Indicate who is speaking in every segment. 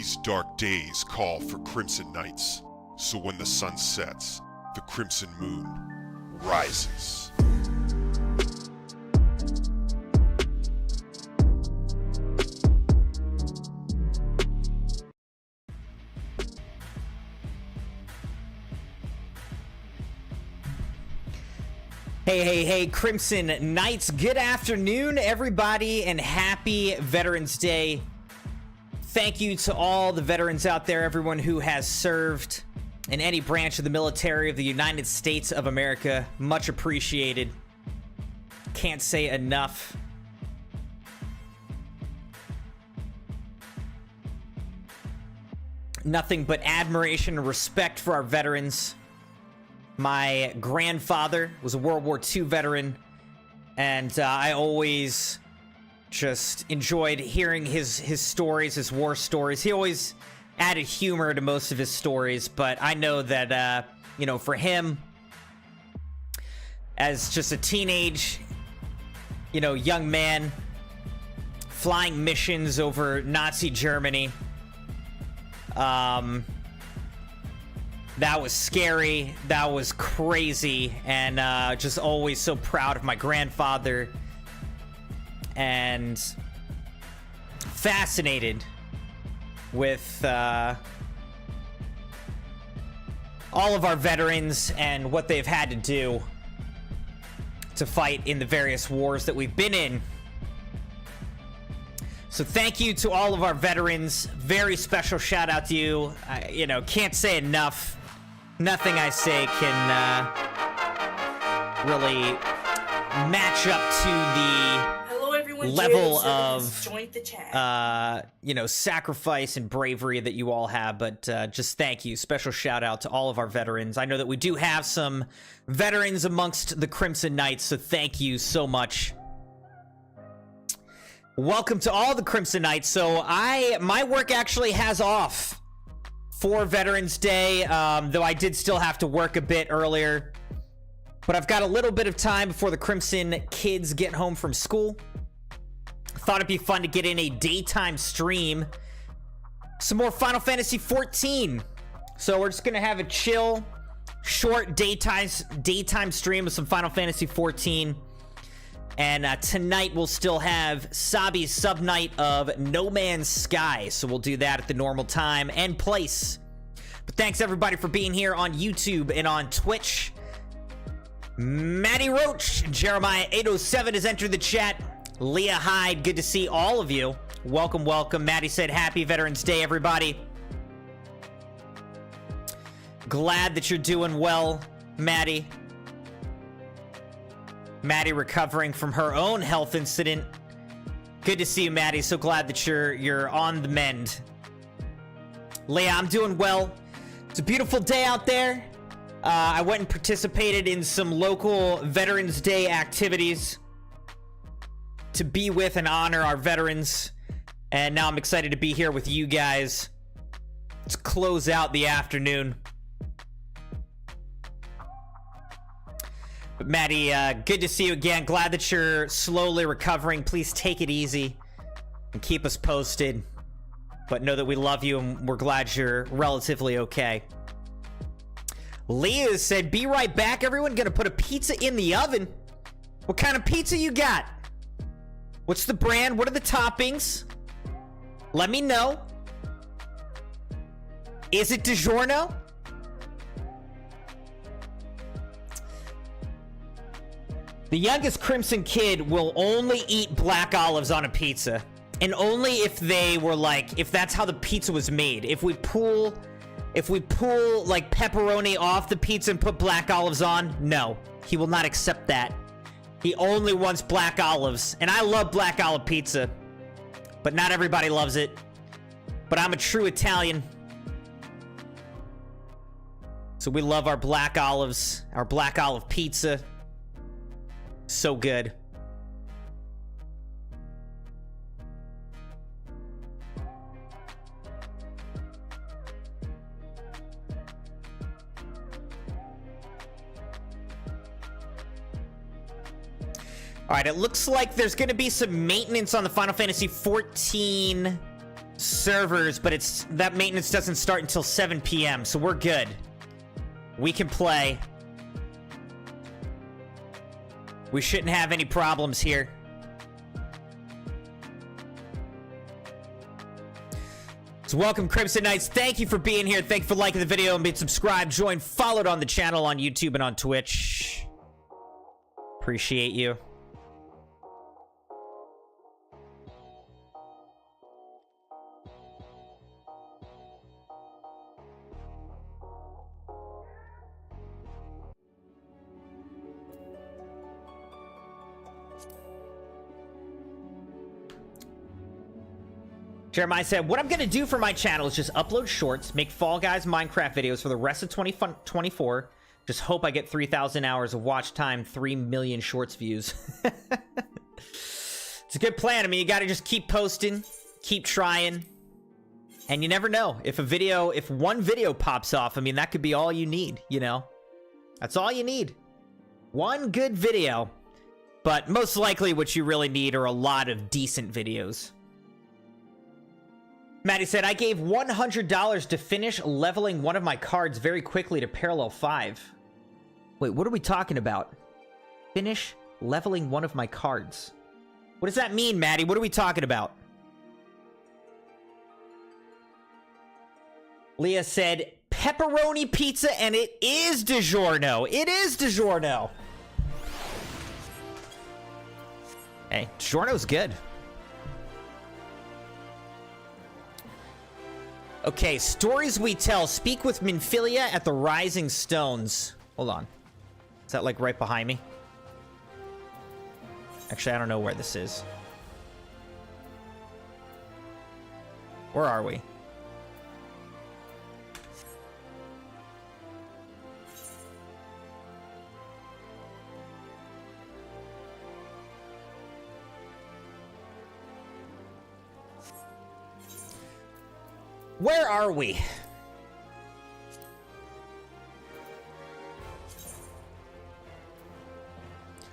Speaker 1: These dark days call for crimson nights, so when the sun sets, the crimson moon rises.
Speaker 2: Hey, Crimson Knights, good afternoon, everybody, and happy Veterans Day. Thank you to all the veterans out there, everyone who has served in any branch of the military of the United States of America. Much appreciated. Can't say enough. Nothing but admiration and respect for our veterans. My grandfather was a World War II veteran, and I always just enjoyed hearing his stories, his war stories. He always added humor to most of his stories, but I know that, you know, for him, as just a teenage, you know, young man, flying missions over Nazi Germany, that was scary, that was crazy, and just always so proud of my grandfather and fascinated with all of our veterans and what they've had to do to fight in the various wars that we've been in. So thank you to all of our veterans. Very special shout out to you. You know, can't say enough. Nothing I say can really match up to the level of you know, sacrifice and bravery that you all have. But just thank you. Special shout out to all of our veterans. I know that we do have some veterans amongst the Crimson Knights, so thank you so much. Welcome to all the Crimson Knights. So my work actually has off for Veterans Day, though I did still have to work a bit earlier. But I've got a little bit of time before the Crimson kids get home from school. Thought it'd be fun to get in a daytime stream. Some more Final Fantasy XIV. So we're just gonna have a chill, short daytime stream of some Final Fantasy XIV. And tonight we'll still have Sabi's sub-night of No Man's Sky. So we'll do that at the normal time and place. But thanks everybody for being here on YouTube and on Twitch. Matty Roach, Jeremiah 807 has entered the chat. Leah Hyde, good to see all of you. Welcome, welcome. Matty said happy Veterans Day, everybody. Glad that you're doing well, Matty. Maddie recovering from her own health incident. Good to see you, Maddie. So glad that you're on the mend. Leah, I'm doing well. It's a beautiful day out there. I went and participated in some local Veterans Day activities to be with and honor our veterans. And now I'm excited to be here with you guys to close out the afternoon. But Maddie, good to see you again. Glad that you're slowly recovering. Please take it easy and keep us posted. But know that we love you and we're glad you're relatively okay. Leah said, be right back. Everyone gonna put a pizza in the oven. What kind of pizza you got? What's the brand? What are the toppings? Let me know. Is it DiGiorno? The youngest Crimson kid will only eat black olives on a pizza. And only if they were like, if that's how the pizza was made. If we pull like pepperoni off the pizza and put black olives on, no. He will not accept that. He only wants black olives. And I love black olive pizza. But not everybody loves it. But I'm a true Italian. So we love our black olives, our black olive pizza. So good. All right, it looks like there's going to be some maintenance on the Final Fantasy XIV servers, but that maintenance doesn't start until 7 p.m., so we're good. We can play. We shouldn't have any problems here. So welcome, Crimson Knights. Thank you for being here. Thank you for liking the video and being subscribed, joined, followed on the channel on YouTube and on Twitch. Appreciate you. Jeremiah said, what I'm going to do for my channel is just upload shorts, make Fall Guys Minecraft videos for the rest of 2024. Just hope I get 3,000 hours of watch time, 3 million shorts views. It's a good plan. I mean, you got to just keep posting, keep trying. And you never know. If one video pops off, I mean, that could be all you need, you know? That's all you need. One good video. But most likely what you really need are a lot of decent videos. Maddie said, I gave $100 to finish leveling one of my cards very quickly to parallel 5. Wait, what are we talking about? Finish leveling one of my cards. What does that mean, Maddie? What are we talking about? Leah said, pepperoni pizza, and it is DiGiorno. It is DiGiorno. Hey, DiGiorno's good. Okay, stories we tell. Speak with Minfilia at the Rising Stones. Hold on. Is that, like, right behind me? Actually, I don't know where this is. Where are we? Where are we?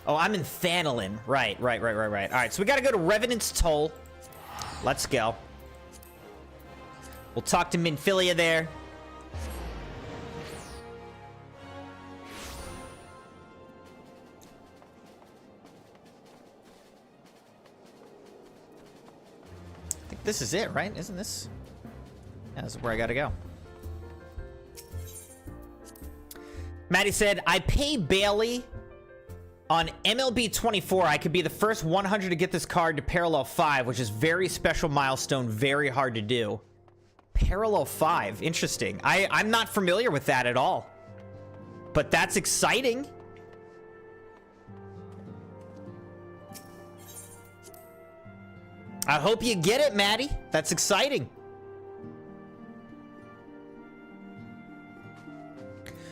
Speaker 2: Oh, I'm in Thanolin. Right. All right, so we gotta go to Revenant's Toll. Let's go. We'll talk to Minfilia there. I think this is it, right? Isn't this? Yeah, this is where I gotta go. Maddie said, I pay Bailey on MLB 24. I could be the first 100 to get this card to parallel 5, which is very special milestone, very hard to do. Parallel 5, interesting. I'm not familiar with that at all. But that's exciting. I hope you get it, Maddie. That's exciting.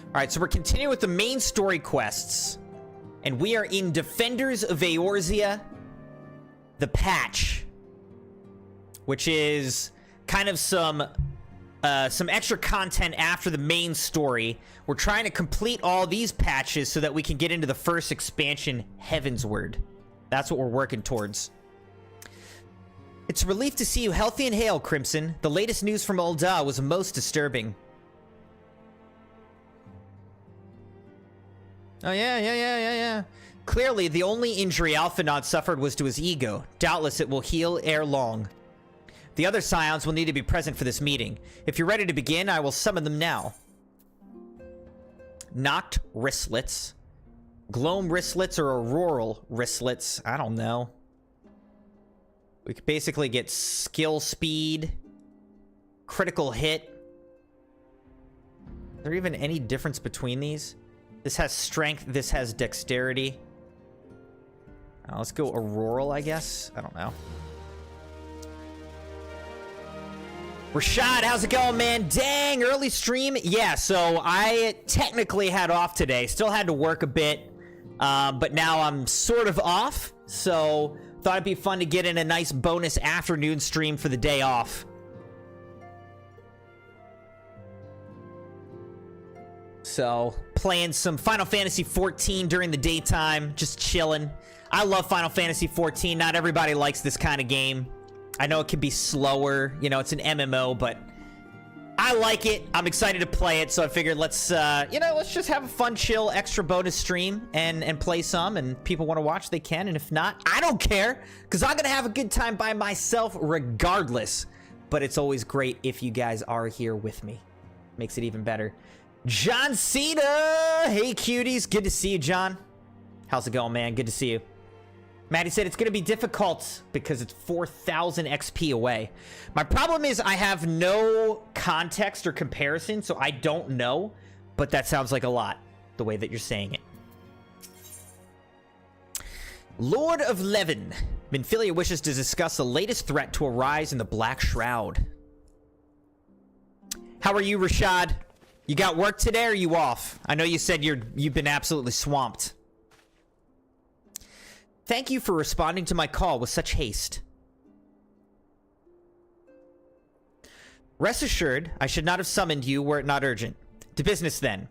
Speaker 2: Alright, so we're continuing with the main story quests. And we are in Defenders of Eorzea, the patch. Which is kind of some extra content after the main story. We're trying to complete all these patches so that we can get into the first expansion, Heavensward. That's what we're working towards. It's a relief to see you healthy and hale, Crimson. The latest news from Ul'dah was most disturbing. Oh, yeah. Clearly, the only injury Alphinaud suffered was to his ego. Doubtless it will heal ere long. The other scions will need to be present for this meeting. If you're ready to begin, I will summon them now. Knocked wristlets. Gloam wristlets or auroral wristlets. I don't know. We could basically get skill speed. Critical hit. Is there even any difference between these? This has strength, this has dexterity. Let's go auroral, I guess. I don't know. Rashad, how's it going, man? Dang, early stream. Yeah, so I technically had off today. Still had to work a bit, but now I'm sort of off. So thought it'd be fun to get in a nice bonus afternoon stream for the day off. So, playing some Final Fantasy XIV during the daytime, just chilling. I love Final Fantasy XIV. Not everybody likes this kind of game. I know it can be slower. You know, it's an MMO, but I like it. I'm excited to play it, so I figured let's just have a fun, chill, extra bonus stream and play some, and people want to watch, they can, and if not, I don't care, because I'm going to have a good time by myself regardless, but it's always great if you guys are here with me. Makes it even better. John Cena! Hey, cuties. Good to see you, John. How's it going, man? Good to see you. Maddie said it's going to be difficult because it's 4,000 XP away. My problem is I have no context or comparison, so I don't know, but that sounds like a lot, the way that you're saying it. Lord of Levin. Minfilia wishes to discuss the latest threat to arise in the Black Shroud. How are you, Rashad? You got work today or are you off? I know you said you've been absolutely swamped. Thank you for responding to my call with such haste. Rest assured, I should not have summoned you were it not urgent. To business then.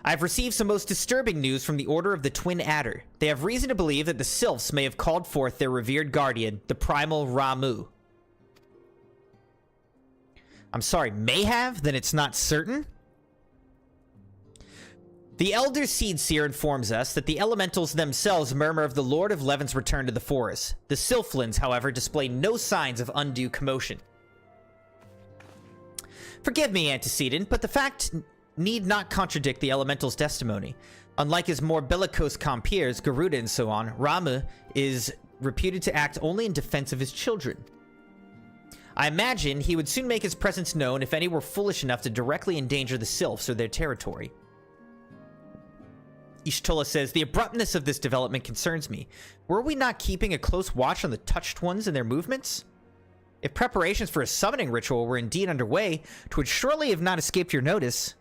Speaker 2: I have received some most disturbing news from the Order of the Twin Adder. They have reason to believe that the Sylphs may have called forth their revered guardian, the primal Ramu. I'm sorry, may have? Then it's not certain? The Elder Seedseer informs us that the elementals themselves murmur of the Lord of Levin's return to the forest. The Sylphlins, however, display no signs of undue commotion. Forgive me, Antecedent, but the fact need not contradict the elemental's testimony. Unlike his more bellicose compeers, Garuda and so on, Ramu is reputed to act only in defense of his children. I imagine he would soon make his presence known if any were foolish enough to directly endanger the Sylphs or their territory. Ishtola says, the abruptness of this development concerns me. Were we not keeping a close watch on the touched ones and their movements? If preparations for a summoning ritual were indeed underway, it would surely have not escaped your notice.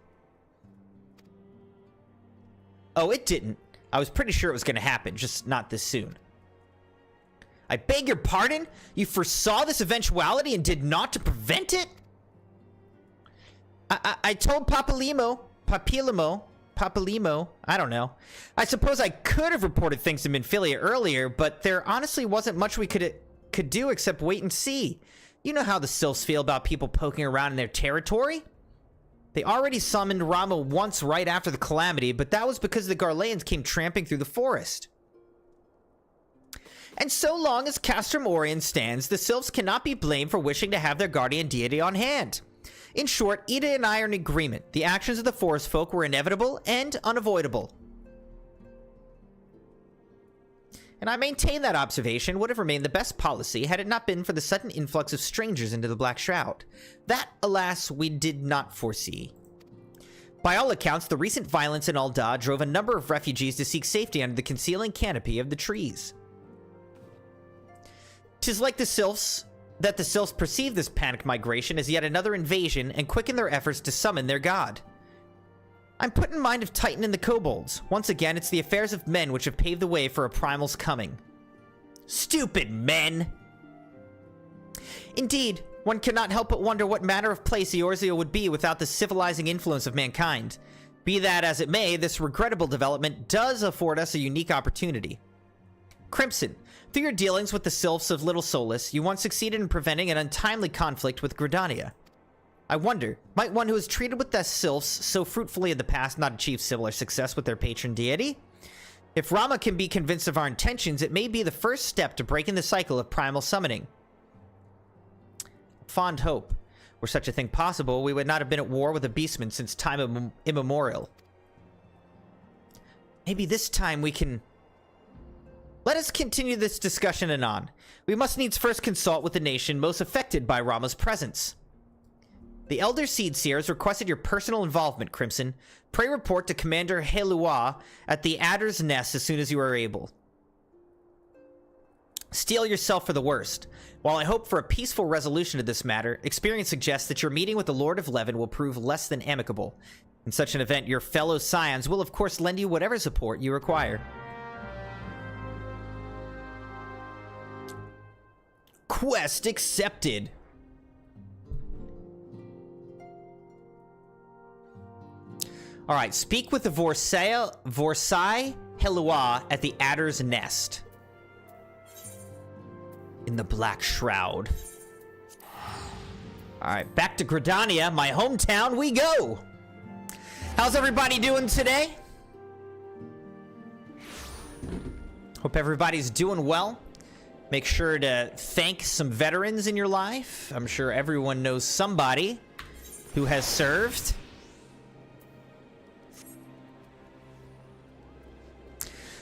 Speaker 2: Oh, it didn't. I was pretty sure it was going to happen, just not this soon. I beg your pardon? You foresaw this eventuality and did not to prevent it? I told Papalimo, I don't know. I suppose I could have reported things to Minfilia earlier, but there honestly wasn't much we could do except wait and see. You know how the Sylphs feel about people poking around in their territory? They already summoned Rama once right after the calamity, but that was because the Garleans came tramping through the forest. And so long as Castrum Orient stands, the Sylphs cannot be blamed for wishing to have their guardian deity on hand. In short, Ida and I are in agreement. The actions of the forest folk were inevitable and unavoidable. And I maintain that observation would have remained the best policy had it not been for the sudden influx of strangers into the Black Shroud. That, alas, we did not foresee. By all accounts, the recent violence in Ul'dah drove a number of refugees to seek safety under the concealing canopy of the trees. 'Tis like the Sylphs that the Sylphs perceive this panicked migration as yet another invasion and quicken their efforts to summon their god. I'm put in mind of Titan and the kobolds. Once again, it's the affairs of men which have paved the way for a primal's coming. Stupid men! Indeed, one cannot help but wonder what manner of place Eorzea would be without the civilizing influence of mankind. Be that as it may, this regrettable development does afford us a unique opportunity. Crimson, through your dealings with the Sylphs of Little Solace, you once succeeded in preventing an untimely conflict with Gridania. I wonder, might one who has treated with the Sylphs so fruitfully in the past not achieve similar success with their patron deity? If Rama can be convinced of our intentions, it may be the first step to breaking the cycle of primal summoning. Fond hope. Were such a thing possible, we would not have been at war with the beastmen since time immemorial. Maybe this time we can... Let us continue this discussion anon. We must needs first consult with the nation most affected by Rama's presence. The Elder Seedseer has requested your personal involvement, Crimson. Pray report to Commander Helua at the Adder's Nest as soon as you are able. Steel yourself for the worst. While I hope for a peaceful resolution to this matter, experience suggests that your meeting with the Lord of Levin will prove less than amicable. In such an event, your fellow Scions will of course lend you whatever support you require. Quest accepted. Alright, speak with the Vorsai Helua at the Adder's Nest. In the Black Shroud. Alright, back to Gridania, my hometown we go! How's everybody doing today? Hope everybody's doing well. Make sure to thank some veterans in your life. I'm sure everyone knows somebody who has served.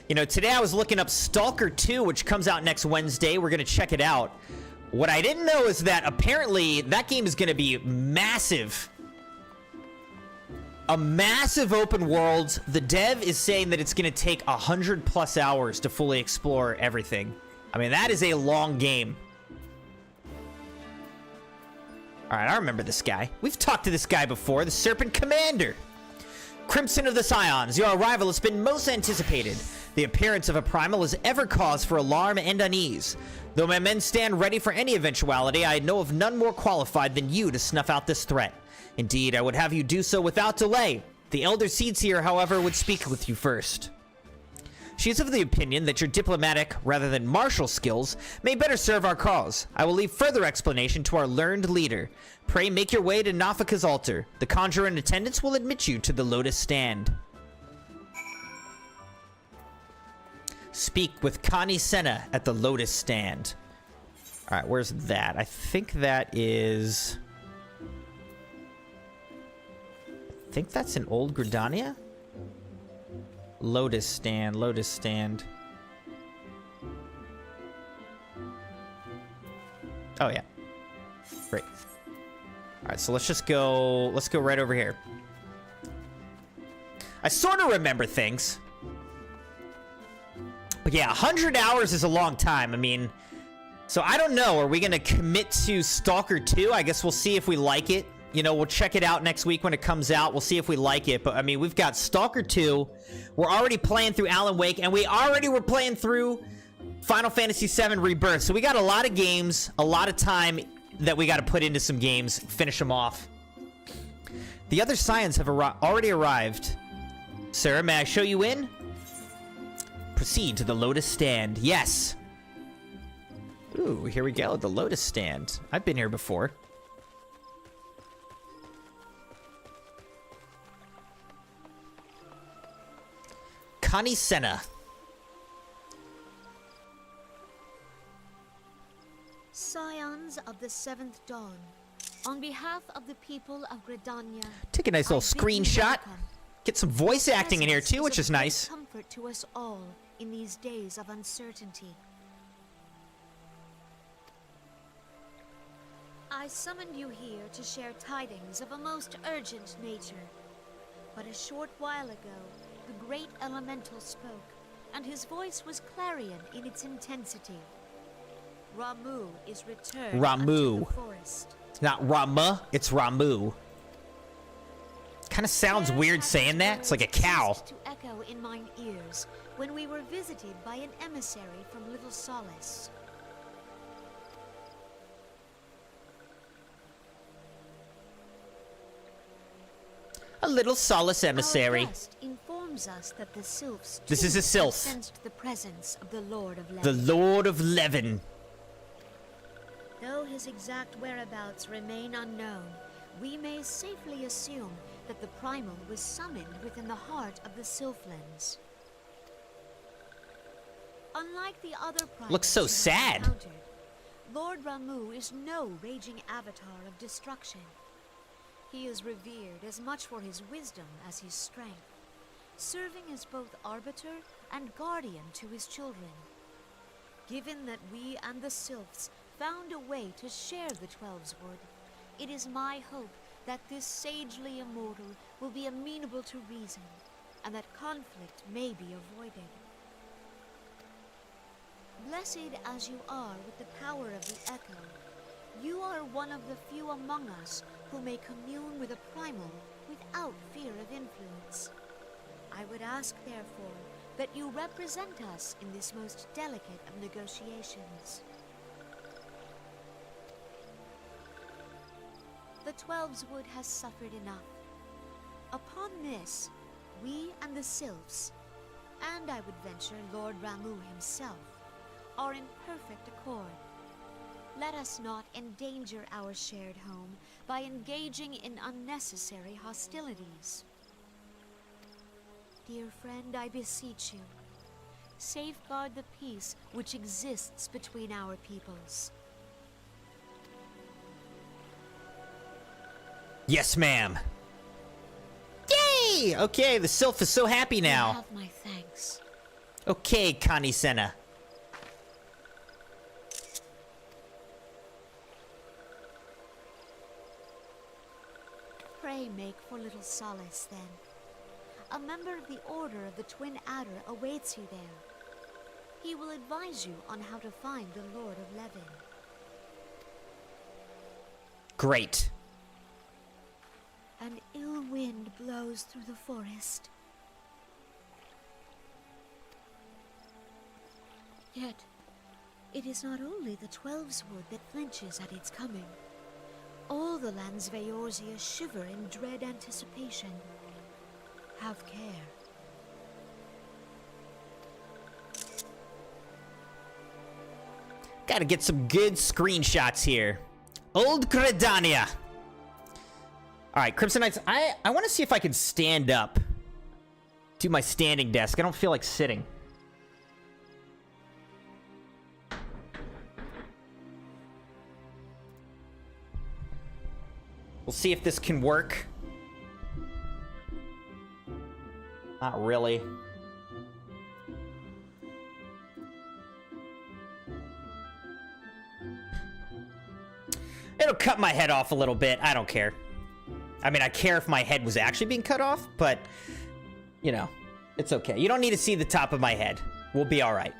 Speaker 2: You know, today I was looking up Stalker 2, which comes out next Wednesday. We're going to check it out. What I didn't know is that apparently that game is going to be massive. A massive open world. The dev is saying that it's going to take 100+ hours to fully explore everything. I mean, that is a long game. Alright, I remember this guy. We've talked to this guy before, the Serpent Commander. Crimson of the Scions, your arrival has been most anticipated. The appearance of a primal is ever cause for alarm and unease. Though my men stand ready for any eventuality, I know of none more qualified than you to snuff out this threat. Indeed, I would have you do so without delay. The Elder Seeds here, however, would speak with you first. She is of the opinion that your diplomatic, rather than martial skills, may better serve our cause. I will leave further explanation to our learned leader. Pray make your way to Nafika's altar. The conjurer in attendance will admit you to the Lotus Stand. Speak with Connie Senna at the Lotus Stand. Alright, where's that? I think that is... I think that's in Old Gridania? Lotus Stand, Lotus Stand. Oh, yeah. Great. Alright, so let's go right over here. I sort of remember things. But yeah, 100 hours is a long time. I mean, so I don't know. Are we going to commit to Stalker 2? I guess we'll see if we like it. You know, we'll check it out next week when it comes out. We'll see if we like it. But, I mean, we've got Stalker 2. We're already playing through Alan Wake. And we already were playing through Final Fantasy VII Rebirth. So we got a lot of games, a lot of time that we got to put into some games, finish them off. The other Scions have already arrived. Sir, may I show you in? Proceed to the Lotus Stand. Yes. Ooh, here we go. The Lotus Stand. I've been here before. Connie Senna.
Speaker 3: Scions of the Seventh Dawn, on behalf of the people of Gridania,
Speaker 2: Take a nice little screenshot. Get some voice acting in here too, which is nice.
Speaker 3: Comfort to us all in these days of uncertainty. I summoned you here to share tidings of a most urgent nature. But a short while ago, the great elemental spoke, and his voice was clarion in its intensity. Ramu is returned
Speaker 2: Ramu.
Speaker 3: unto the forest.
Speaker 2: It's not Rama, it's Ramu. Kind of sounds weird saying that. It's like a cow.
Speaker 3: To echo in mine ears when we were visited by an emissary from Little Solace.
Speaker 2: A little Solace emissary.
Speaker 3: Our guest informs us that the Sylphs
Speaker 2: This is a
Speaker 3: too
Speaker 2: Sylph.
Speaker 3: sensed the presence of the Lord of
Speaker 2: The
Speaker 3: Levin.
Speaker 2: Lord of Levin.
Speaker 3: Though his exact whereabouts remain unknown, we may safely assume that the Primal was summoned within the heart of the Sylphlands. Unlike the other primals
Speaker 2: Looks so
Speaker 3: we have
Speaker 2: sad.
Speaker 3: encountered, Lord Ramu is no raging avatar of destruction. He is revered as much for his wisdom as his strength, serving as both arbiter and guardian to his children. Given that we and the Sylphs found a way to share the Twelveswood, it is my hope that this sagely immortal will be amenable to reason, and that conflict may be avoided. Blessed as you are with the power of the Echo, you are one of the few among us who may commune with a primal without fear of influence. I would ask, therefore, that you represent us in this most delicate of negotiations. The Twelveswood has suffered enough. Upon this, we and the Sylphs, and I would venture Lord Ramu himself, are in perfect accord. Let us not endanger our shared home by engaging in unnecessary hostilities. Dear friend, I beseech you, safeguard the peace which exists between our peoples.
Speaker 2: Yes, ma'am. Yay! Okay, the sylph is so happy
Speaker 3: You
Speaker 2: now.
Speaker 3: have my thanks.
Speaker 2: Okay, Connie Senna.
Speaker 3: Pray make for little solace, then. A member of the Order of the Twin Adder awaits you there. He will advise you on how to find the Lord of Levin.
Speaker 2: Great.
Speaker 3: An ill wind blows through the forest. Yet, it is not only the Twelves Wood that flinches at its coming. All the lands of Eorzea shiver in dread anticipation. Have care.
Speaker 2: Gotta get some good screenshots here. Old Gridania. Alright, Crimson Knights, I want to see if I can stand up. Do my standing desk. I don't feel like sitting. We'll see if this can work. Not really. It'll cut my head off a little bit. I don't care. I mean, I care if my head was actually being cut off, but, you know, it's okay. You don't need to see the top of my head. We'll be all right.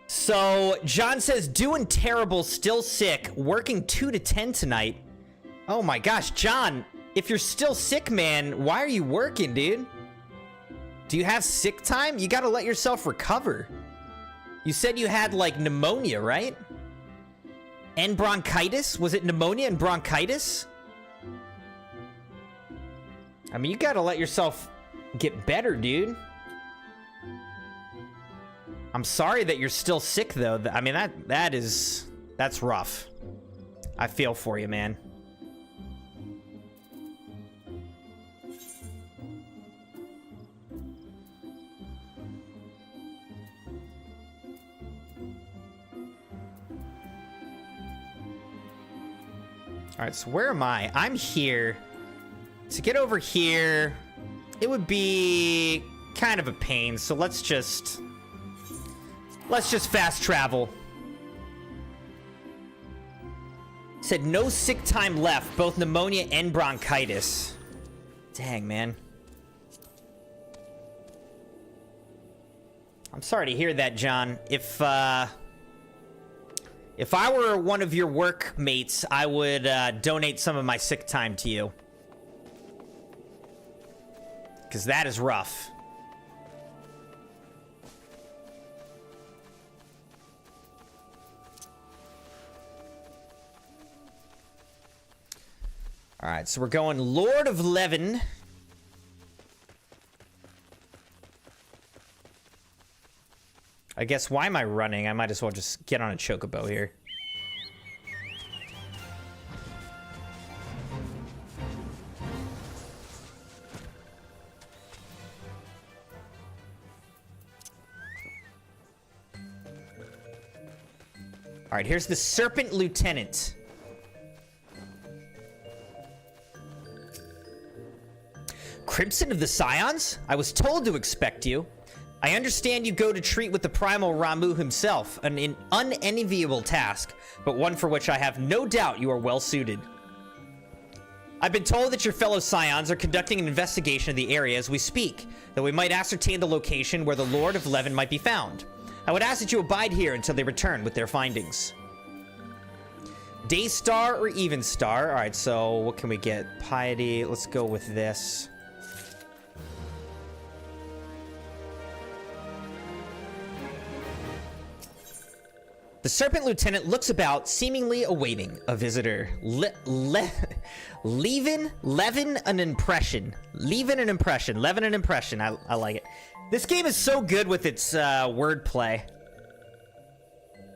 Speaker 2: So, John says, doing terrible, still sick, working 2 to 10 tonight. Oh my gosh, John, if you're still sick, man, why are you working, dude? Do you have sick time? You gotta let yourself recover. You said you had, like, pneumonia, right? And bronchitis? Was it pneumonia and bronchitis? I mean, you gotta let yourself get better, dude. I'm sorry that you're still sick, though. I mean, that's rough. I feel for you, man. All right, so where am I? I'm here. To get over here, it would be kind of a pain, so let's just fast travel. Said no sick time left, both pneumonia and bronchitis. Dang, man. I'm sorry to hear that, John. If I were one of your workmates, I would donate some of my sick time to you. Because that is rough. Alright, so we're going Lord of Levin. I guess, why am I running? I might as well just get on a chocobo here. Alright, here's the Serpent Lieutenant. Crimson of the Scions? I was told to expect you. I understand you go to treat with the primal Ramu himself, an unenviable task, but one for which I have no doubt you are well suited. I've been told that your fellow Scions are conducting an investigation of the area as we speak, that we might ascertain the location where the Lord of Levin might be found. I would ask that you abide here until they return with their findings. Day Star or Even Star? Alright, so what can we get? Piety, let's go with this. The Serpent Lieutenant looks about, seemingly awaiting a visitor. Leaving an impression. Leaving an impression. Levin an impression. I like it. This game is so good with its wordplay.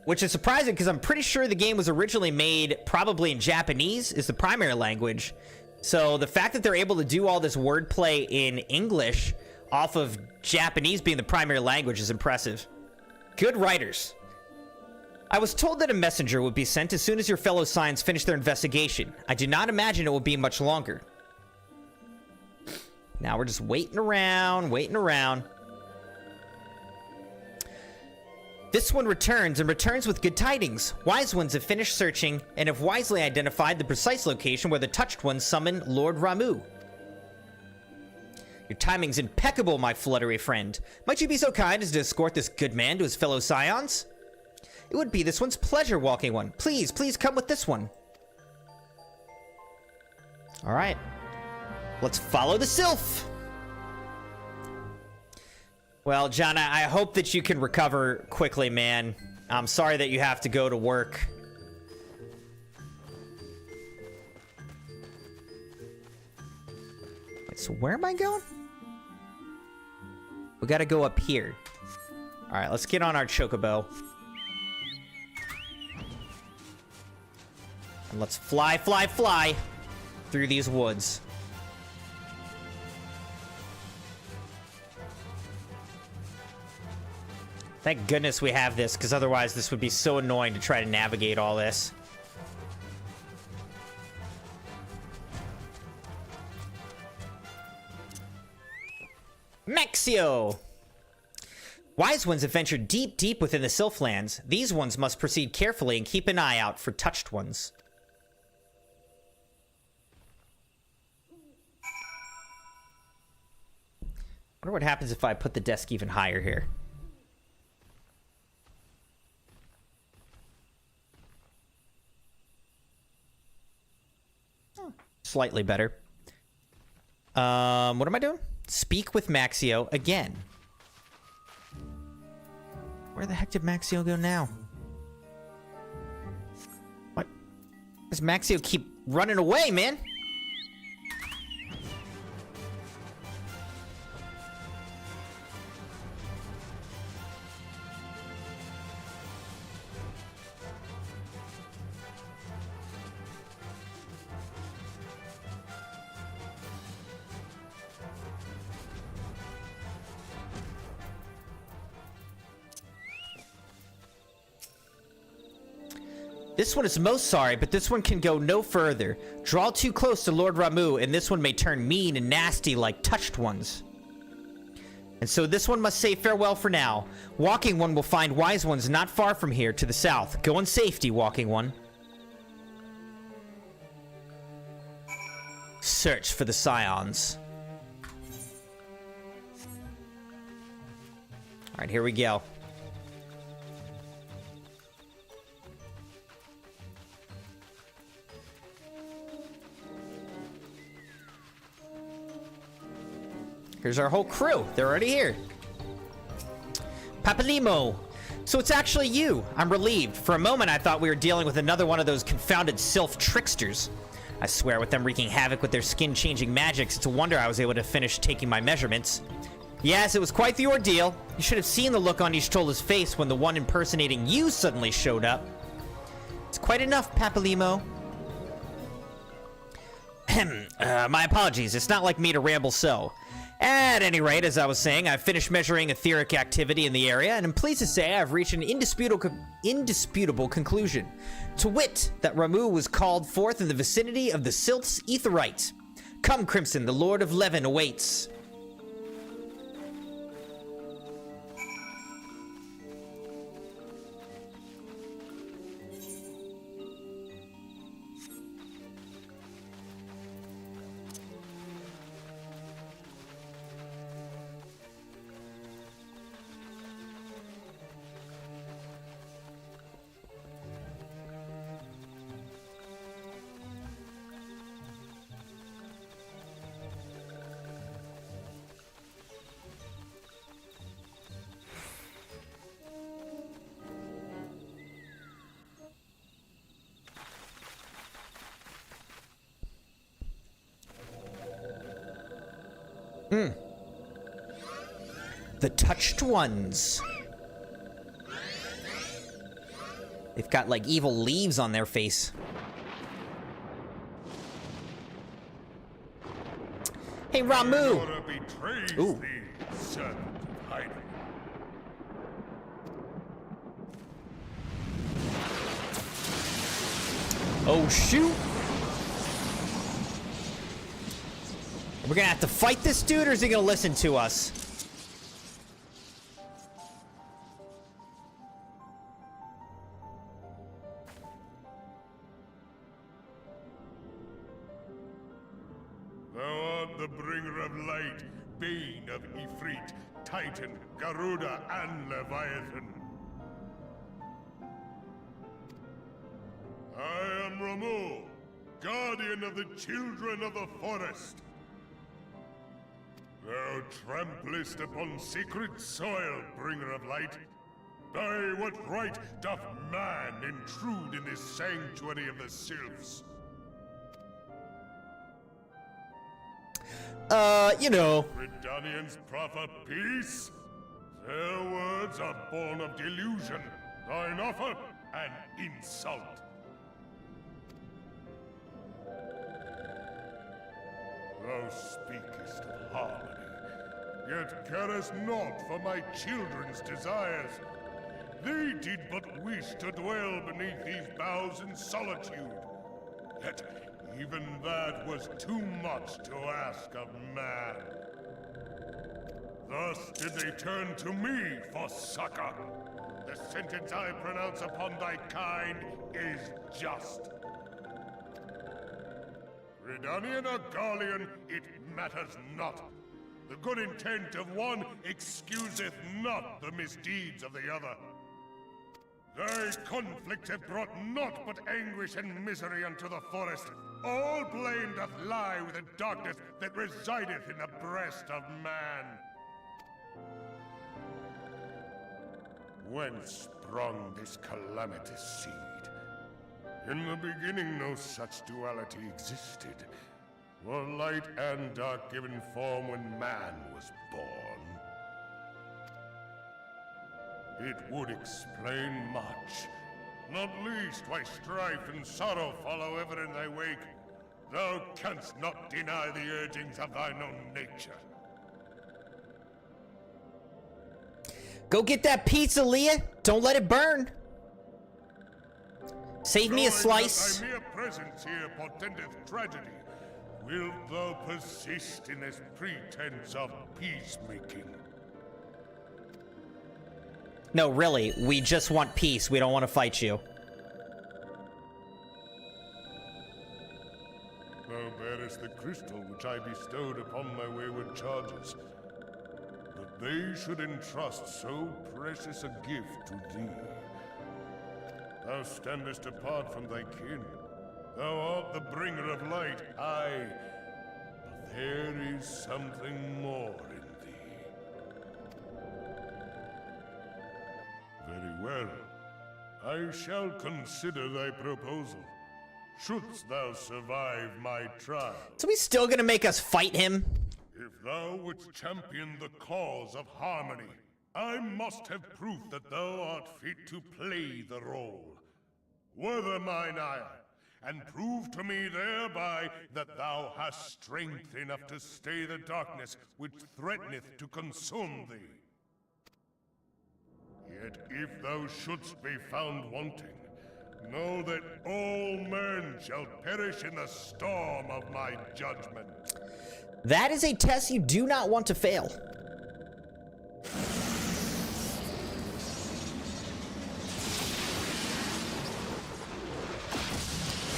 Speaker 2: Which is surprising because I'm pretty sure the game was originally made probably in Japanese is the primary language. So the fact that they're able to do all this wordplay in English off of Japanese being the primary language is impressive. Good writers. I was told that a messenger would be sent as soon as your fellow Scions finish their investigation. I do not imagine it will be much longer. Now we're just waiting around, waiting around. This one returns, and returns with good tidings. Wise ones have finished searching, and have wisely identified the precise location where the Touched Ones summon Lord Ramuh. Your timing's impeccable, my fluttery friend. Might you be so kind as to escort this good man to his fellow Scions? It would be this one's pleasure, Walking One. Please, please come with this one. Alright. Let's follow the Sylph! Well, John, I hope that you can recover quickly, man. I'm sorry that you have to go to work. Wait, so where am I going? We gotta go up here. Alright, let's get on our chocobo. And let's fly, fly, fly through these woods. Thank goodness we have this, because otherwise this would be so annoying to try to navigate all this. Maxio! Wise ones have ventured deep, deep within the Sylphlands. These ones must proceed carefully and keep an eye out for touched ones. I wonder what happens if I put the desk even higher here. Slightly better. What am I doing? Speak with Maxio again. Where the heck did Maxio go now? What? Does Maxio keep running away, man? This one is most sorry, but this one can go no further. Draw too close to Lord Ramuh, and this one may turn mean and nasty like touched ones. And so this one must say farewell for now. Walking One will find wise ones not far from here to the south. Go in safety, Walking One. Search for the Scions. Alright, here we go. Here's our whole crew. They're already here. Papalimo. So it's actually you. I'm relieved. For a moment, I thought we were dealing with another one of those confounded Sylph tricksters. I swear, with them wreaking havoc with their skin-changing magics, it's a wonder I was able to finish taking my measurements. Yes, it was quite the ordeal. You should have seen the look on Y'shtola's face when the one impersonating you suddenly showed up. It's quite enough, Papalimo. My apologies. It's not like me to ramble so. At any rate, as I was saying, I've finished measuring etheric activity in the area, and I'm pleased to say I've reached an indisputable conclusion. To wit, that Ramuh was called forth in the vicinity of the Sylph's Aetheryte. Come, Crimson, the Lord of Levin awaits. The Touched Ones. They've got, like, evil leaves on their face. Hey, Ramu! Ooh. Oh, shoot! We're gonna have to fight this dude, or is he gonna listen to us?
Speaker 4: Thou art the bringer of light, bane of Ifrit, Titan, Garuda, and Leviathan. I am Ramu, guardian of the children of the forest. Thou tramplest upon sacred soil, bringer of light. By what right doth man intrude in this sanctuary of the sylphs?
Speaker 2: You know.
Speaker 4: Redanians proffer peace? Their words are born of delusion, thine offer an insult. Thou speakest of harmony, yet carest naught for my children's desires. They did but wish to dwell beneath these boughs in solitude. Yet even that was too much to ask of man. Thus did they turn to me for succor. The sentence I pronounce upon thy kind is just. Redanian or Garlean, it matters not. The good intent of one excuseth not the misdeeds of the other. Thy conflicts have brought naught but anguish and misery unto the forest. All blame doth lie with the darkness that resideth in the breast of man. Whence sprung this calamitous seed? In the beginning no such duality existed. Were light and dark given form when man was born? It would explain much. Not least why strife and sorrow follow ever in thy wake. Thou canst not deny the urgings of thine own nature.
Speaker 2: Go get that pizza, Leah. Don't let it burn. Save me a slice.
Speaker 4: Thy mere presence here portendeth tragedy. Wilt thou persist in this pretense of peacemaking?
Speaker 2: No, really. We just want peace. We don't want to fight you.
Speaker 4: Thou bearest the crystal which I bestowed upon my wayward charges. That they should entrust so precious a gift to thee. Thou standest apart from thy kin. Thou art the bringer of light, aye. But there is something more in thee. Very well. I shall consider thy proposal. Shouldst thou survive my trial.
Speaker 2: So he's still gonna make us fight him?
Speaker 4: If thou wouldst champion the cause of harmony, I must have proof that thou art fit to play the role. Wither mine ire, and prove to me thereby that thou hast strength enough to stay the darkness which threateneth to consume thee. Yet if thou shouldst be found wanting, know that all men shall perish in the storm of my judgment.
Speaker 2: That is a test you do not want to fail.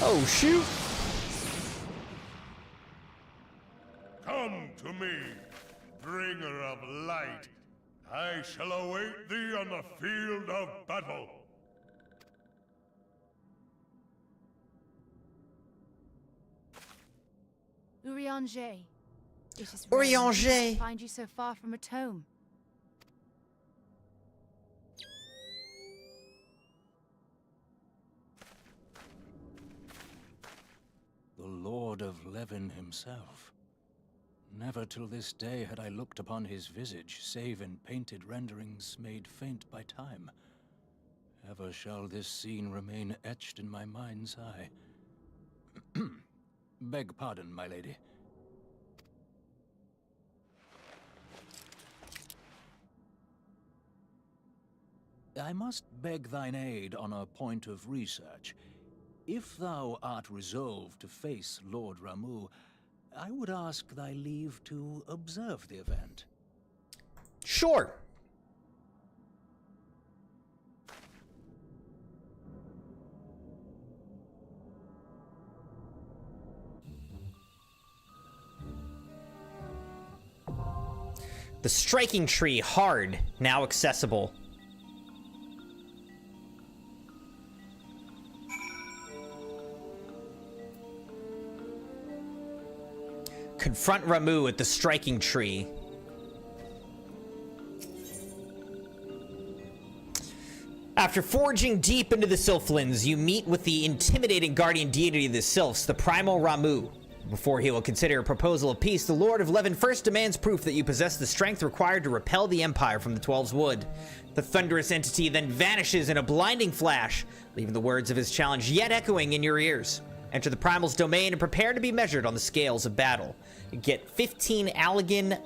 Speaker 2: Oh, shoot.
Speaker 4: Come to me, bringer of light. I shall await thee on the field of battle.
Speaker 5: Eorzea. It is
Speaker 2: Eorzea.
Speaker 5: rare to find you so far from a tome.
Speaker 6: The Lord of Levin himself. Never till this day had I looked upon his visage, save in painted renderings made faint by time. Ever shall this scene remain etched in my mind's eye. Beg pardon, my lady. I must beg thine aid on a point of research. If thou art resolved to face Lord Ramu, I would ask thy leave to observe the event.
Speaker 2: Sure. The striking tree, hard, now accessible. Confront Ramu at the striking tree. After forging deep into the Sylphlands, you meet with the intimidating guardian deity of the Sylphs, the primal Ramu. Before he will consider a proposal of peace, the Lord of Leven first demands proof that you possess the strength required to repel the Empire from the Twelve's Wood. The thunderous entity then vanishes in a blinding flash, leaving the words of his challenge yet echoing in your ears. Enter the Primal's domain and prepare to be measured on the scales of battle. Get 15 Allegan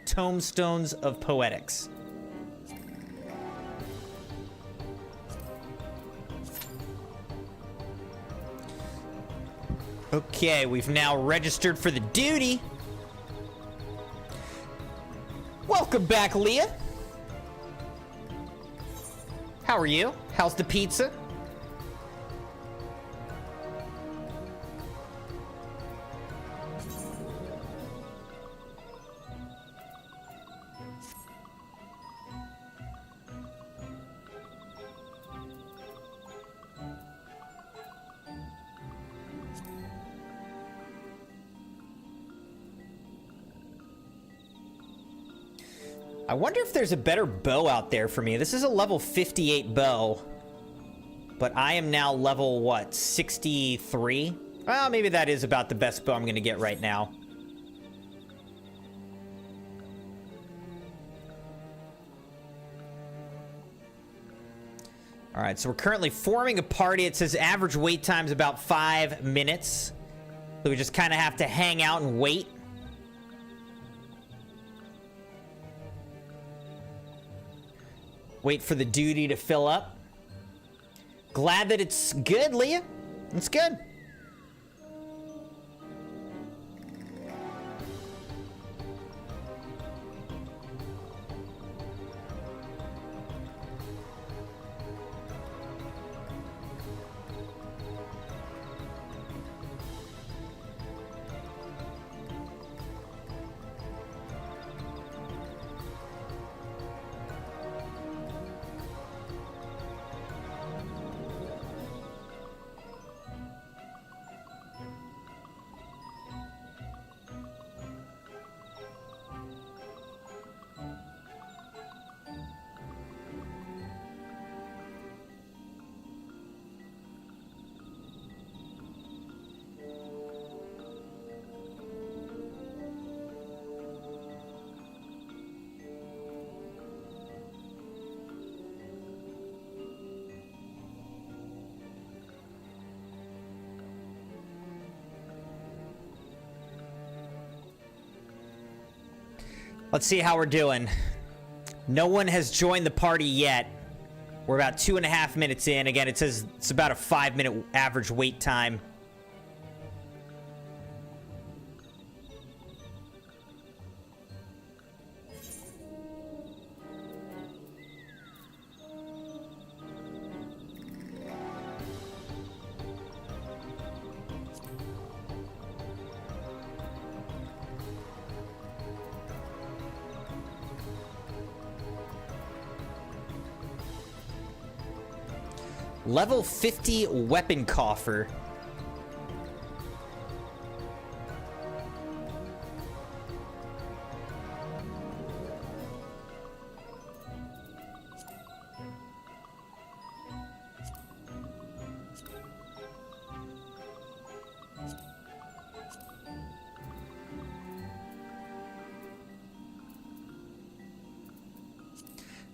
Speaker 2: Tomestones of Poetics. Okay, we've now registered for the duty. Welcome back, Leah. How are you? How's the pizza? I wonder if there's a better bow out there for me. This is a level 58 bow, but I am now level, what, 63? Well, maybe that is about the best bow I'm going to get right now. All right, so we're currently forming a party. It says average wait time is about 5 minutes. So we just kind of have to hang out and wait. Wait for the duty to fill up. Glad that it's good, Leah. It's good. Let's see how we're doing. No one has joined the party yet. We're about 2.5 minutes in. Again, it says it's about a 5-minute average wait time. Level 50 weapon coffer.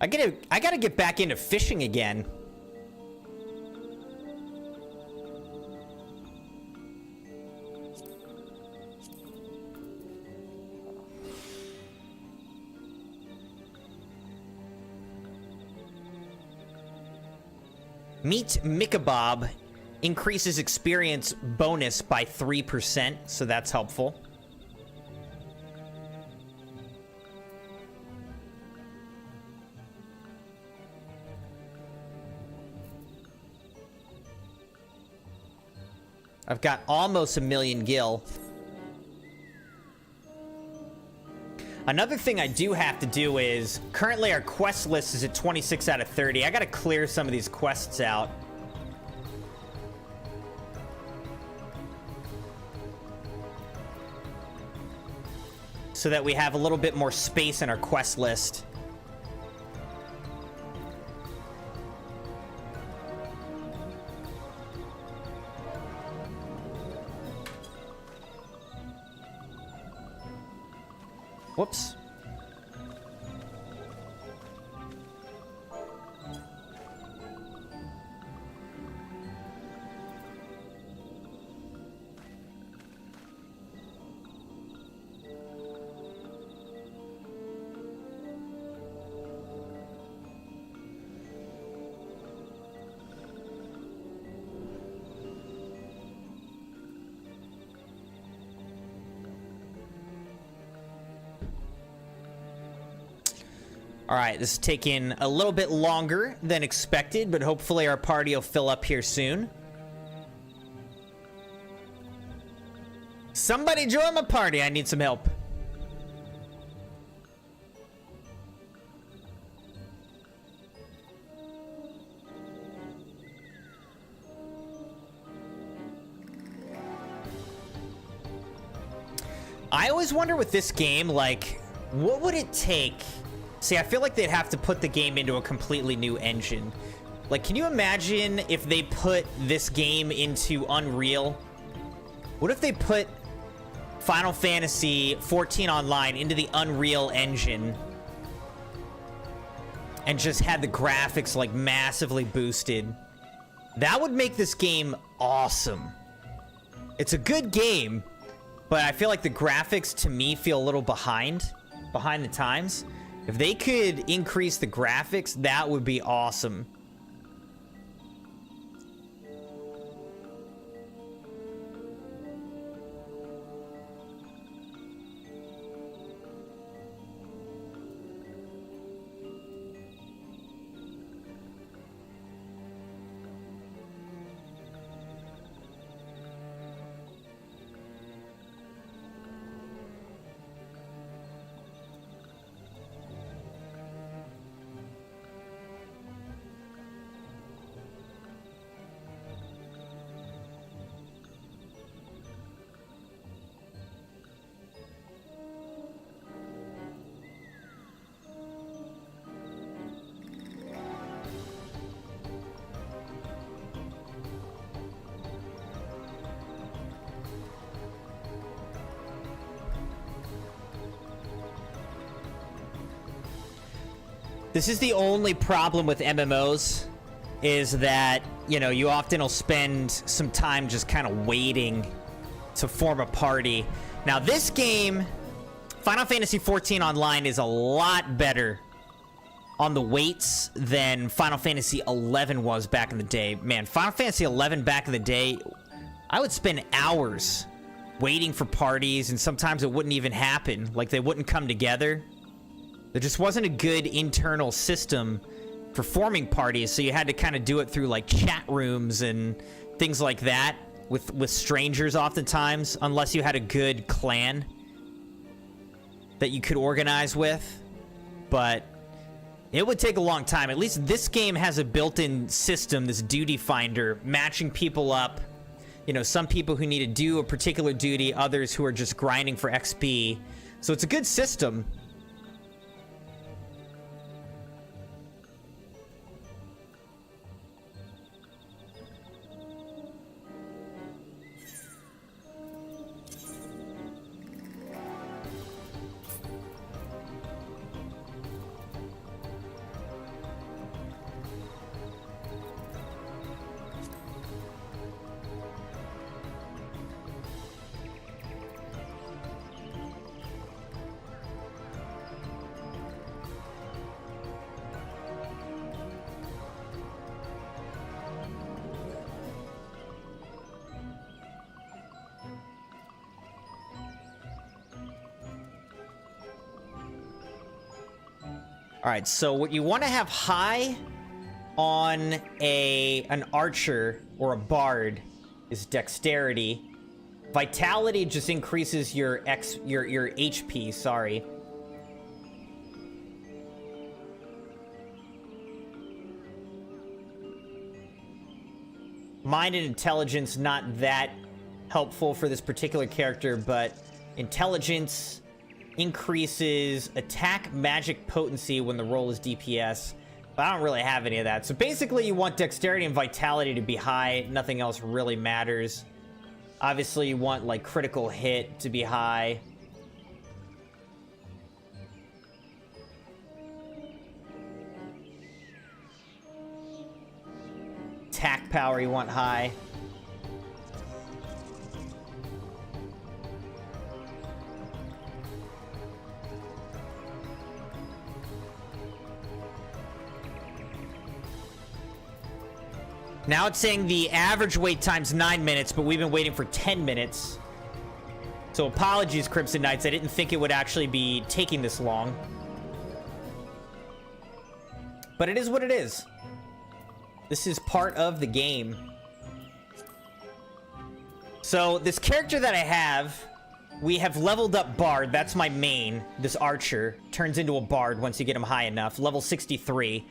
Speaker 2: I gotta get back into fishing again. Meet Mikabob increases experience bonus by 3%, so that's helpful. I've got almost 1,000,000 gil. Another thing I do have to do is, currently our quest list is at 26 out of 30. I gotta clear some of these quests out. So that we have a little bit more space in our quest list. Whoops. All right, this is taking a little bit longer than expected, but hopefully our party will fill up here soon. Somebody join my party. I need some help. I always wonder with this game, like, what would it take? See, I feel like they'd have to put the game into a completely new engine. Like, can you imagine if they put this game into Unreal? What if they put Final Fantasy XIV Online into the Unreal Engine and just had the graphics, like, massively boosted? That would make this game awesome. It's a good game, but I feel like the graphics, to me, feel a little behind the times. If they could increase the graphics, that would be awesome. This is the only problem with MMOs, is that, you know, you often will spend some time just kind of waiting to form a party. Now, this game, Final Fantasy XIV Online, is a lot better on the waits than Final Fantasy XI was back in the day. Man, Final Fantasy XI back in the day, I would spend hours waiting for parties, and sometimes it wouldn't even happen. Like, they wouldn't come together. There just wasn't a good internal system for forming parties, so you had to kind of do it through, like, chat rooms and things like that with strangers oftentimes, unless you had a good clan that you could organize with. But it would take a long time. At least this game has a built-in system, this duty finder, matching people up. You know, some people who need to do a particular duty, others who are just grinding for XP. So it's a good system. All right, so what you want to have high on an archer or a bard is dexterity. Vitality just increases your HP, sorry. Mind and intelligence, not that helpful for this particular character, but intelligence increases attack magic potency when the roll is DPS. But I don't really have any of that. So basically you want dexterity and vitality to be high. Nothing else really matters. Obviously you want like critical hit to be high. Attack power you want high. Now it's saying the average wait time's 9 minutes, but we've been waiting for 10 minutes. So apologies, Crimson Knights. I didn't think it would actually be taking this long. But it is what it is. This is part of the game. So this character that I have, we have leveled up Bard. That's my main. This Archer turns into a Bard once you get him high enough. Level 63.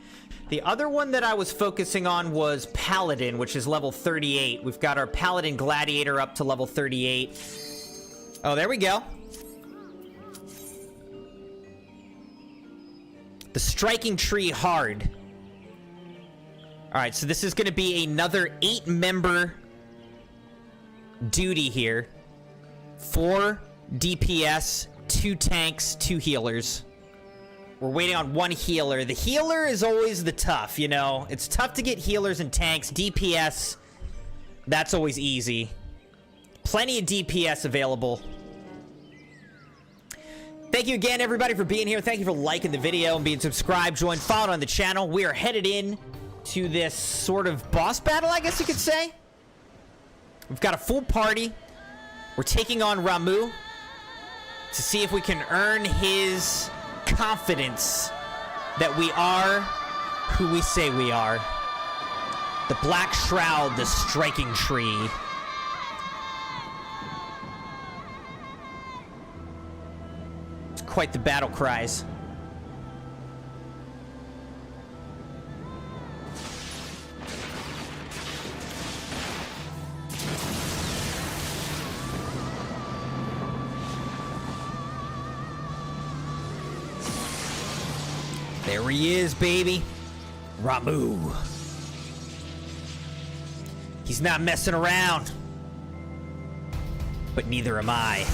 Speaker 2: The other one that I was focusing on was Paladin, which is level 38. We've got our Paladin Gladiator up to level 38. Oh, there we go. The Striking Tree Hard. Alright, so this is going to be another 8-member duty here. 4 DPS, 2 tanks, 2 healers. We're waiting on 1 healer. The healer is always the tough, you know? It's tough to get healers and tanks. DPS, that's always easy. Plenty of DPS available. Thank you again, everybody, for being here. Thank you for liking the video and being subscribed, joined, followed on the channel. We are headed in to this sort of boss battle, I guess you could say. We've got a full party. We're taking on Ramuh to see if we can earn his confidence that we are who we say we are. The Black Shroud, the Striking Tree. It's quite the battle cries. There he is, baby. Ramuh. He's not messing around. But neither am I.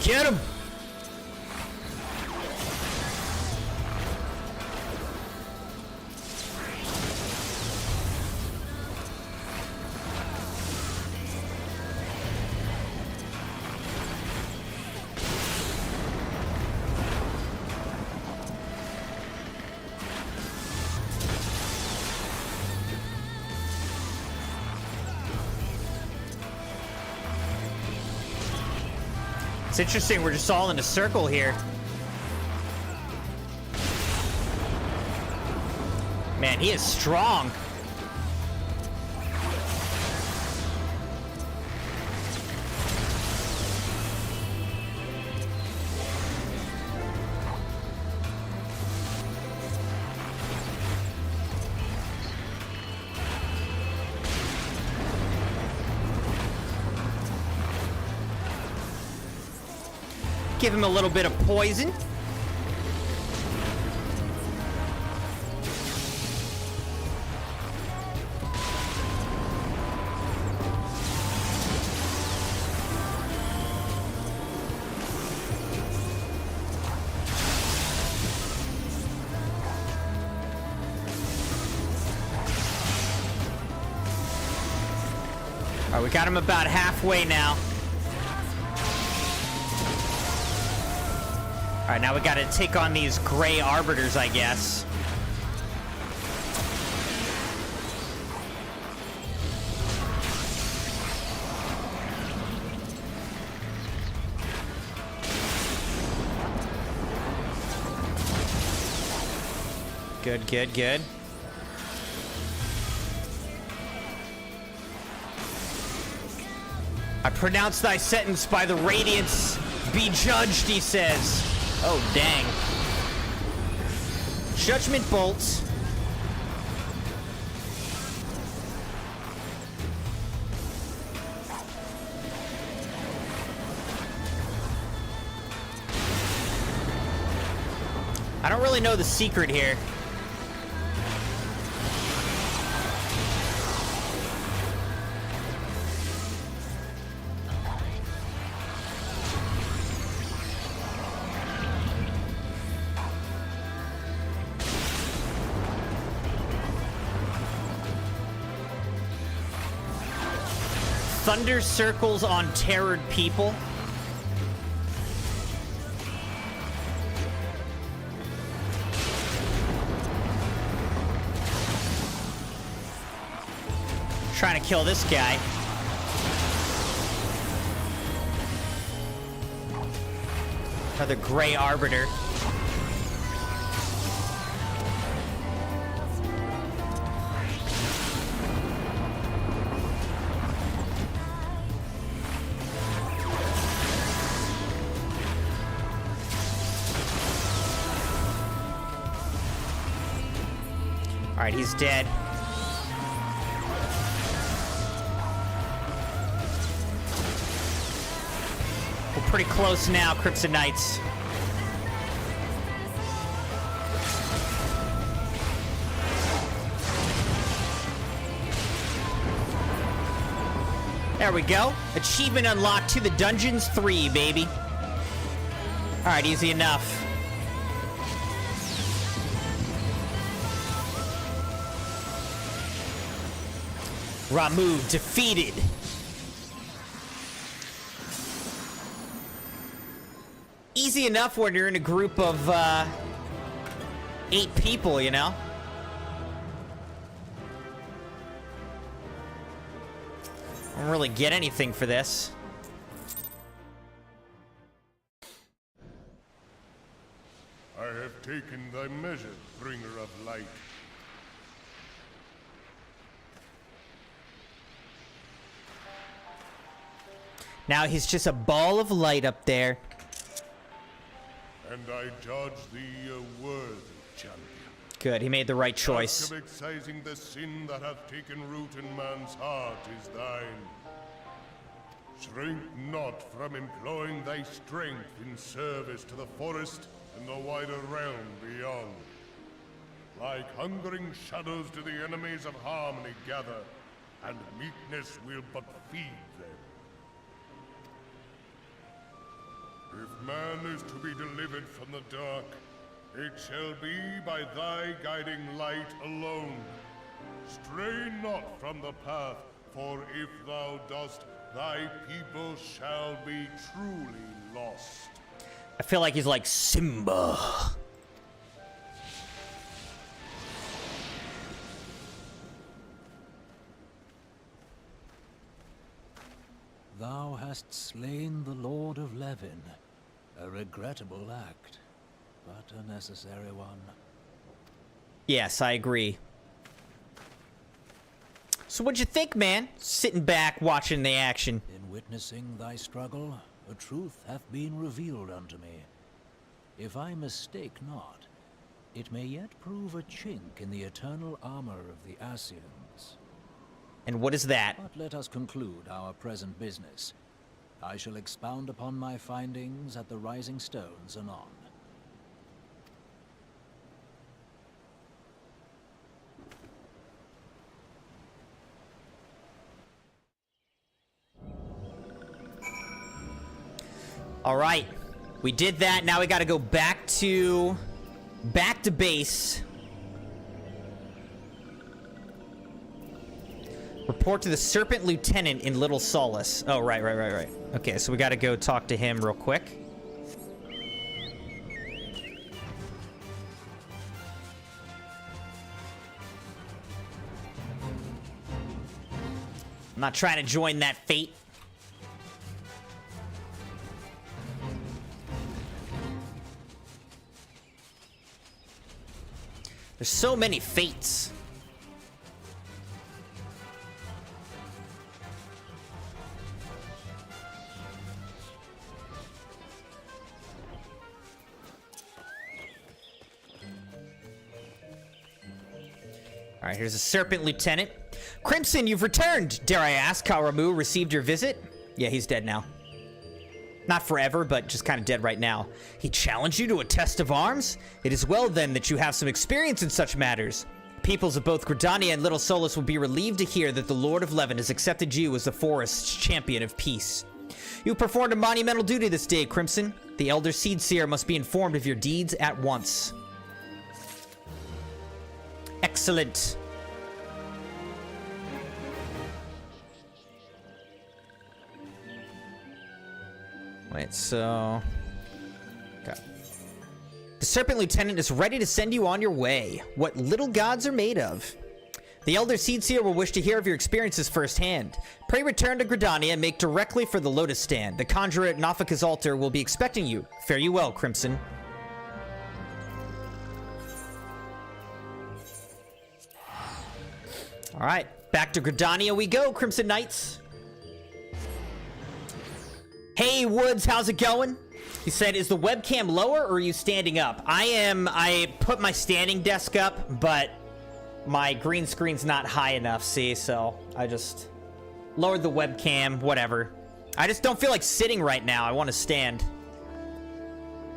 Speaker 2: Get him! It's interesting, we're just all in a circle here. Man, he is strong. Give him a little bit of poison. We got him about halfway now. Alright, now we gotta take on these gray arbiters, I guess. Good, good, good. I pronounce thy sentence by the radiance. Be judged, he says. Oh, dang. Judgment bolts. I don't really know the secret here. Thunder circles on terrored people. Trying to kill this guy. Another gray arbiter. All right, he's dead. We're pretty close now, Crimson Knights. There we go. Achievement unlocked to the Dungeons 3, baby. All right, easy enough. Ramuh defeated. Easy enough when you're in a group of 8 people, you know? I don't really get anything for this.
Speaker 4: I have taken thy measure, bringer of light.
Speaker 2: Now he's just a ball of light up there.
Speaker 4: And I judge thee a worthy champion.
Speaker 2: Good, he made the right choice.
Speaker 4: Task of excising the sin that hath taken root in man's heart is thine. Shrink not from employing thy strength in service to the forest and the wider realm beyond. Like hungering shadows do the enemies of harmony gather, and meekness will but feed them. If man is to be delivered from the dark, it shall be by thy guiding light alone. Stray not from the path, for if thou dost, thy people shall be truly lost.
Speaker 2: I feel like he's like Simba.
Speaker 6: Thou hast slain the Lord of Levin. A regrettable act, but a necessary one.
Speaker 2: Yes, I agree. So what'd you think, man? Sitting back, watching the action.
Speaker 6: In witnessing thy struggle, a truth hath been revealed unto me. If I mistake not, it may yet prove a chink in the eternal armor of the Assyrians.
Speaker 2: And what is that?
Speaker 6: But let us conclude our present business. I shall expound upon my findings at the Rising Stones anon.
Speaker 2: All right, we did that. Now we got to go back to base. Report to the Serpent Lieutenant in Little Solace. Oh, right. Okay, so we gotta go talk to him real quick. I'm not trying to join that fate. There's so many fates. All right, here's a Serpent Lieutenant. Crimson, you've returned. Dare I ask how Ramuh received your visit? Yeah, he's dead now. Not forever, but just kind of dead right now. He challenged you to a test of arms? It is well then that you have some experience in such matters. Peoples of both Gridania and Little Solace will be relieved to hear that the Lord of Levin has accepted you as the forest's champion of peace. You performed a monumental duty this day, Crimson. The Elder Seedseer must be informed of your deeds at once. Excellent. Wait, so... Okay. The Serpent Lieutenant is ready to send you on your way. What little gods are made of. The Elder Seedseer will wish to hear of your experiences firsthand. Pray return to Gridania and make directly for the Lotus Stand. The Conjurer at Nafika's altar will be expecting you. Fare you well, Crimson. Alright, back to Gridania we go, Crimson Knights. Hey, Woods, how's it going? He said, is the webcam lower or are you standing up? I put my standing desk up, but my green screen's not high enough, see? So I just lowered the webcam, whatever. I just don't feel like sitting right now. I want to stand.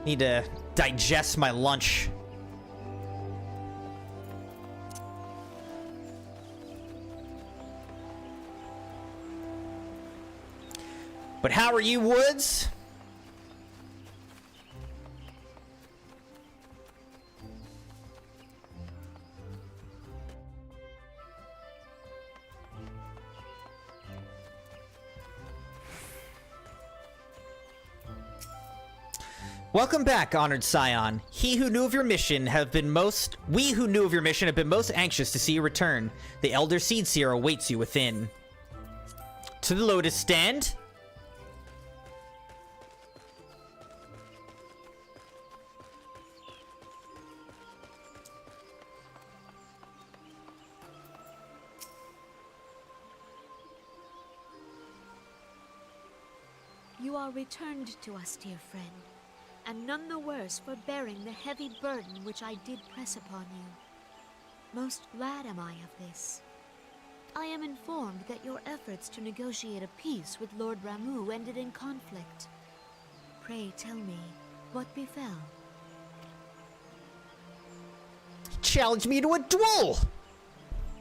Speaker 2: Need to digest my lunch. But how are you, Woods? Welcome back, honored Scion. We who knew of your mission have been most anxious to see you return. The Elder Seedseer awaits you within. To the Lotus Stand.
Speaker 3: You are returned to us, dear friend, and none the worse for bearing the heavy burden which I did press upon you. Most glad am I of this. I am informed that your efforts to negotiate a peace with Lord Ramuh ended in conflict. Pray tell me, what befell?
Speaker 2: He challenged me to a duel!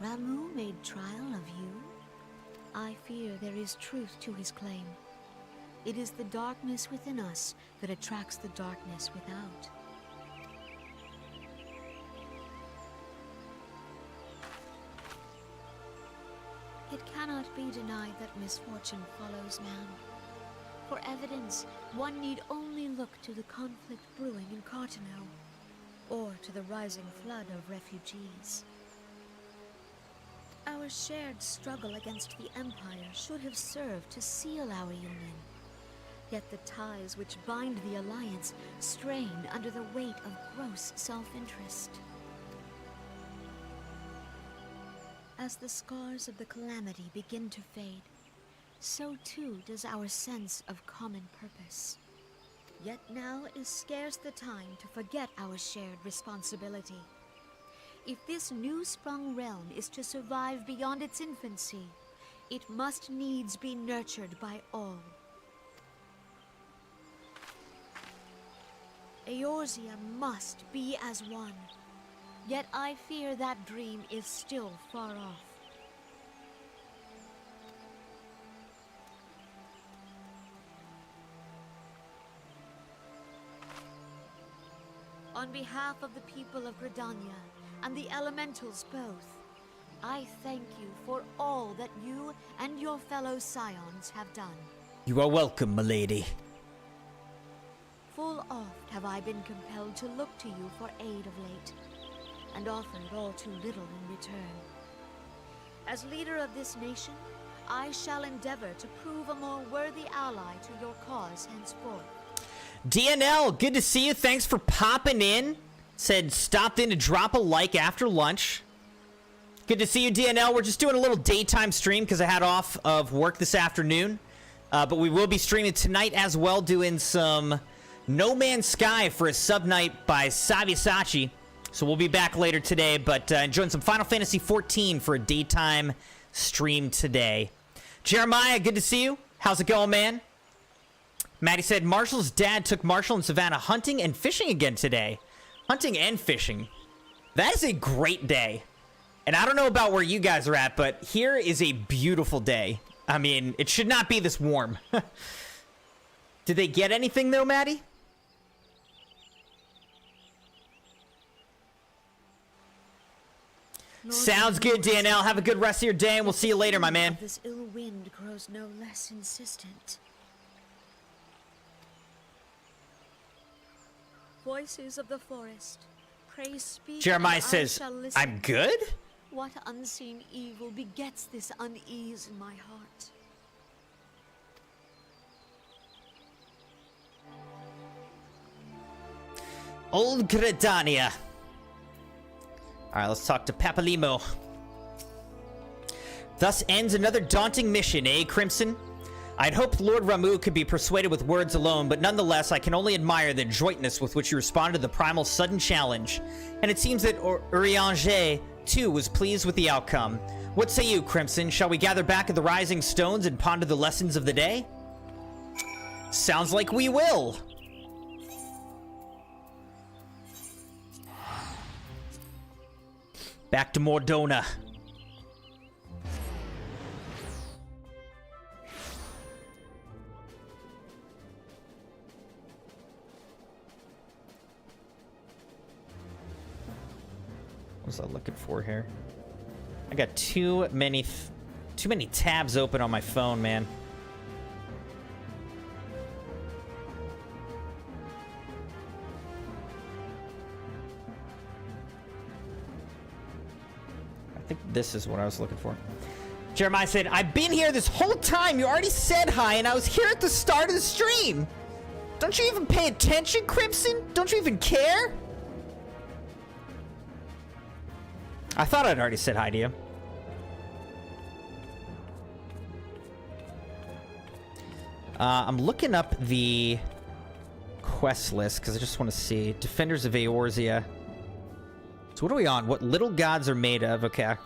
Speaker 3: Ramuh made trial of you? I fear there is truth to his claim. It is the darkness within us that attracts the darkness without. It cannot be denied that misfortune follows man. For evidence, one need only look to the conflict brewing in Cartano, or to the rising flood of refugees. Our shared struggle against the Empire should have served to seal our union. Yet the ties which bind the Alliance strain under the weight of gross self-interest. As the scars of the calamity begin to fade, so too does our sense of common purpose. Yet now is scarce the time to forget our shared responsibility. If this new-sprung realm is to survive beyond its infancy, it must needs be nurtured by all. Eorzea must be as one. Yet I fear that dream is still far off. On behalf of the people of Gridania and the elementals both, I thank you for all that you and your fellow scions have done.
Speaker 2: You are welcome, milady.
Speaker 3: Full oft have I been compelled to look to you for aid of late, and offered all too little in return. As leader of this nation, I shall endeavor to prove a more worthy ally to your cause henceforth.
Speaker 2: DNL, good to see you. Thanks for popping in. Said stopped in to drop a like after lunch. Good to see you, DNL. We're just doing a little daytime stream because I had off of work this afternoon. But we will be streaming tonight as well, doing some No Man's Sky for a sub night by Savisachi. So we'll be back later today, but enjoying some Final Fantasy XIV for a daytime stream today. Jeremiah, good to see you. How's it going, man? Maddie said Marshall's dad took Marshall and Savannah hunting and fishing again today. Hunting and fishing. That is a great day. And I don't know about where you guys are at, but here is a beautiful day. I mean, it should not be this warm. Did they get anything, though, Maddie? Sounds good, DNL. Have a good rest of your day, and we'll see you later, my man.
Speaker 3: This ill wind grows no less insistent. Voices of the forest, pray speak.
Speaker 2: Jeremiah says, I'm good?
Speaker 3: What unseen evil begets this unease in my heart?
Speaker 2: Old Gridania. Alright, let's talk to Papalimo. Thus ends another daunting mission, eh, Crimson? I'd hoped Lord Ramuh could be persuaded with words alone, but nonetheless, I can only admire the adroitness with which you responded to the primal sudden challenge. And it seems that Eorzea, too, was pleased with the outcome. What say you, Crimson? Shall we gather back at the Rising Stones and ponder the lessons of the day? Sounds like we will! Back to Mordona. What was I looking for here? I got too many tabs open on my phone, man. I think this is what I was looking for. Jeremiah said, I've been here this whole time. You already said hi, and I was here at the start of the stream. Don't you even pay attention, Crimson? Don't you even care? I thought I'd already said hi to you. I'm looking up the quest list because I just want to see. Defenders of Eorzea. So what are we on? What little gods are made of? Okay.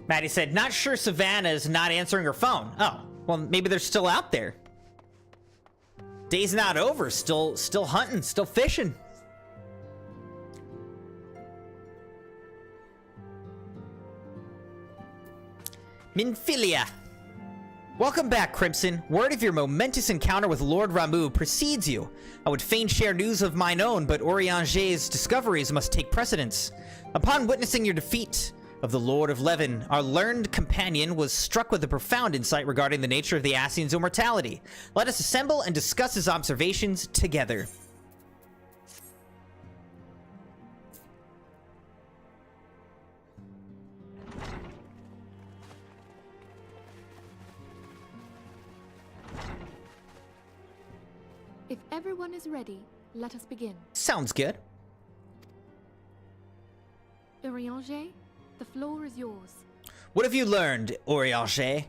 Speaker 2: Maddie said, not sure Savannah's not answering her phone. Oh, well, maybe they're still out there. Day's not over. Still hunting, still fishing. Minfilia. Welcome back, Crimson. Word of your momentous encounter with Lord Ramuh precedes you. I would fain share news of mine own, but Eorzea's discoveries must take precedence. Upon witnessing your defeat of the Lord of Levin, our learned companion was struck with a profound insight regarding the nature of the Ascian's immortality. Let us assemble and discuss his observations together.
Speaker 5: If everyone is ready, let us begin.
Speaker 2: Sounds good.
Speaker 5: Eorzea, the floor is yours.
Speaker 2: What have you learned, Eorzea?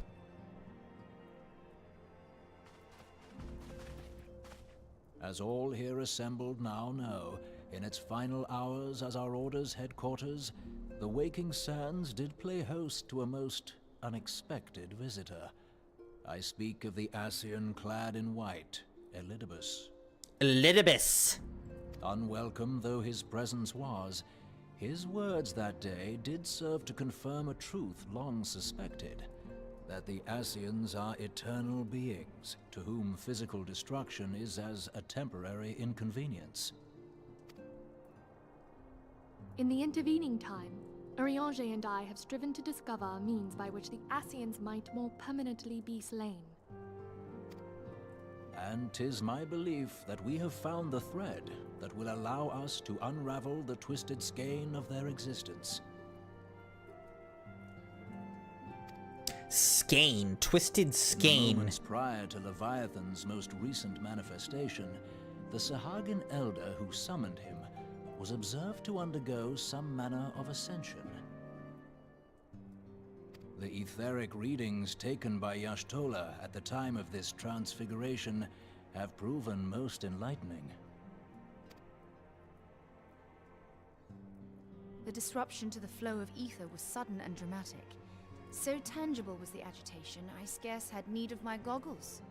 Speaker 6: As all here assembled now know, in its final hours as our Order's headquarters, the Waking Sands did play host to a most unexpected visitor. I speak of the Ascian clad in white, Elidibus.
Speaker 2: Elidibus.
Speaker 6: Unwelcome though his presence was, His words that day did serve to confirm a truth long suspected, that the Ascians are eternal beings, to whom physical destruction is as a temporary inconvenience.
Speaker 5: In the intervening time, Eorzea and I have striven to discover a means by which the Ascians might more permanently be slain.
Speaker 6: And 'tis my belief that we have found the thread that will allow us to unravel the twisted skein of their existence.
Speaker 2: Skein, twisted skein.
Speaker 6: Moments prior to Leviathan's most recent manifestation, the Sahagin elder who summoned him was observed to undergo some manner of ascension. The etheric readings taken by Y'shtola at the time of this transfiguration have proven most enlightening.
Speaker 7: The disruption to the flow of ether was sudden and dramatic. So tangible was the agitation, I scarce had need of my goggles.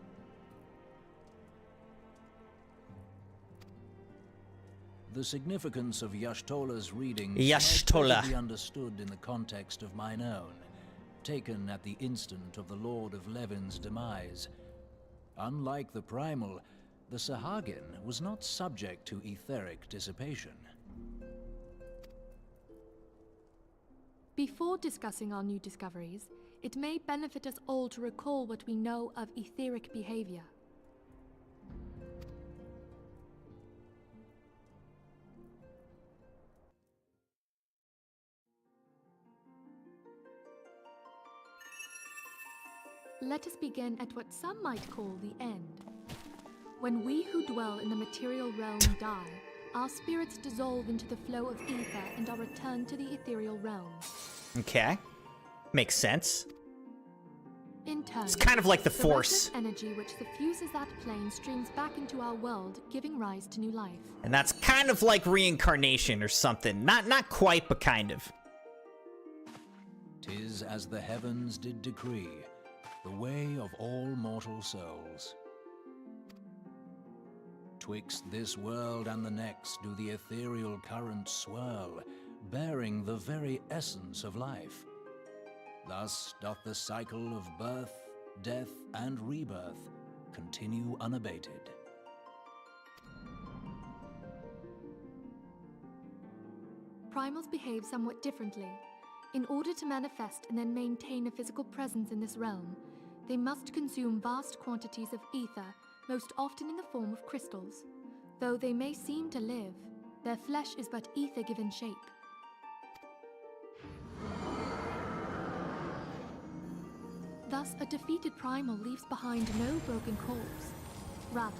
Speaker 6: The significance of Y'shtola's readings
Speaker 2: Y'shtola.
Speaker 6: might better be understood in the context of mine own, taken at the instant of the Lord of Levin's demise. Unlike the Primal, the Sahagin was not subject to etheric dissipation.
Speaker 5: Before discussing our new discoveries, it may benefit us all to recall what we know of etheric behavior. Let us begin at what some might call the end. When we who dwell in the material realm die, our spirits dissolve into the flow of ether and are returned to the ethereal realm.
Speaker 2: Okay. Makes sense.
Speaker 5: In turn,
Speaker 2: It's kind of like the Force.
Speaker 5: restless energy which suffuses that plane streams back into our world, giving rise to new life.
Speaker 2: And that's kind of like reincarnation or something. Not quite, but kind of.
Speaker 6: 'Tis as the heavens did decree, the way of all mortal souls. Twixt this world and the next do the ethereal currents swirl, bearing the very essence of life. Thus doth the cycle of birth, death, and rebirth continue unabated.
Speaker 5: Primals behave somewhat differently. In order to manifest and then maintain a physical presence in this realm, they must consume vast quantities of ether, most often in the form of crystals. Though they may seem to live, their flesh is but ether given shape. Thus, a defeated primal leaves behind no broken corpse. Rather,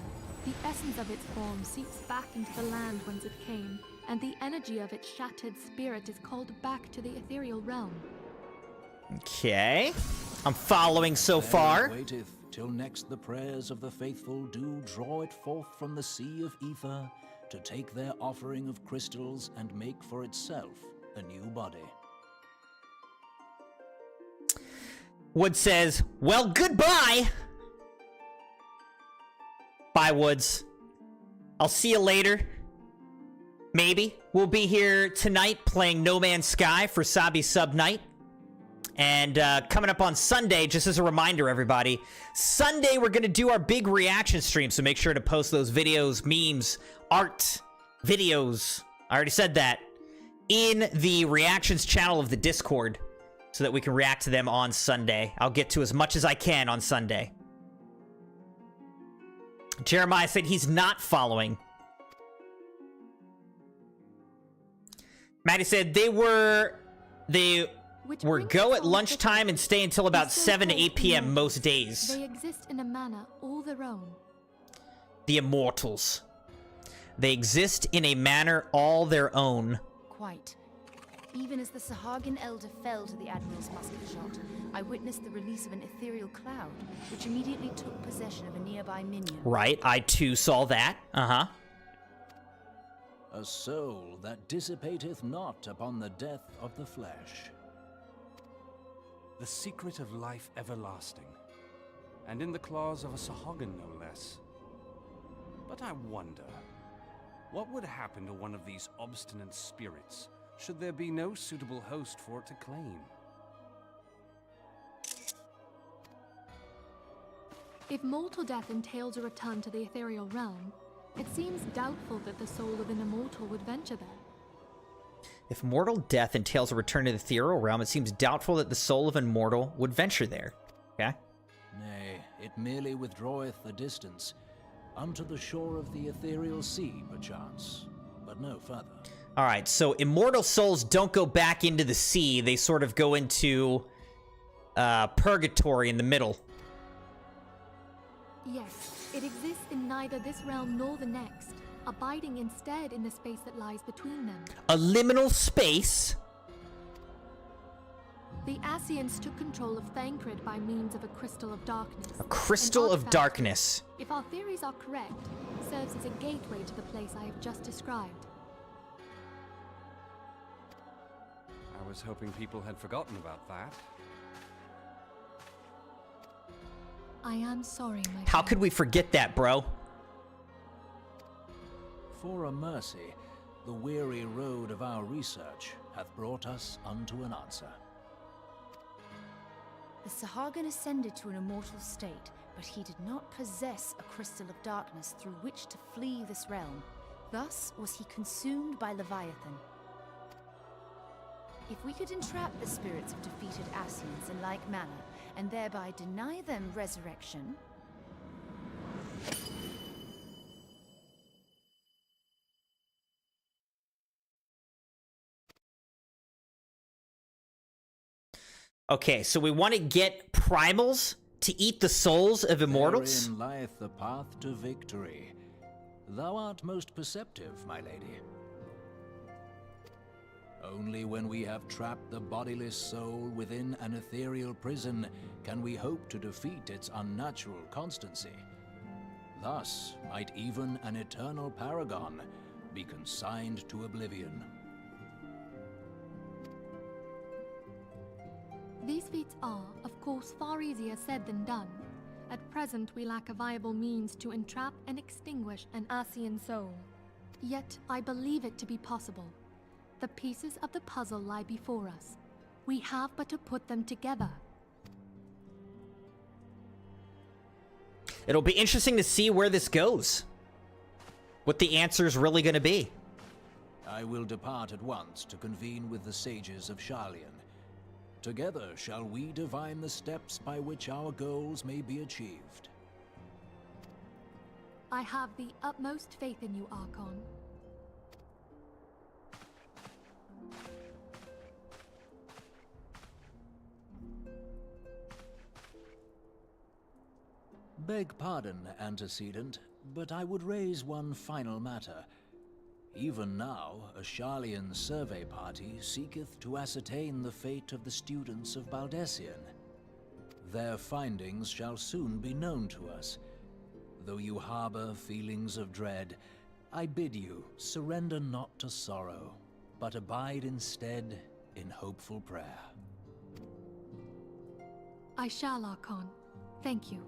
Speaker 5: the essence of its form seeps back into the land whence it came, and the energy of its shattered spirit is called back to the ethereal realm.
Speaker 2: Okay. I'm following so far.
Speaker 6: There it waiteth till next the prayers of the faithful do draw it forth from the sea of ether to take their offering of crystals and make for itself a new body.
Speaker 2: Wood says, well, goodbye. Bye, Woods. I'll see you later. Maybe. We'll be here tonight playing No Man's Sky for Sabi Sub Night. And coming up on Sunday, just as a reminder, everybody, Sunday we're going to do our big reaction stream, so make sure to post those videos, memes, art, videos, I already said that, in the reactions channel of the Discord, so that we can react to them on Sunday. I'll get to as much as I can on Sunday. Jeremiah said he's not following. Maddie said they were go at lunchtime and stay until about 7 to 8 p.m. most days.
Speaker 5: They exist in a manner all their own.
Speaker 2: The Immortals. They exist in a manner all their own.
Speaker 7: Quite. Even as the Sahagin elder fell to the Admiral's musket shot, I witnessed the release of an ethereal cloud, which immediately took possession of a nearby minion.
Speaker 2: Right, I too saw that. Uh-huh.
Speaker 6: A soul that dissipateth not upon the death of the flesh.
Speaker 8: The secret of life everlasting, and in the claws of a Sahagin no less. But I wonder, what would happen to one of these obstinate spirits should there be no suitable host for it to claim.
Speaker 5: If mortal death entails a return to the ethereal realm, it seems doubtful that the soul of an immortal would venture there.
Speaker 2: If mortal death entails a return to the ethereal realm, it seems doubtful that the soul of an immortal would venture there. Okay?
Speaker 6: Nay, it merely withdraweth the distance, unto the shore of the ethereal sea, perchance, but no further.
Speaker 2: Alright, so immortal souls don't go back into the sea. They sort of go into purgatory in the middle.
Speaker 5: Yes, it exists in neither this realm nor the next, abiding instead in the space that lies between them.
Speaker 2: A liminal space?
Speaker 5: The Ascians took control of Thancred by means of a crystal of darkness.
Speaker 2: A crystal
Speaker 5: An
Speaker 2: of
Speaker 5: artifact,
Speaker 2: darkness.
Speaker 5: if our theories are correct, serves as a gateway to the place I have just described.
Speaker 8: I was hoping people had forgotten about that.
Speaker 5: I am sorry, my
Speaker 2: How
Speaker 5: friend.
Speaker 2: could we forget that, bro?
Speaker 6: For a mercy, the weary road of our research hath brought us unto an answer.
Speaker 7: The Sahagin ascended to an immortal state, but he did not possess a crystal of darkness through which to flee this realm. Thus was he consumed by Leviathan. If we could entrap the spirits of defeated Ascians in like manner, and thereby deny them resurrection...
Speaker 2: Okay, so we want to get primals to eat the souls of immortals?
Speaker 6: Therein lieth the path to victory. Thou art most perceptive, my lady. Only when we have trapped the bodiless soul within an ethereal prison can we hope to defeat its unnatural constancy. Thus might even an eternal paragon be consigned to oblivion.
Speaker 5: These feats are, of course, far easier said than done. At present, we lack a viable means to entrap and extinguish an Ascian soul. Yet, I believe it to be possible. The pieces of the puzzle lie before us. We have but to put them together.
Speaker 2: It'll be interesting to see where this goes. What the answer is really going to be.
Speaker 6: I will depart at once to convene with the sages of Sharlayan. Together shall we divine the steps by which our goals may be achieved.
Speaker 5: I have the utmost faith in you, Archon.
Speaker 6: Beg pardon, antecedent, but I would raise one final matter. Even now, a Sharlayan survey party seeketh to ascertain the fate of the students of Baldessian. Their findings shall soon be known to us. Though you harbor feelings of dread, I bid you surrender not to sorrow, but abide instead in hopeful prayer.
Speaker 5: I shall, Archon. Thank you.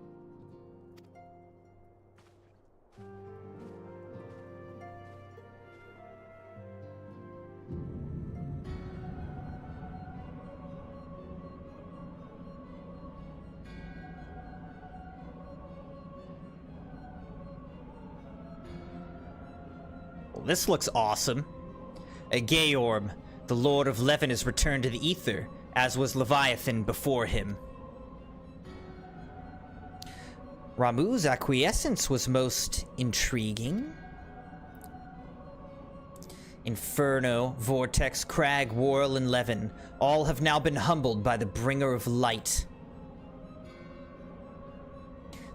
Speaker 2: Well, this looks awesome. Georm, the Lord of Levin, has returned to the Ether, as was Leviathan before him. Ramuh's acquiescence was most intriguing. Inferno, Vortex, Crag, Worrell, and Levin all have now been humbled by the Bringer of Light.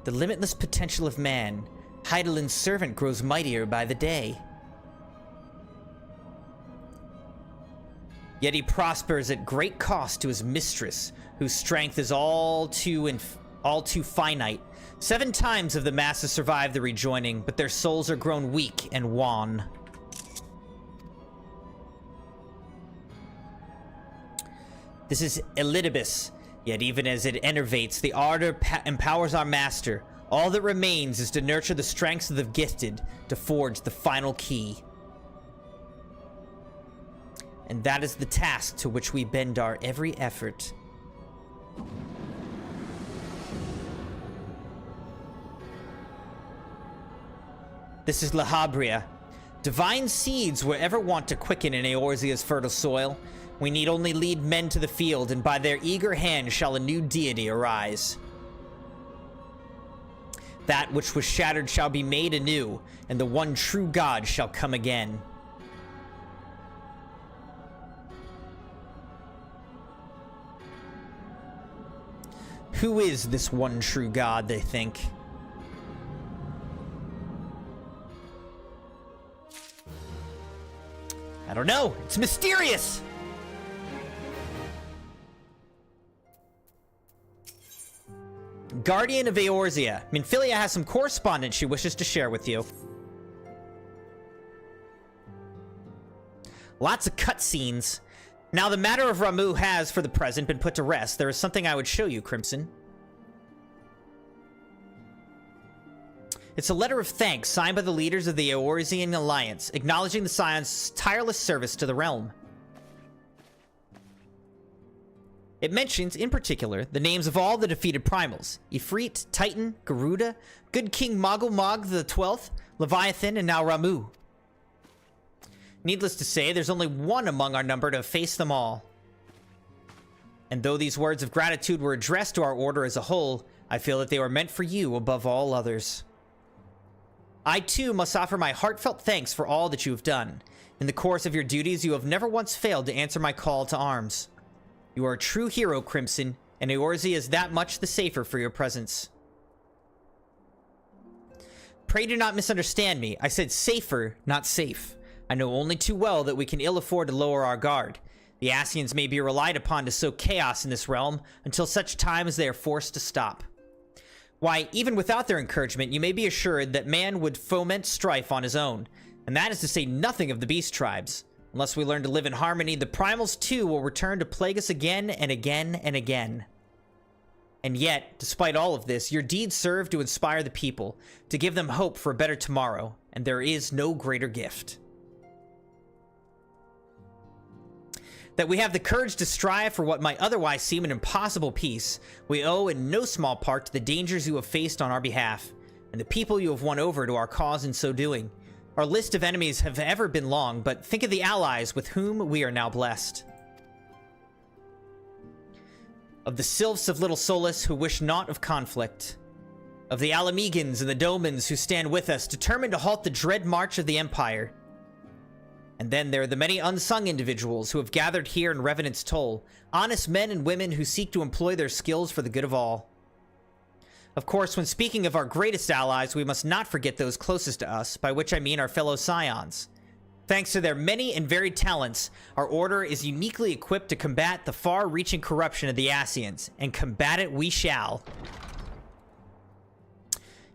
Speaker 2: The limitless potential of man, Heidelin's servant, grows mightier by the day. Yet he prospers at great cost to his mistress, whose strength is all too finite. 7 times have the masses survived the rejoining, but their souls are grown weak and wan. This is Elidibus, yet even as it enervates, the ardor empowers our master. All that remains is to nurture the strengths of the gifted to forge the final key. And that is the task to which we bend our every effort. This is La Habria. Divine seeds were ever wont to quicken in Eorzea's fertile soil. We need only lead men to the field, and by their eager hand shall a new deity arise. That which was shattered shall be made anew, and the one true God shall come again. Who is this one true God, they think? I don't know. It's mysterious! Guardian of Eorzea. Minfilia has some correspondence she wishes to share with you. Lots of cutscenes. Now the matter of Ramuh has, for the present, been put to rest. There is something I would show you, Crimson. It's a letter of thanks signed by the leaders of the Eorzean Alliance, acknowledging the Scion's tireless service to the realm. It mentions, in particular, the names of all the defeated primals: Ifrit, Titan, Garuda, Good King Mogul Mog the 12th, Leviathan, and now Ramuh. Needless to say, there's only one among our number to have faced them all. And though these words of gratitude were addressed to our order as a whole, I feel that they were meant for you above all others. I, too, must offer my heartfelt thanks for all that you have done. In the course of your duties, you have never once failed to answer my call to arms. You are a true hero, Crimson, and Eorzea is that much the safer for your presence. Pray do not misunderstand me. I said safer, not safe. I know only too well that we can ill afford to lower our guard. The Ascians may be relied upon to sow chaos in this realm until such time as they are forced to stop. Why, even without their encouragement, you may be assured that man would foment strife on his own, and that is to say nothing of the beast tribes. Unless we learn to live in harmony, the primals too will return to plague us again and again and again. And yet, despite all of this, your deeds serve to inspire the people, to give them hope for a better tomorrow, and there is no greater gift. That we have the courage to strive for what might otherwise seem an impossible peace, we owe in no small part to the dangers you have faced on our behalf, and the people you have won over to our cause in so doing. Our list of enemies have ever been long, but think of the allies with whom we are now blessed. Of the sylphs of Little Solus who wish naught of conflict. Of the Alamegans and the Domans who stand with us, determined to halt the dread march of the Empire. And then there are the many unsung individuals who have gathered here in Revenant's Toll, honest men and women who seek to employ their skills for the good of all. Of course, when speaking of our greatest allies, we must not forget those closest to us, by which I mean our fellow Scions. Thanks to their many and varied talents, our order is uniquely equipped to combat the far-reaching corruption of the Ascians, and combat it we shall.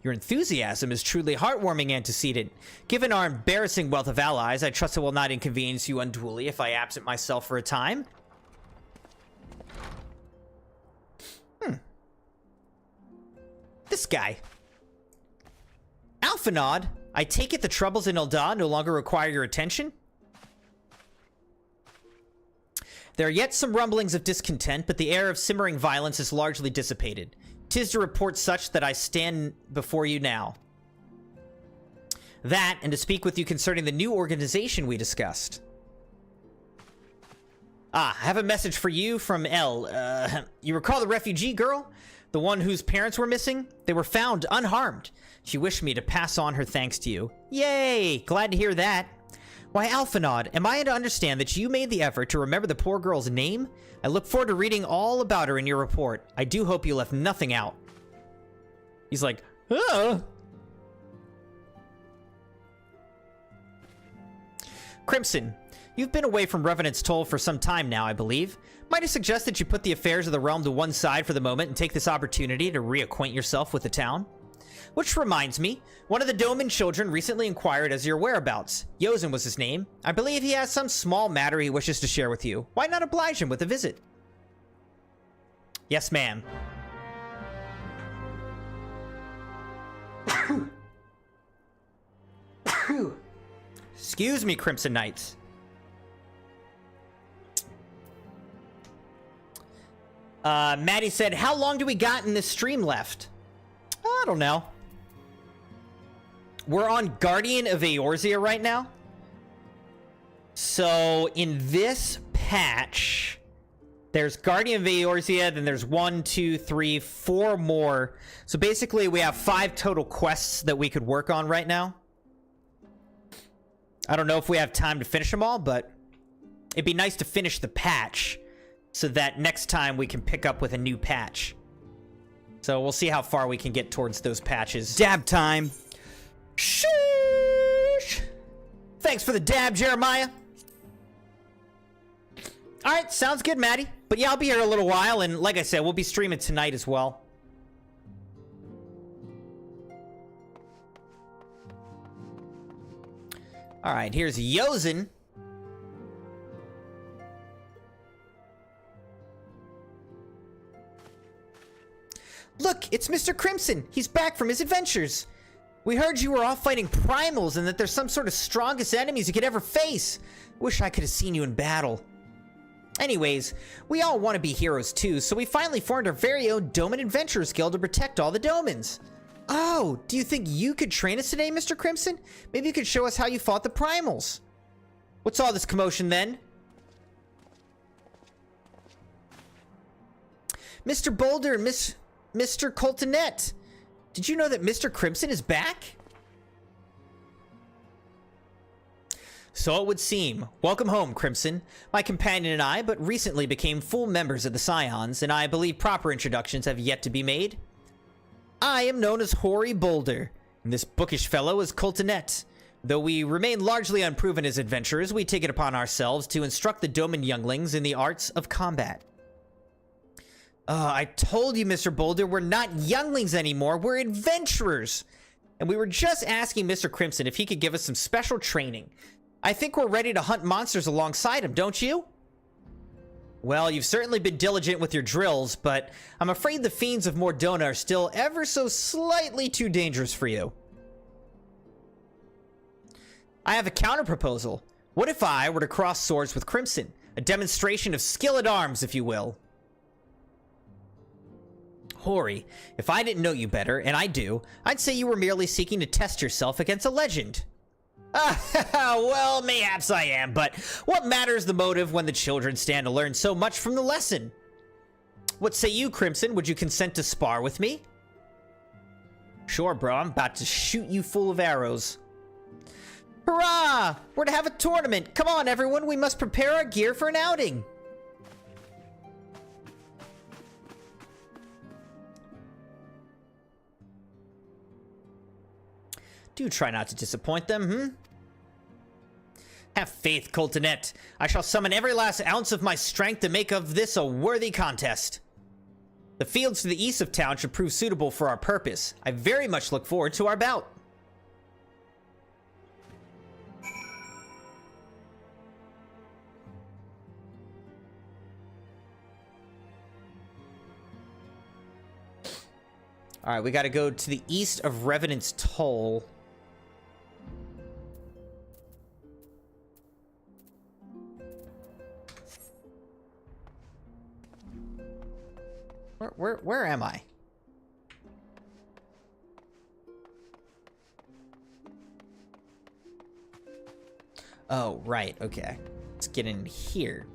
Speaker 2: Your enthusiasm is truly heartwarming, antecedent. Given our embarrassing wealth of allies, I trust it will not inconvenience you unduly if I absent myself for a time. This guy. Alphanod, I take it the troubles in Ul'dah no longer require your attention? There are yet some rumblings of discontent, but the air of simmering violence is largely dissipated. 'Tis to report such that I stand before you now. That, and to speak with you concerning the new organization we discussed. I have a message for you from Elle. You recall the refugee girl? The one whose parents were missing? They were found unharmed. She wished me to pass on her thanks to you. Yay! Glad to hear that. Why, Alphanod, am I to understand that you made the effort to remember the poor girl's name? I look forward to reading all about her in your report. I do hope you left nothing out. He's like, Crimson, you've been away from Revenant's Toll for some time now, I believe. Might I suggest that you put the affairs of the realm to one side for the moment and take this opportunity to reacquaint yourself with the town? Which reminds me, one of the Doman children recently inquired as to your whereabouts. Yozen was his name. I believe he has some small matter he wishes to share with you. Why not oblige him with a visit? Yes, ma'am. Excuse me, Crimson Knights. Maddie said, how long do we got in this stream left? I don't know. We're on Guardian of Eorzea right now. So in this patch, there's Guardian of Eorzea, then there's 1, 2, 3, 4 more. So basically we have 5 total quests that we could work on right now. I don't know if we have time to finish them all, but it'd be nice to finish the patch so that next time we can pick up with a new patch. So we'll see how far we can get towards those patches.
Speaker 9: Dab time.
Speaker 2: Sheesh. Thanks for the dab, Jeremiah. All right, sounds good, Maddie. But yeah, I'll be here a little while, and like I said, we'll be streaming tonight as well. All right, here's Yozen. Look, it's Mr. Crimson. He's back from his adventures. We heard you were off fighting primals and that there's some sort of strongest enemies you could ever face. Wish I could have seen you in battle. Anyways, we all want to be heroes too, so we finally formed our very own Doman Adventurers Guild to protect all the Domans. Oh, do you think you could train us today, Mr. Crimson? Maybe you could show us how you fought the primals. What's all this commotion then? Mr. Boulder and Mr. Coltonet, did you know that Mr. Crimson is back? So it would seem. Welcome home, Crimson. My companion and I but recently became full members of the Scions, and I believe proper introductions have yet to be made. I am known as Hoary Boulder, and this bookish fellow is Coltonet. Though we remain largely unproven as adventurers, we take it upon ourselves to instruct the Doman younglings in the arts of combat. I told you, Mr. Boulder, we're not younglings anymore, we're adventurers! And we were just asking Mr. Crimson if he could give us some special training. I think we're ready to hunt monsters alongside him, don't you? Well, you've certainly been diligent with your drills, but I'm afraid the fiends of Mordona are still ever so slightly too dangerous for you. I have a counter-proposal. What if I were to cross swords with Crimson? A demonstration of skill at arms, if you will. Hoary, if I didn't know you better, and I do, I'd say you were merely seeking to test yourself against a legend. Well, mayhaps I am, but what matters the motive when the children stand to learn so much from the lesson? What say you, Crimson? Would you consent to spar with me? Sure, bro. I'm about to shoot you full of arrows. Hurrah! We're to have a tournament. Come on, everyone. We must prepare our gear for an outing. Do try not to disappoint them, Have faith, Coltonet. I shall summon every last ounce of my strength to make of this a worthy contest. The fields to the east of town should prove suitable for our purpose. I very much look forward to our bout. Alright, we gotta go to the east of Revenant's Toll. Where am I? Oh, right, okay. Let's get in here.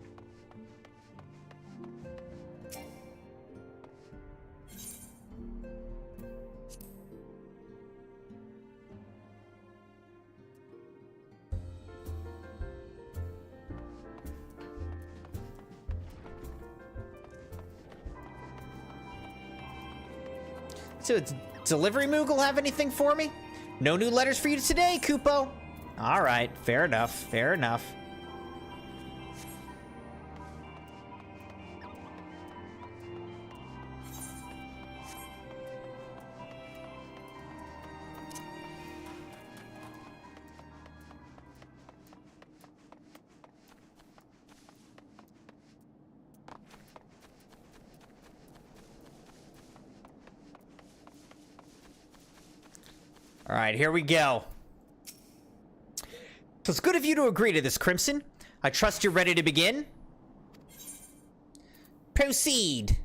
Speaker 2: So, Delivery Moogle have anything for me? No new letters for you today, Kupo. All right, fair enough, fair enough. All right, here we go. So it's good of you to agree to this, Crimson. I trust you're ready to begin. Proceed.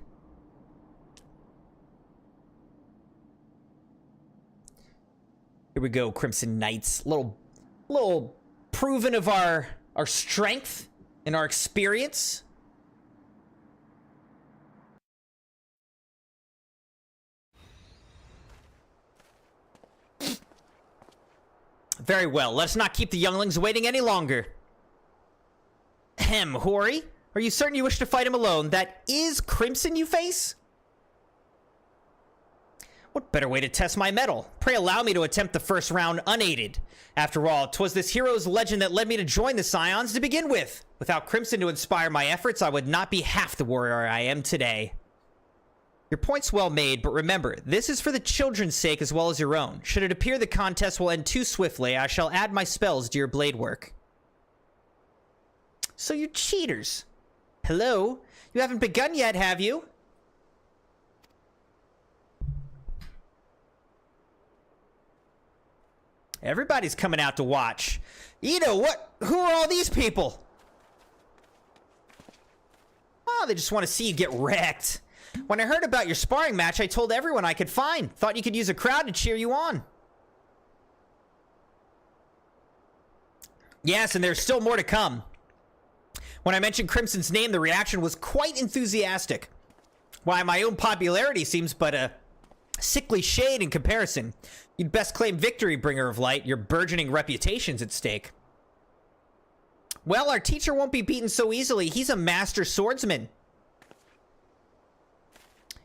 Speaker 2: Here we go, Crimson Knights. Little proven of our strength and our experience. Very well. Let's not keep the younglings waiting any longer. Ahem, Hori. Are you certain you wish to fight him alone? That is Crimson you face? What better way to test my mettle? Pray allow me to attempt the first round unaided. After all, 'twas this hero's legend that led me to join the Scions to begin with. Without Crimson to inspire my efforts, I would not be half the warrior I am today. Your point's well made, but remember, this is for the children's sake as well as your own. Should it appear the contest will end too swiftly, I shall add my spells to your blade work. So you cheaters. Hello? You haven't begun yet, have you? Everybody's coming out to watch. Ito, who are all these people? Oh, they just want to see you get wrecked. When I heard about your sparring match, I told everyone I could find. Thought you could use a crowd to cheer you on. Yes, and there's still more to come. When I mentioned Crimson's name, the reaction was quite enthusiastic. Why, my own popularity seems but a sickly shade in comparison. You'd best claim victory, Bringer of Light. Your burgeoning reputation's at stake. Well, our teacher won't be beaten so easily. He's a master swordsman.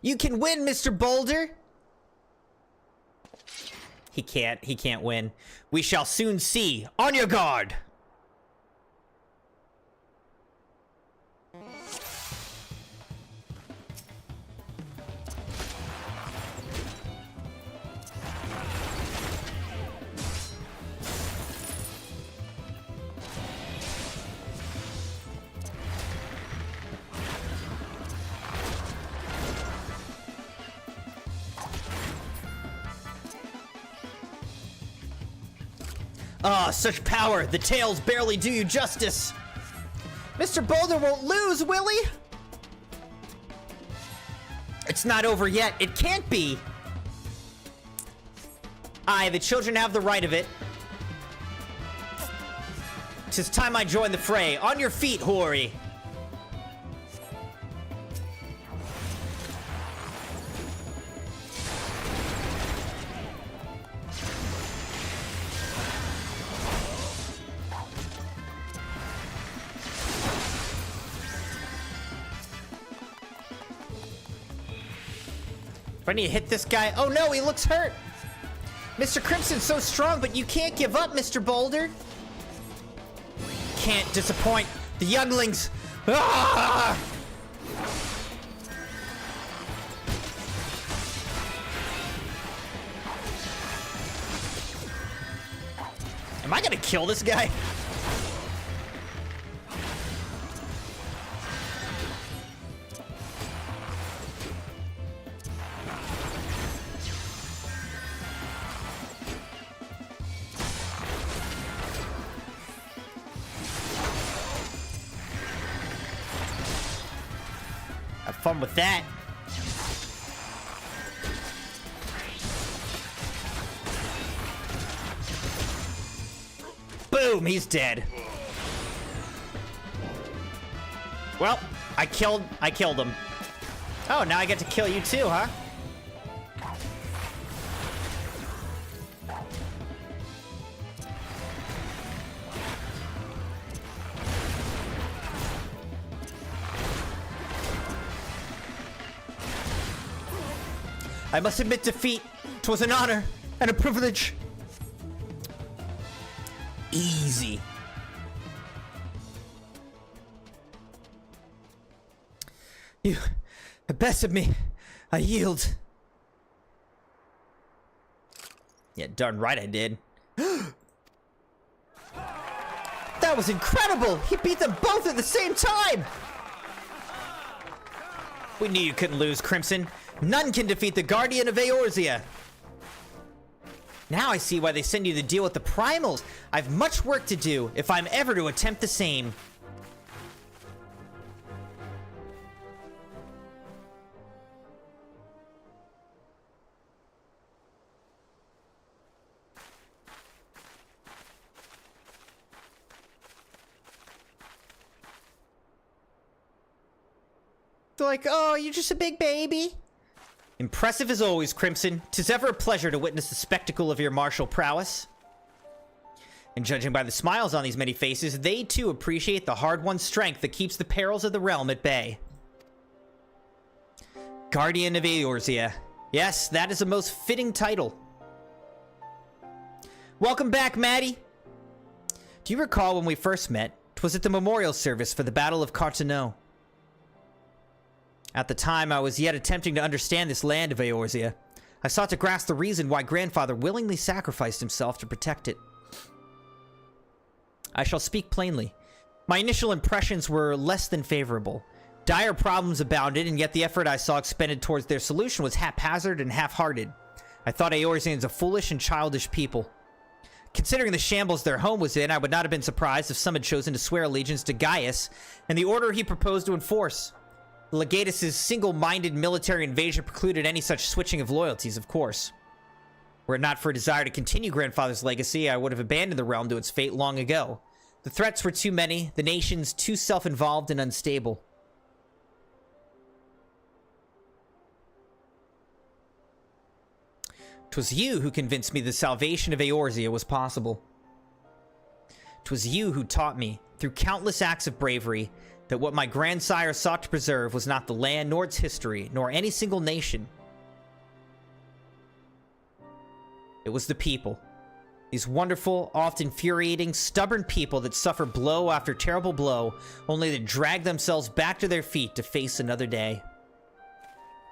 Speaker 2: You can win, Mr. Boulder. He can't win. We shall soon see. On your guard. Ah, such power. The tails barely do you justice. Mr. Boulder won't lose, will he? It's not over yet. It can't be. Aye, the children have the right of it. 'Tis time I join the fray. On your feet, Hori. If I need to hit this guy. Oh no, he looks hurt. Mr. Crimson's so strong, but you can't give up, Mr. Boulder. Can't disappoint the younglings. Ah! Am I gonna kill this guy? Have fun with that. Boom, he's dead. Well, I killed him. Oh, now I get to kill you too, huh? I must admit defeat. 'Twas an honor and a privilege. Easy. You bested me. I yield. Yeah, darn right I did. That was incredible! He beat them both at the same time! We knew you couldn't lose, Crimson. None can defeat the Guardian of Eorzea. Now I see why they send you to deal with the primals. I've much work to do if I'm ever to attempt the same. like, oh, you're just a big baby. Impressive as always, Crimson. 'Tis ever a pleasure to witness the spectacle of your martial prowess. And judging by the smiles on these many faces, they too appreciate the hard-won strength that keeps the perils of the realm at bay. Guardian of Eorzea. Yes, that is a most fitting title. Welcome back, Maddie. Do you recall when we first met? 'Twas at the memorial service for the Battle of Carteneau. At the time, I was yet attempting to understand this land of Eorzea. I sought to grasp the reason why Grandfather willingly sacrificed himself to protect it. I shall speak plainly. My initial impressions were less than favorable. Dire problems abounded, and yet the effort I saw expended towards their solution was haphazard and half-hearted. I thought Eorzeans a foolish and childish people. Considering the shambles their home was in, I would not have been surprised if some had chosen to swear allegiance to Gaius and the order he proposed to enforce. Legatus' single-minded military invasion precluded any such switching of loyalties, of course. Were it not for a desire to continue Grandfather's legacy, I would have abandoned the realm to its fate long ago. The threats were too many, the nations too self-involved and unstable. 'Twas you who convinced me the salvation of Eorzea was possible. 'Twas you who taught me, through countless acts of bravery, that what my grandsire sought to preserve was not the land nor its history, nor any single nation. It was the people. These wonderful, oft infuriating, stubborn people that suffer blow after terrible blow, only to drag themselves back to their feet to face another day.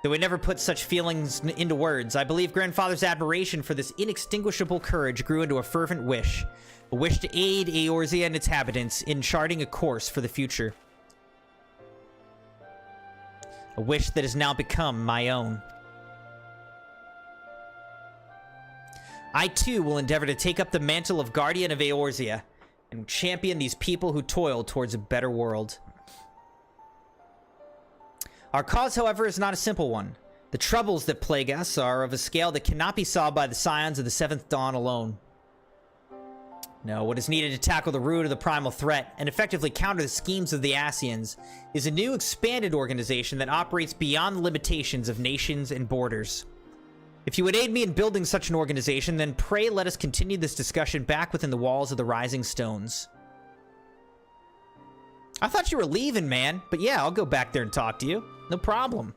Speaker 2: Though I never put such feelings into words, I believe Grandfather's admiration for this inextinguishable courage grew into a fervent wish. A wish to aid Eorzea and its inhabitants in charting a course for the future. A wish that has now become my own. I too will endeavor to take up the mantle of Guardian of Eorzea and champion these people who toil towards a better world. Our cause, however, is not a simple one. The troubles that plague us are of a scale that cannot be solved by the scions of the Seventh Dawn alone. No, what is needed to tackle the root of the primal threat and effectively counter the schemes of the Ascians is a new expanded organization that operates beyond the limitations of nations and borders. If you would aid me in building such an organization, then pray let us continue this discussion back within the walls of the Rising Stones. I thought you were leaving, man, but yeah, I'll go back there and talk to you. No problem.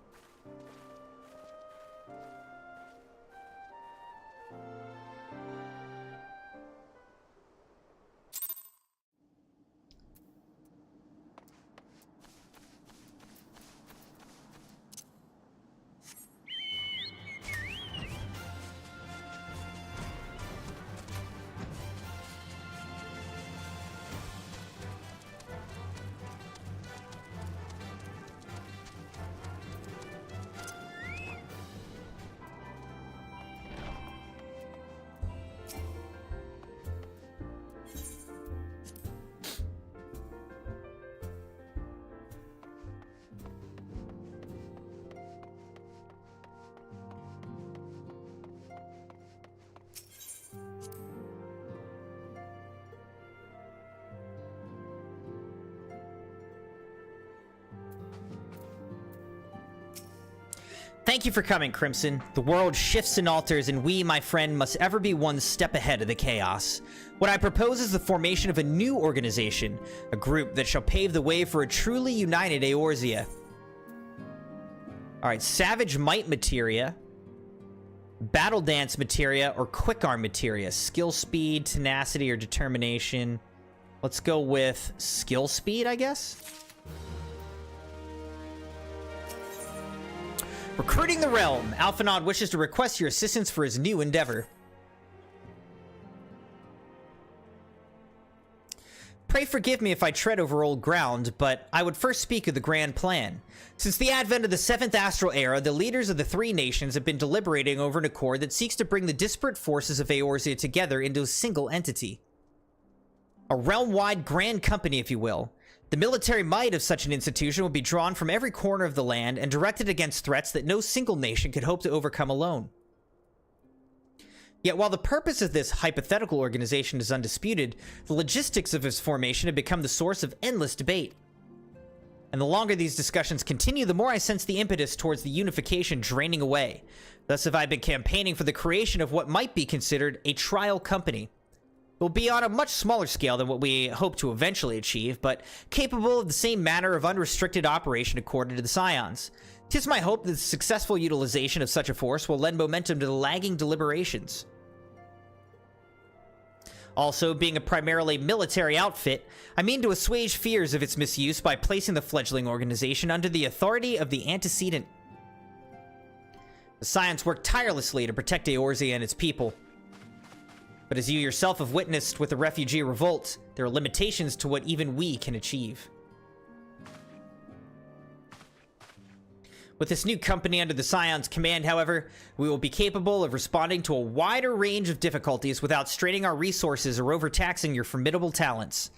Speaker 2: Thank you for coming, Crimson. The world shifts and alters, and we, my friend, must ever be one step ahead of the chaos. What I propose is the formation of a new organization, a group that shall pave the way for a truly united Eorzea. Alright, Savage Might Materia, Battle Dance Materia, or Quick Arm Materia. Skill Speed, Tenacity, or Determination. Let's go with Skill Speed, I guess? Recruiting the Realm. Alphanod wishes to request your assistance for his new endeavor. Pray forgive me if I tread over old ground, but I would first speak of the grand plan. Since the advent of the 7th Astral Era, the leaders of the three nations have been deliberating over an accord that seeks to bring the disparate forces of Eorzea together into a single entity. A realm-wide grand company, if you will. The military might of such an institution would be drawn from every corner of the land and directed against threats that no single nation could hope to overcome alone. Yet while the purpose of this hypothetical organization is undisputed, the logistics of its formation have become the source of endless debate. and the longer these discussions continue, the more I sense the impetus towards the unification draining away. Thus have I been campaigning for the creation of what might be considered a trial company. It will be on a much smaller scale than what we hope to eventually achieve, but capable of the same manner of unrestricted operation accorded to the Scions. 'Tis my hope that the successful utilization of such a force will lend momentum to the lagging deliberations. Also, being a primarily military outfit, I mean to assuage fears of its misuse by placing the fledgling organization under the authority of the antecedent. The Scions work tirelessly to protect Eorzea and its people. But as you yourself have witnessed with the refugee revolt, there are limitations to what even we can achieve. With this new company under the Scion's command, however, we will be capable of responding to a wider range of difficulties without straining our resources or overtaxing your formidable talents.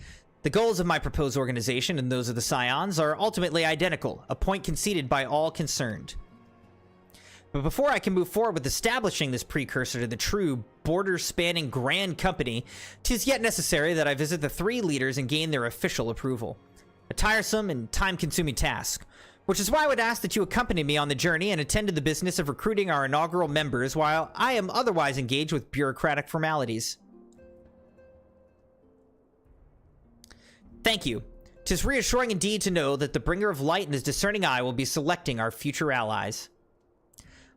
Speaker 2: The goals of my proposed organization and those of the Scions are ultimately identical, a point conceded by all concerned. But before I can move forward with establishing this precursor to the true border-spanning grand company, 'tis yet necessary that I visit the three leaders and gain their official approval. A tiresome and time-consuming task, which is why I would ask that you accompany me on the journey and attend to the business of recruiting our inaugural members while I am otherwise engaged with bureaucratic formalities. Thank you. 'Tis reassuring indeed to know that the bringer of light and his discerning eye will be selecting our future allies.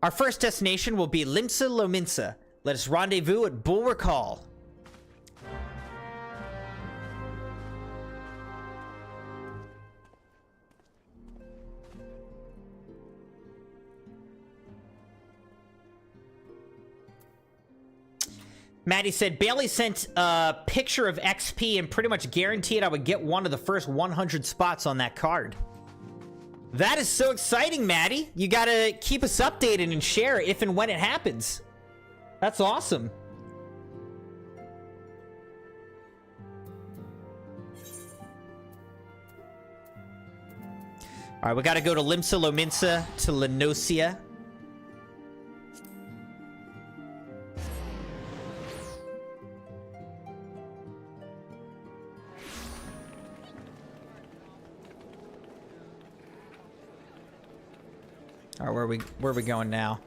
Speaker 2: Our first destination will be Limsa Lominsa. Let us rendezvous at Bulwark Hall. Maddie said, Bailey sent a picture of XP and pretty much guaranteed I would get one of the first 100 spots on that card. That is so exciting, Maddie. You gotta keep us updated and share it if and when it happens. That's awesome. All right, we gotta go to Limsa Lominsa to Lenosia. All right, where are we going now?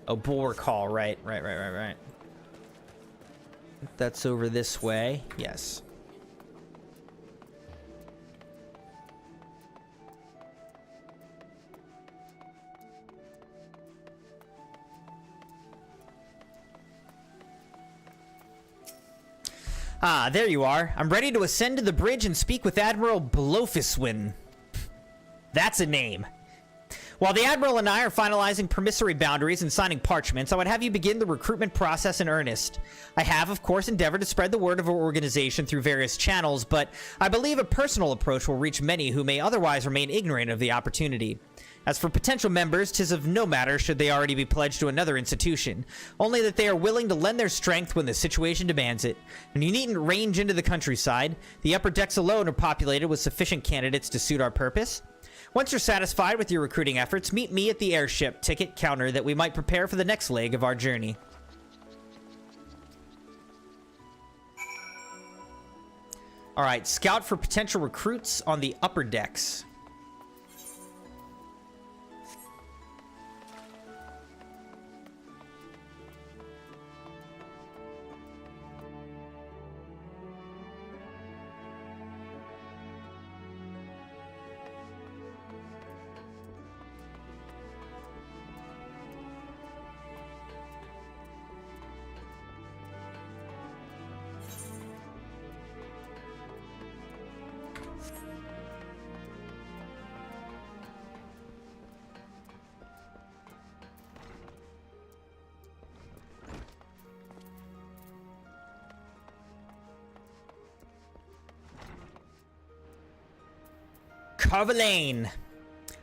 Speaker 2: Oh, Bulwark Hall, right. That's over this way. Yes. Ah, there you are. I'm ready to ascend to the bridge and speak with Admiral Blofiswin. That's a name. While the Admiral and I are finalizing promissory boundaries and signing parchments, I would have you begin the recruitment process in earnest. I have, of course, endeavored to spread the word of our organization through various channels, but I believe a personal approach will reach many who may otherwise remain ignorant of the opportunity. As for potential members, 'tis of no matter should they already be pledged to another institution, only that they are willing to lend their strength when the situation demands it. And you needn't range into the countryside. The upper decks alone are populated with sufficient candidates to suit our purpose. Once you're satisfied with your recruiting efforts, meet me at the airship ticket counter that we might prepare for the next leg of our journey. All right, scout for potential recruits on the upper decks. Carvalane.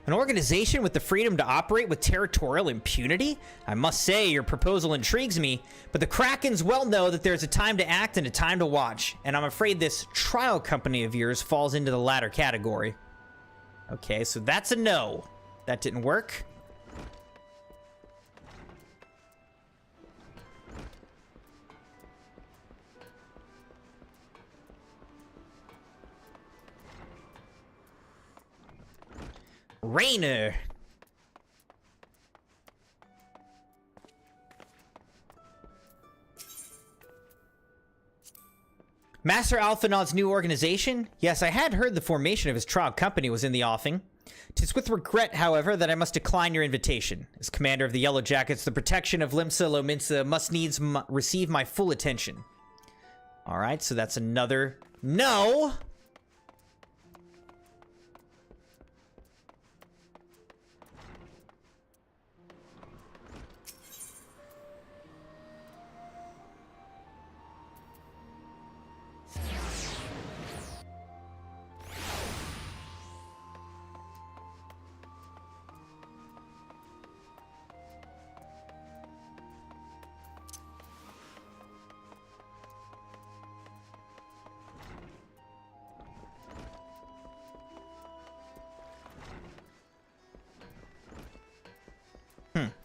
Speaker 2: An organization with the freedom to operate with territorial impunity? I must say, your proposal intrigues me, but the Krakens well know that there's a time to act and a time to watch, and I'm afraid this trial company of yours falls into the latter category. Okay, so that's a no. That didn't work. Rainer. Master Alphinaud's new organization? Yes, I had heard the formation of his trial company was in the offing. 'Tis with regret, however, that I must decline your invitation. As commander of the Yellow Jackets, the protection of Limsa Lominsa must needs receive my full attention. Alright, so that's another no!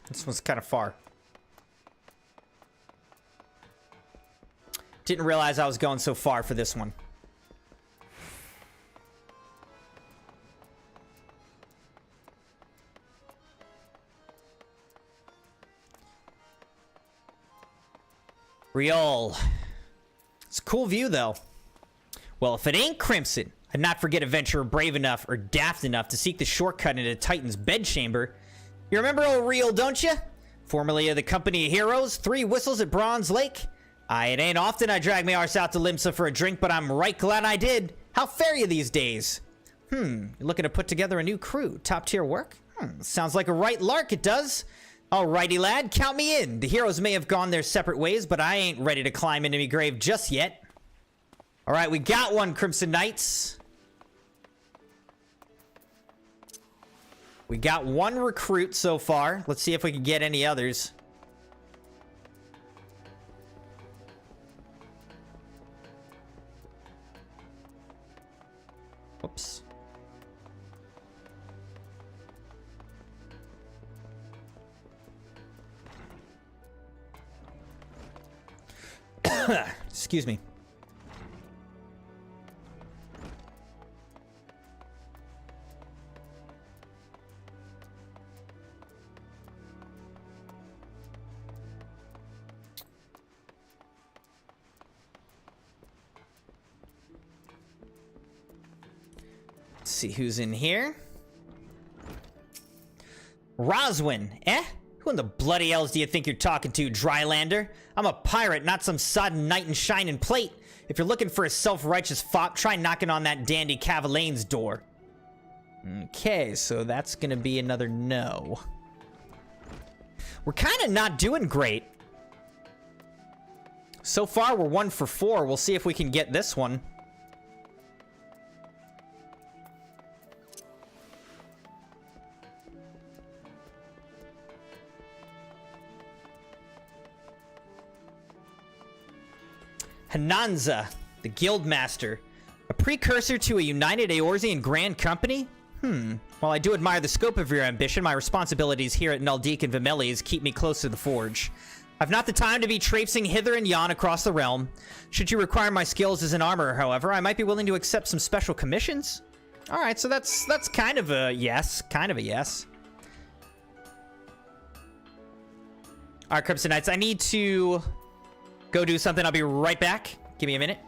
Speaker 2: This one's kind of far. Didn't realize I was going so far for this one. Riol. It's a cool view, though. Well, if it ain't Crimson, I'd not forget a venturer brave enough or daft enough to seek the shortcut into Titan's bedchamber. You remember old Riol, don't you? Formerly of the Company of Heroes, 3 whistles at Bronze Lake. Aye, it ain't often I drag my arse out to Limsa for a drink, but I'm right glad I did. How fare you these days? You're looking to put together a new crew. Top-tier work? Sounds like a right lark, it does. Alrighty, lad, count me in. The heroes may have gone their separate ways, but I ain't ready to climb into me grave just yet. Alright, we got one, Crimson Knights. We got one recruit so far. Let's see if we can get any others. Oops. Excuse me. Let's see who's in here. Roswin, eh? Who in the bloody hells do you think you're talking to, Drylander? I'm a pirate, not some sodden knight in shining plate. If you're looking for a self-righteous fop, try knocking on that dandy Cavalane's door. Okay, so that's gonna be another no. We're kind of not doing great. So far, we're 1 for 4. We'll see if we can get this one. Hananza, the Guildmaster. A precursor to a united Eorzean Grand Company? While I do admire the scope of your ambition, my responsibilities here at Nuldeek and Vimeles keep me close to the forge. I've not the time to be traipsing hither and yon across the realm. Should you require my skills as an armorer, however, I might be willing to accept some special commissions. Alright, so that's kind of a yes. Kind of a yes. Alright, Crimson Knights, I need to go do something. I'll be right back. Give me a minute.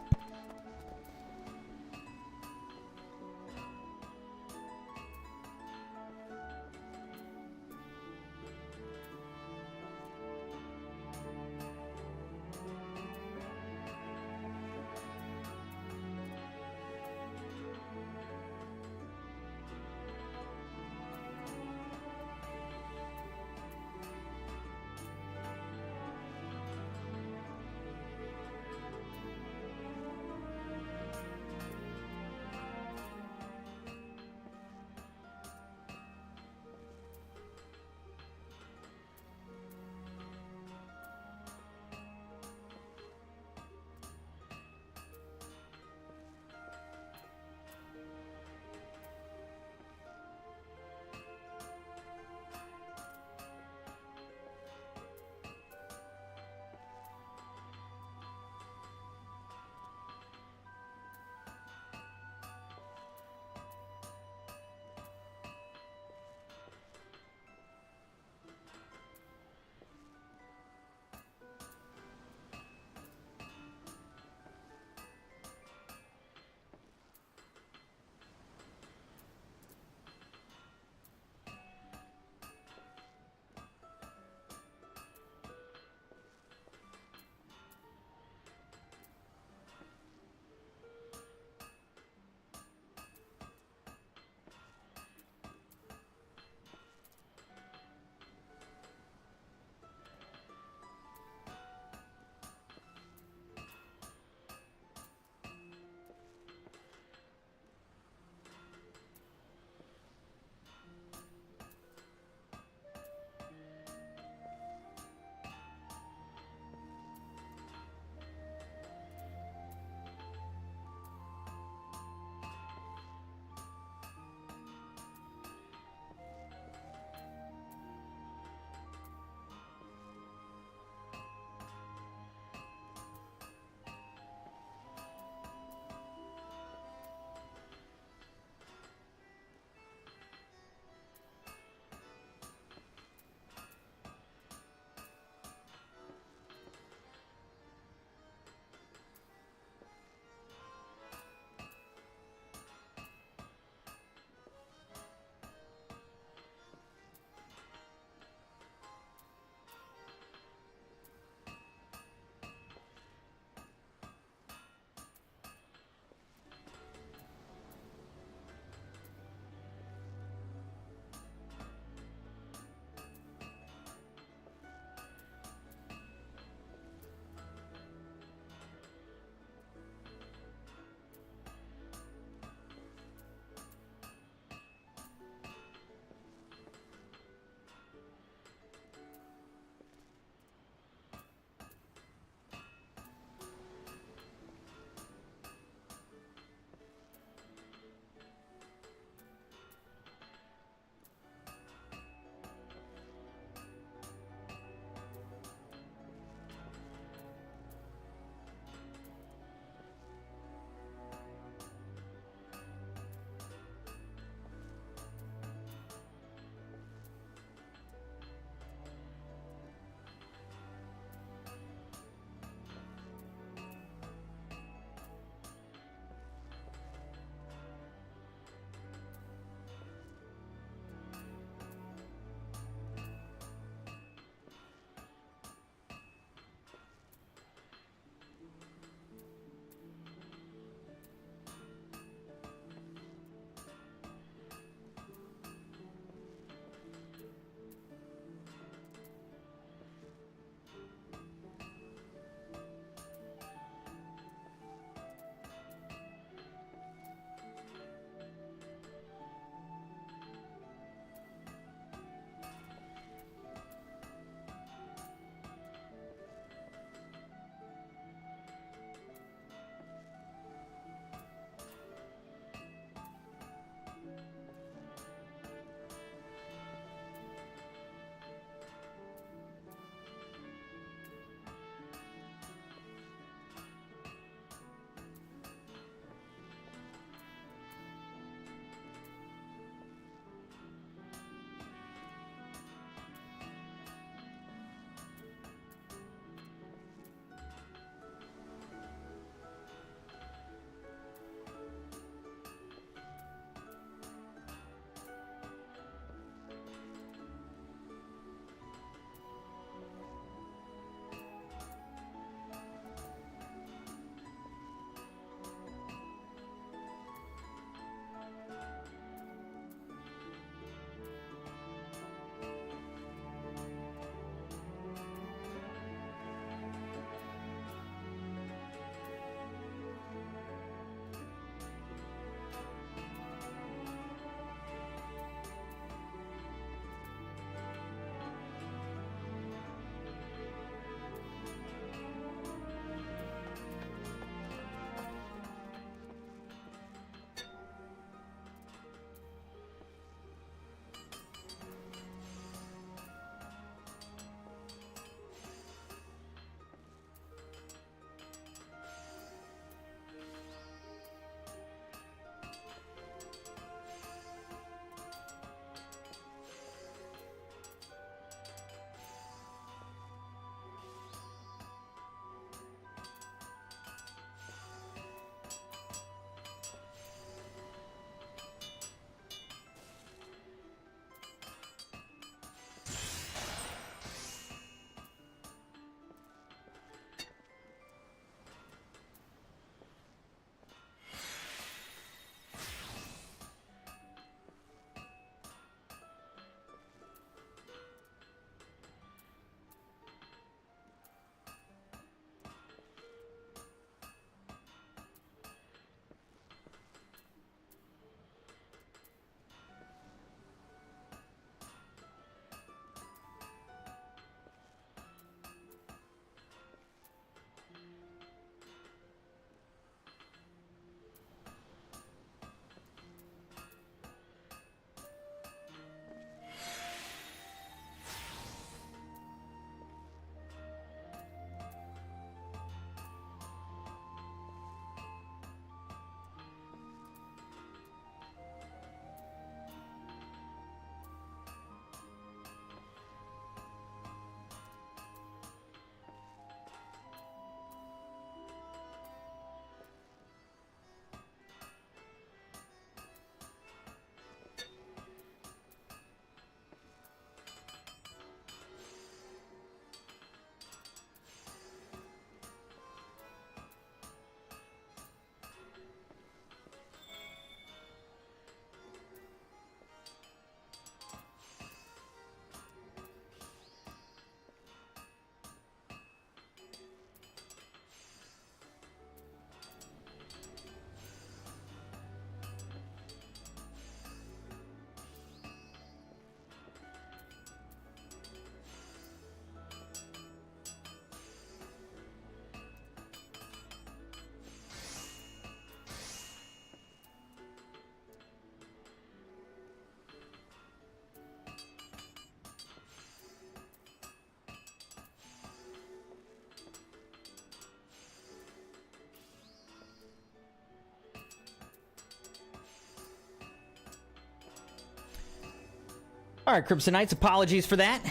Speaker 2: All right, Crimson Knights, apologies for that.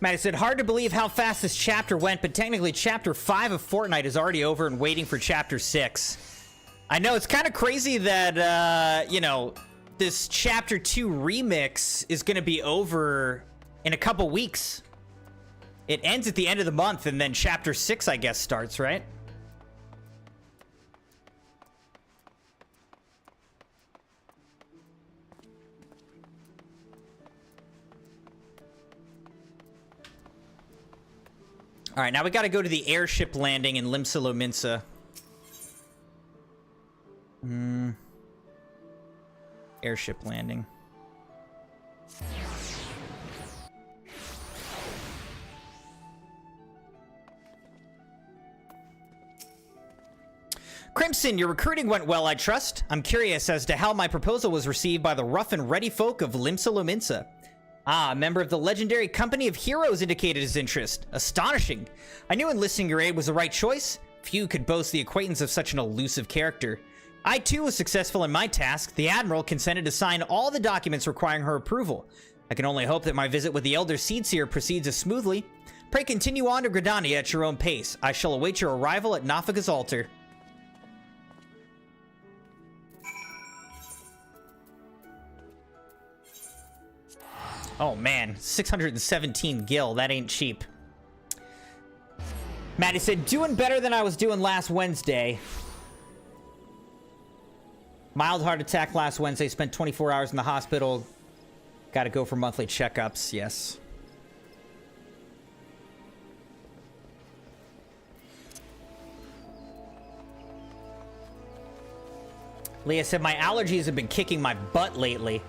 Speaker 2: Matt said, hard to believe how fast this chapter went, but technically chapter 5 of Fortnite is already over and waiting for chapter 6. I know, it's kind of crazy that, you know, this chapter 2 remix is going to be over in a couple weeks. It ends at the end of the month, and then chapter 6, I guess, starts, right? All right, now we got to go to the airship landing in Limsa Lominsa. Airship landing. Crimson, your recruiting went well, I trust. I'm curious as to how my proposal was received by the rough and ready folk of Limsa Lominsa. Ah, a member of the legendary Company of Heroes indicated his interest. Astonishing. I knew enlisting your aid was the right choice. Few could boast the acquaintance of such an elusive character. I too was successful in my task. The Admiral consented to sign all the documents requiring her approval. I can only hope that my visit with the Elder Seedseer proceeds as smoothly. Pray continue on to Gridania at your own pace. I shall await your arrival at Nafaga's altar. Oh man, 617 gil, that ain't cheap. Maddie said, doing better than I was doing last Wednesday. Mild heart attack last Wednesday, spent 24 hours in the hospital. Gotta go for monthly checkups, yes. Leah said, my allergies have been kicking my butt lately.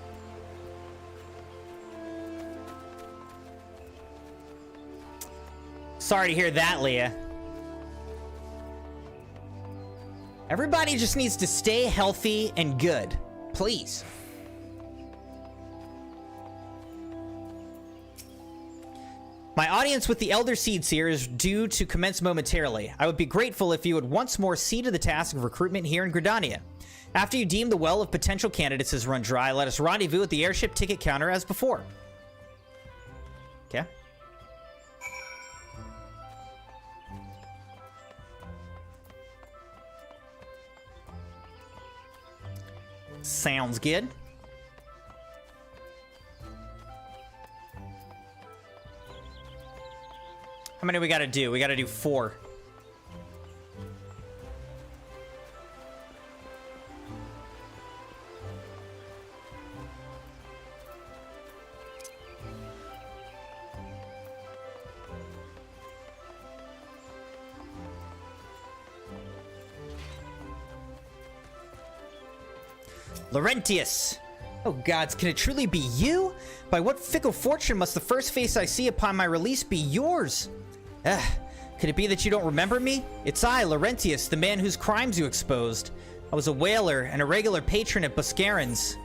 Speaker 2: Sorry to hear that, Leah. Everybody just needs to stay healthy and good. Please. My audience with the Elder Seedseer is due to commence momentarily. I would be grateful if you would once more see to the task of recruitment here in Gridania. After you deem the well of potential candidates has run dry, let us rendezvous at the airship ticket counter as before. Okay. Sounds good. How many we gotta do? We gotta do 4. Laurentius! Oh gods, can it truly be you? By what fickle fortune must the first face I see upon my release be yours? Could it be that you don't remember me? It's I, Laurentius, the man whose crimes you exposed. I was a whaler and a regular patron at Buscarin's.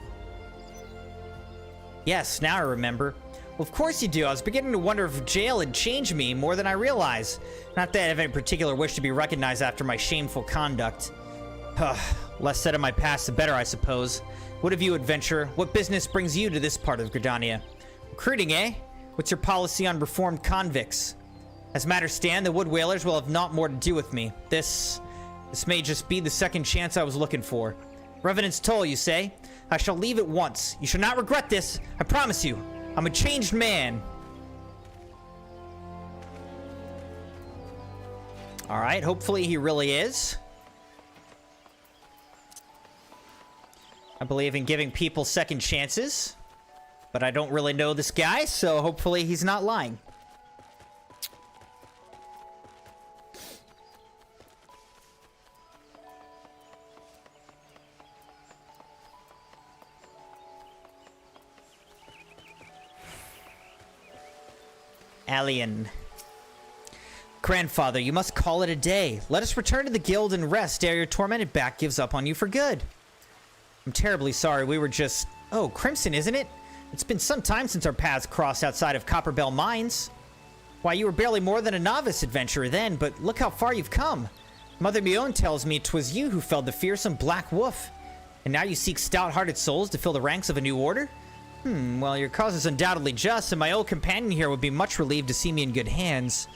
Speaker 2: Yes, now I remember. Well, of course you do. I was beginning to wonder if jail had changed me more than I realize. Not that I have any particular wish to be recognized after my shameful conduct. Less said of my past, the better, I suppose. What of you, adventurer? What business brings you to this part of Gridania? Recruiting, eh? What's your policy on reformed convicts? As matters stand, the Wood Whalers will have naught more to do with me. This may just be the second chance I was looking for. Revenant's toll, you say? I shall leave at once. You shall not regret this. I promise you. I'm a changed man. All right, hopefully he really is. I believe in giving people second chances, but I don't really know this guy, so hopefully he's not lying. Alien. Grandfather, you must call it a day. Let us return to the guild and rest ere your tormented back gives up on you for good. I'm terribly sorry, we were just... Oh, Crimson, isn't it? It's been some time since our paths crossed outside of Copperbell Mines. Why, you were barely more than a novice adventurer then, but look how far you've come. Mother Mion tells me 'twas you who felled the fearsome Black Wolf, and now you seek stout-hearted souls to fill the ranks of a new order? Well, your cause is undoubtedly just, and my old companion here would be much relieved to see me in good hands.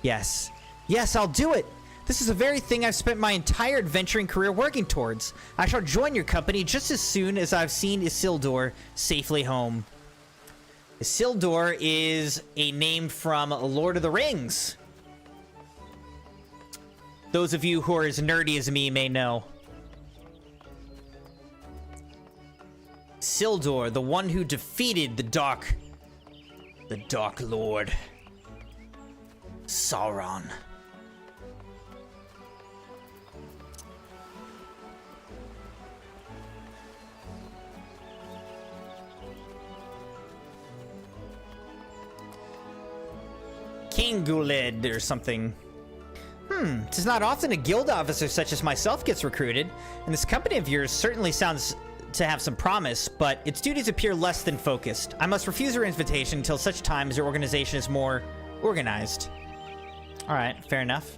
Speaker 2: Yes. Yes, I'll do it! This is the very thing I've spent my entire adventuring career working towards. I shall join your company just as soon as I've seen Isildur safely home. Isildur is a name from Lord of the Rings. Those of you who are as nerdy as me may know. Isildur, the one who defeated the Dark Lord. Sauron. King Guled or something. 'Tis not often a guild officer such as myself gets recruited, and this company of yours certainly sounds to have some promise, but its duties appear less than focused. I must refuse your invitation until such time as your organization is more organized. Alright, fair enough.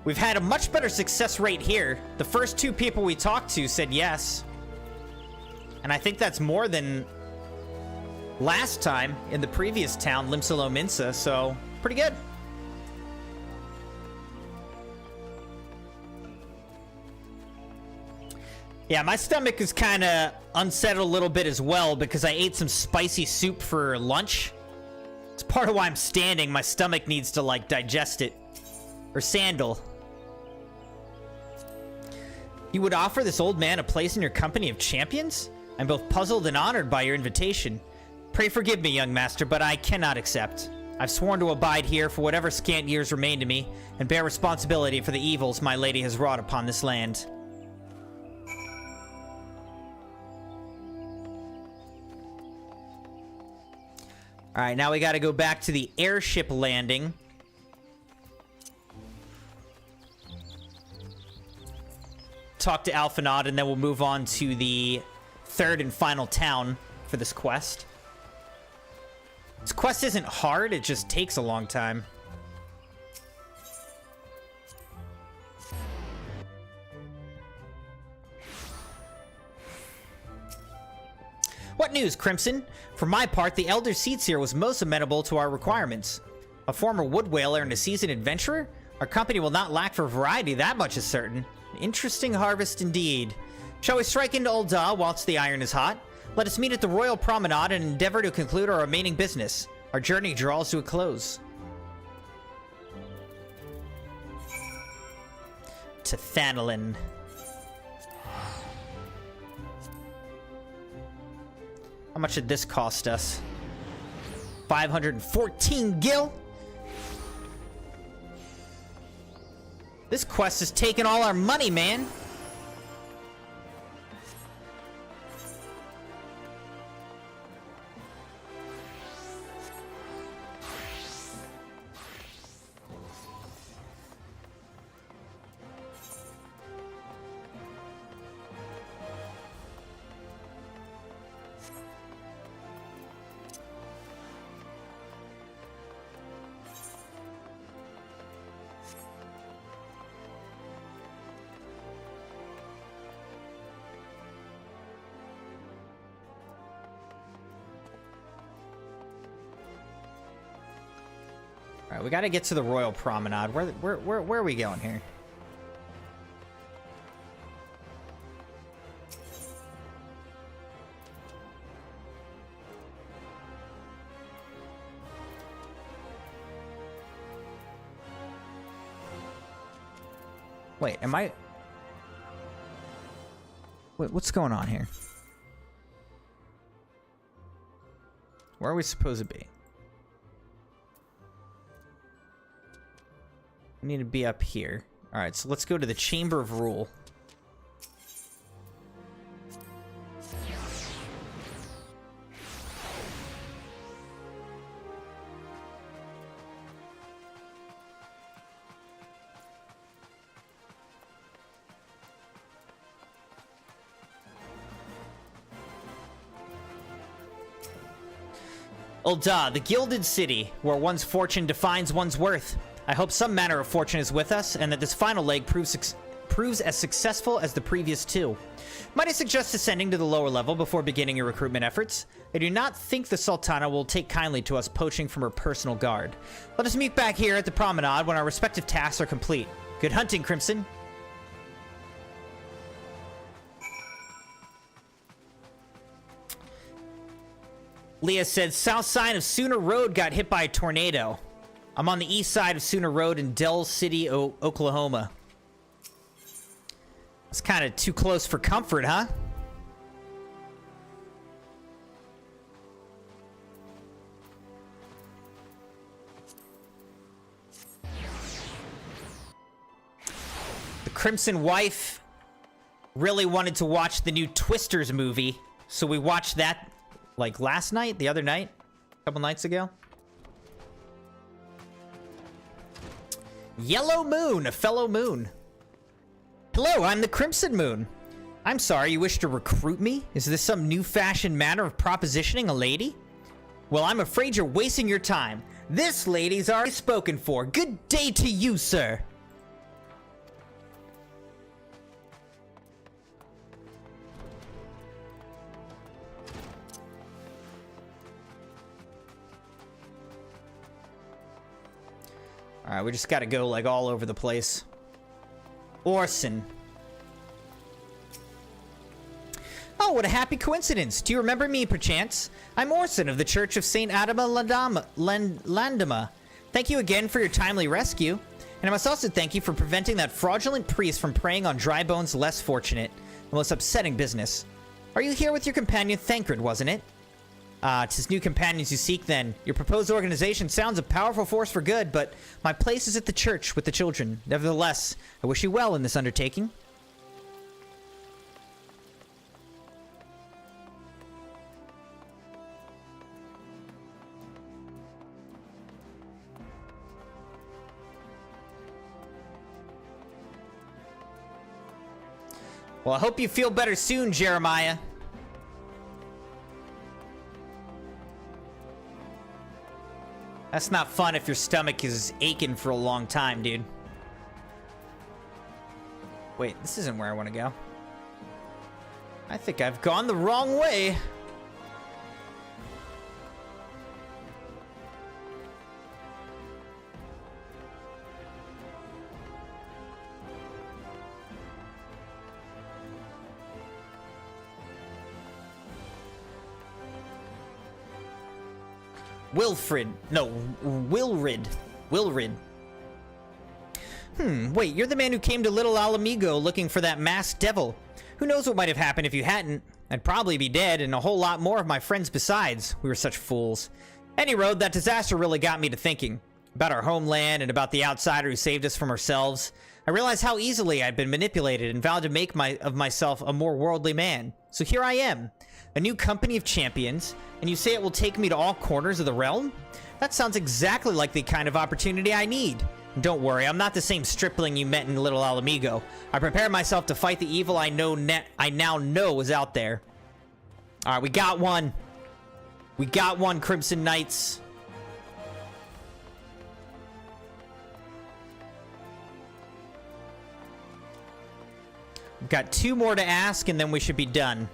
Speaker 2: We've had a much better success rate here. The first 2 people we talked to said yes. And I think that's more than last time in the previous town, Limsalo Minsa, so pretty good. Yeah, my stomach is kind of unsettled a little bit as well because I ate some spicy soup for lunch. It's part of why I'm standing. My stomach needs to, like, digest it. Or sandal. You would offer this old man a place in your company of champions? I'm both puzzled and honored by your invitation. Pray forgive me, young master, but I cannot accept. I've sworn to abide here for whatever scant years remain to me, and bear responsibility for the evils my lady has wrought upon this land. Alright, now we gotta go back to the airship landing. Talk to Alphanod, and then we'll move on to the 3rd and final town for this quest. This quest isn't hard, it just takes a long time. What news, Crimson? For my part, the Elder Seats was most amenable to our requirements. A former wood whaler and a seasoned adventurer? Our company will not lack for variety, that much is certain. An interesting harvest indeed. Shall we strike into Ul'dah whilst the iron is hot? Let us meet at the Royal Promenade and endeavor to conclude our remaining business. Our journey draws to a close. To Thanalin. How much did this cost us? 514 gil? This quest is taking all our money, man. Alright, we gotta get to the Royal Promenade. Where are we going here? Wait, am I... Wait, what's going on here? Where are we supposed to be? We need to be up here. Alright, so let's go to the Chamber of Rule. Ul'dah, the gilded city, where one's fortune defines one's worth. I hope some manner of fortune is with us, and that this final leg proves as successful as the previous two. Might I suggest ascending to the lower level before beginning your recruitment efforts? I do not think the Sultana will take kindly to us poaching from her personal guard. Let us meet back here at the promenade when our respective tasks are complete. Good hunting, Crimson. Leah said, south side of Sooner Road got hit by a tornado. I'm on the east side of Sooner Road in Del City, Oklahoma. It's kind of too close for comfort, huh? The Crimson wife really wanted to watch the new Twisters movie, so we watched that like last night, the other night, a couple nights ago. Yellow Moon, a fellow moon. Hello, I'm the Crimson Moon. I'm sorry, you wish to recruit me? Is this some new-fashioned manner of propositioning a lady? Well, I'm afraid you're wasting your time. This lady's already spoken for. Good day to you, sir. Alright, we just gotta go, like, all over the place. Orson. Oh, what a happy coincidence. Do you remember me, perchance? I'm Orson of the Church of St. Adama Landama. Thank you again for your timely rescue. And I must also thank you for preventing that fraudulent priest from preying on dry bones less fortunate. The most upsetting business. Are you here with your companion Thancred, wasn't it? 'Tis new companions you seek, then. Your proposed organization sounds a powerful force for good, but my place is at the church with the children. Nevertheless, I wish you well in this undertaking. Well, I hope you feel better soon, Jeremiah. That's not fun if your stomach is aching for a long time, dude. Wait, this isn't where I want to go. I think I've gone the wrong way. Wilfrid. No, Wilrid. Wait, you're the man who came to Little Alamigo looking for that masked devil. Who knows what might have happened if you hadn't? I'd probably be dead, and a whole lot more of my friends besides. We were such fools. Any road, that disaster really got me to thinking. About our homeland, and about the outsider who saved us from ourselves. I realized how easily I'd been manipulated, and vowed to make of myself a more worldly man. So here I am. A new company of champions, and you say it will take me to all corners of the realm? That sounds exactly like the kind of opportunity I need. Don't worry, I'm not the same stripling you met in Little Alamigo. I prepared myself to fight the evil I now know is out there. Alright, we got one. We got one, Crimson Knights. We've got 2 more to ask, and then we should be done.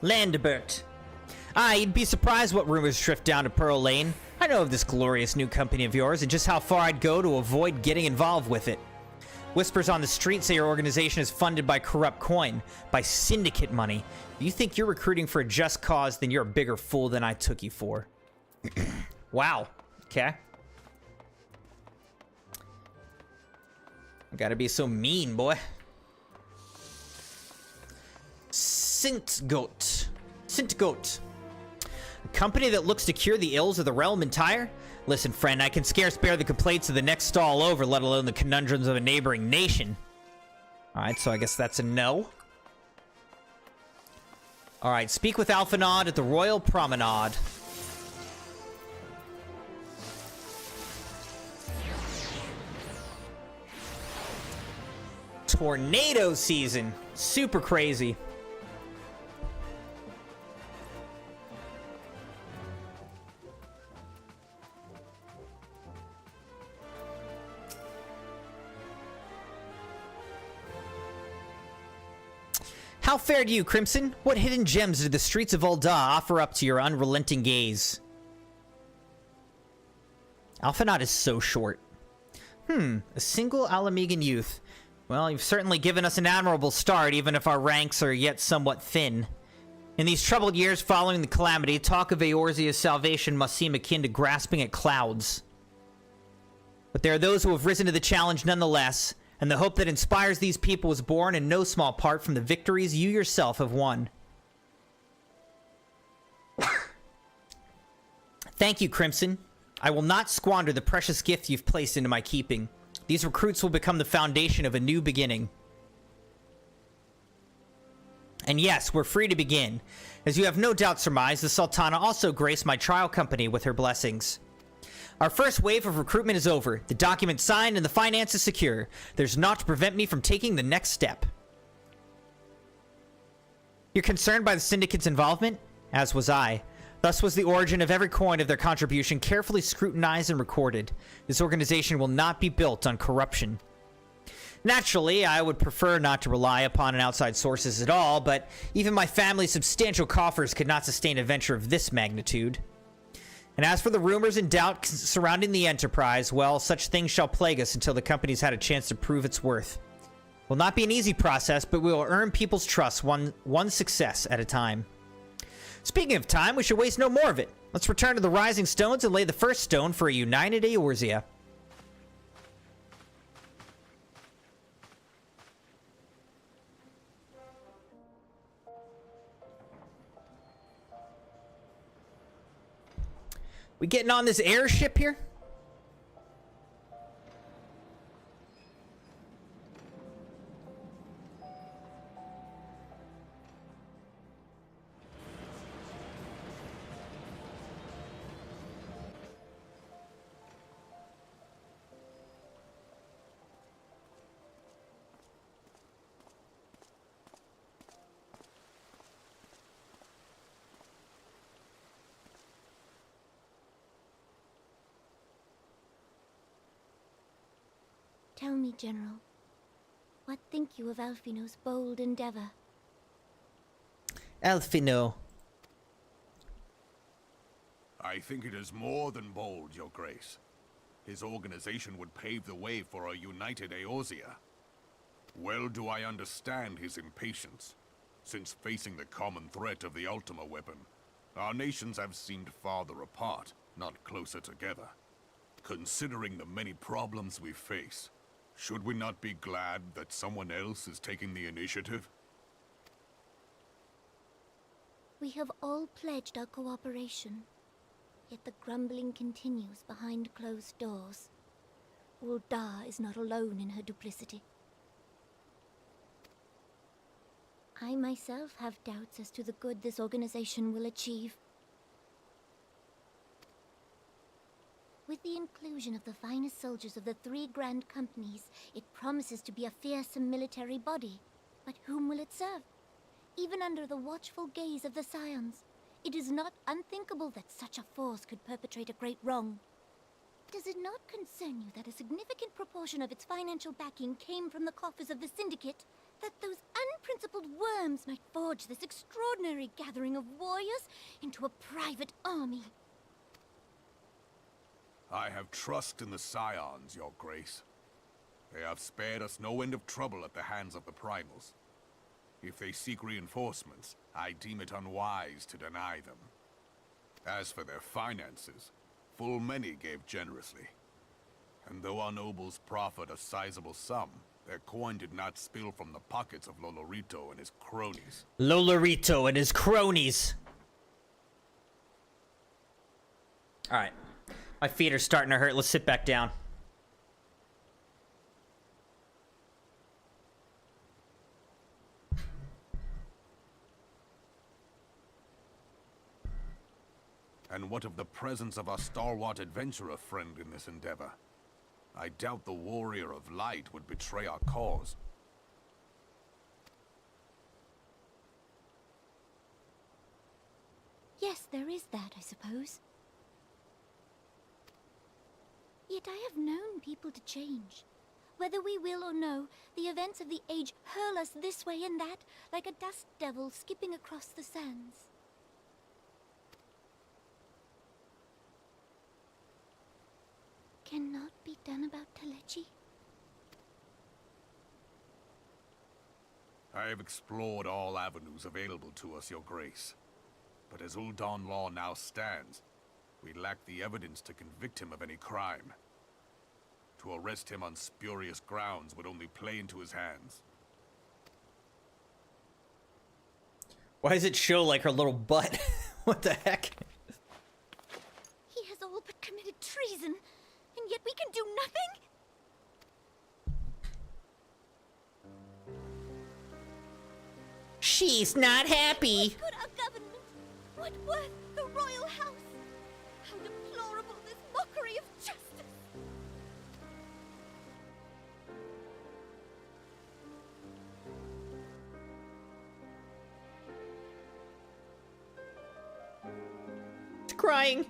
Speaker 2: Landebert. You'd be surprised what rumors drift down to Pearl Lane. I know of this glorious new company of yours and just how far I'd go to avoid getting involved with it. Whispers on the street say your organization is funded by corrupt coin, by syndicate money. If you think you're recruiting for a just cause, then you're a bigger fool than I took you for. Wow. Okay. I gotta be so mean, boy. Sintgoat. A company that looks to cure the ills of the realm entire? Listen, friend, I can scarce bear the complaints of the next stall over, let alone the conundrums of a neighboring nation. Alright, so I guess that's a no. Alright, speak with Alphanod at the Royal Promenade. Tornado season. Super crazy. How fared you, Crimson? What hidden gems did the streets of Ul'dah offer up to your unrelenting gaze? Alphanot is so short. A single Alamegan youth. Well, you've certainly given us an admirable start, even if our ranks are yet somewhat thin. In these troubled years following the calamity, talk of Eorzea's salvation must seem akin to grasping at clouds. But there are those who have risen to the challenge nonetheless, and the hope that inspires these people was born in no small part from the victories you yourself have won. Thank you, Crimson. I will not squander the precious gift you've placed into my keeping. These recruits will become the foundation of a new beginning. And yes, we're free to begin. As you have no doubt surmised, the Sultana also graced my trial company with her blessings. Our first wave of recruitment is over, the document signed and the finances secure. There's naught to prevent me from taking the next step. You're concerned by the Syndicate's involvement? As was I. Thus was the origin of every coin of their contribution carefully scrutinized and recorded. This organization will not be built on corruption. Naturally, I would prefer not to rely upon outside sources at all, but even my family's substantial coffers could not sustain a venture of this magnitude. And as for the rumors and doubt surrounding the enterprise, well, such things shall plague us until the company's had a chance to prove its worth. It will not be an easy process, but we will earn people's trust one success at a time. Speaking of time, we should waste no more of it. Let's return to the Rising Stones and lay the first stone for a united Eorzea. We getting on this airship here?
Speaker 9: Tell me, General, what think you of Alfino's bold endeavor?
Speaker 2: Alfino.
Speaker 10: I think it is more than bold, Your Grace. His organization would pave the way for a united Eorzea. Well do I understand his impatience, since facing the common threat of the Ultima weapon, our nations have seemed farther apart, not closer together. Considering the many problems we face, should we not be glad that someone else is taking the initiative?
Speaker 9: We have all pledged our cooperation, yet the grumbling continues behind closed doors. Ul'dah is not alone in her duplicity. I myself have doubts as to the good this organization will achieve. With the inclusion of the finest soldiers of the 3 grand companies, it promises to be a fearsome military body. But whom will it serve? Even under the watchful gaze of the Scions, it is not unthinkable that such a force could perpetrate a great wrong. Does it not concern you that a significant proportion of its financial backing came from the coffers of the Syndicate? That those unprincipled worms might forge this extraordinary gathering of warriors into a private army?
Speaker 10: I have trust in the Scions, Your Grace. They have spared us no end of trouble at the hands of the Primals. If they seek reinforcements, I deem it unwise to deny them. As for their finances, full many gave generously. And though our nobles proffered a sizable sum, their coin did not spill from the pockets of Lolorito and his cronies.
Speaker 2: Lolorito and his cronies. Alright. My feet are starting to hurt. Let's sit back down.
Speaker 10: And what of the presence of our stalwart adventurer friend in this endeavor? I doubt the warrior of light would betray our cause.
Speaker 9: there is that, I suppose. Yet I have known people to change. Whether we will or no, the events of the age hurl us this way and that, like a dust devil skipping across the sands. Cannot be done about Telechi?
Speaker 10: I have explored all avenues available to us, Your Grace. But as Ul'Dan law now stands, we lack the evidence to convict him of any crime. To arrest him on spurious grounds would only play into his hands.
Speaker 2: Why does it show like her little butt? What the heck?
Speaker 9: He has all but committed treason, and yet we can do nothing?
Speaker 2: She's not happy.
Speaker 9: What good our government? What worth the royal house? How deplorable this mockery of justice!
Speaker 2: Crying.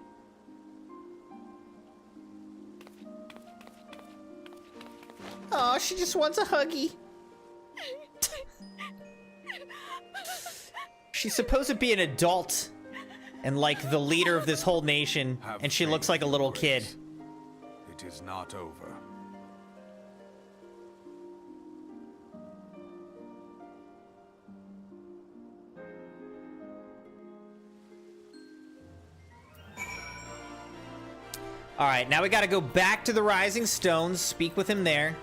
Speaker 2: Oh, she just wants a huggy. She's supposed to be an adult and like the leader of this whole nation, and she looks like a little kid.
Speaker 10: It is not over.
Speaker 2: All right, now we got to go back to the Rising Stones, speak with him there.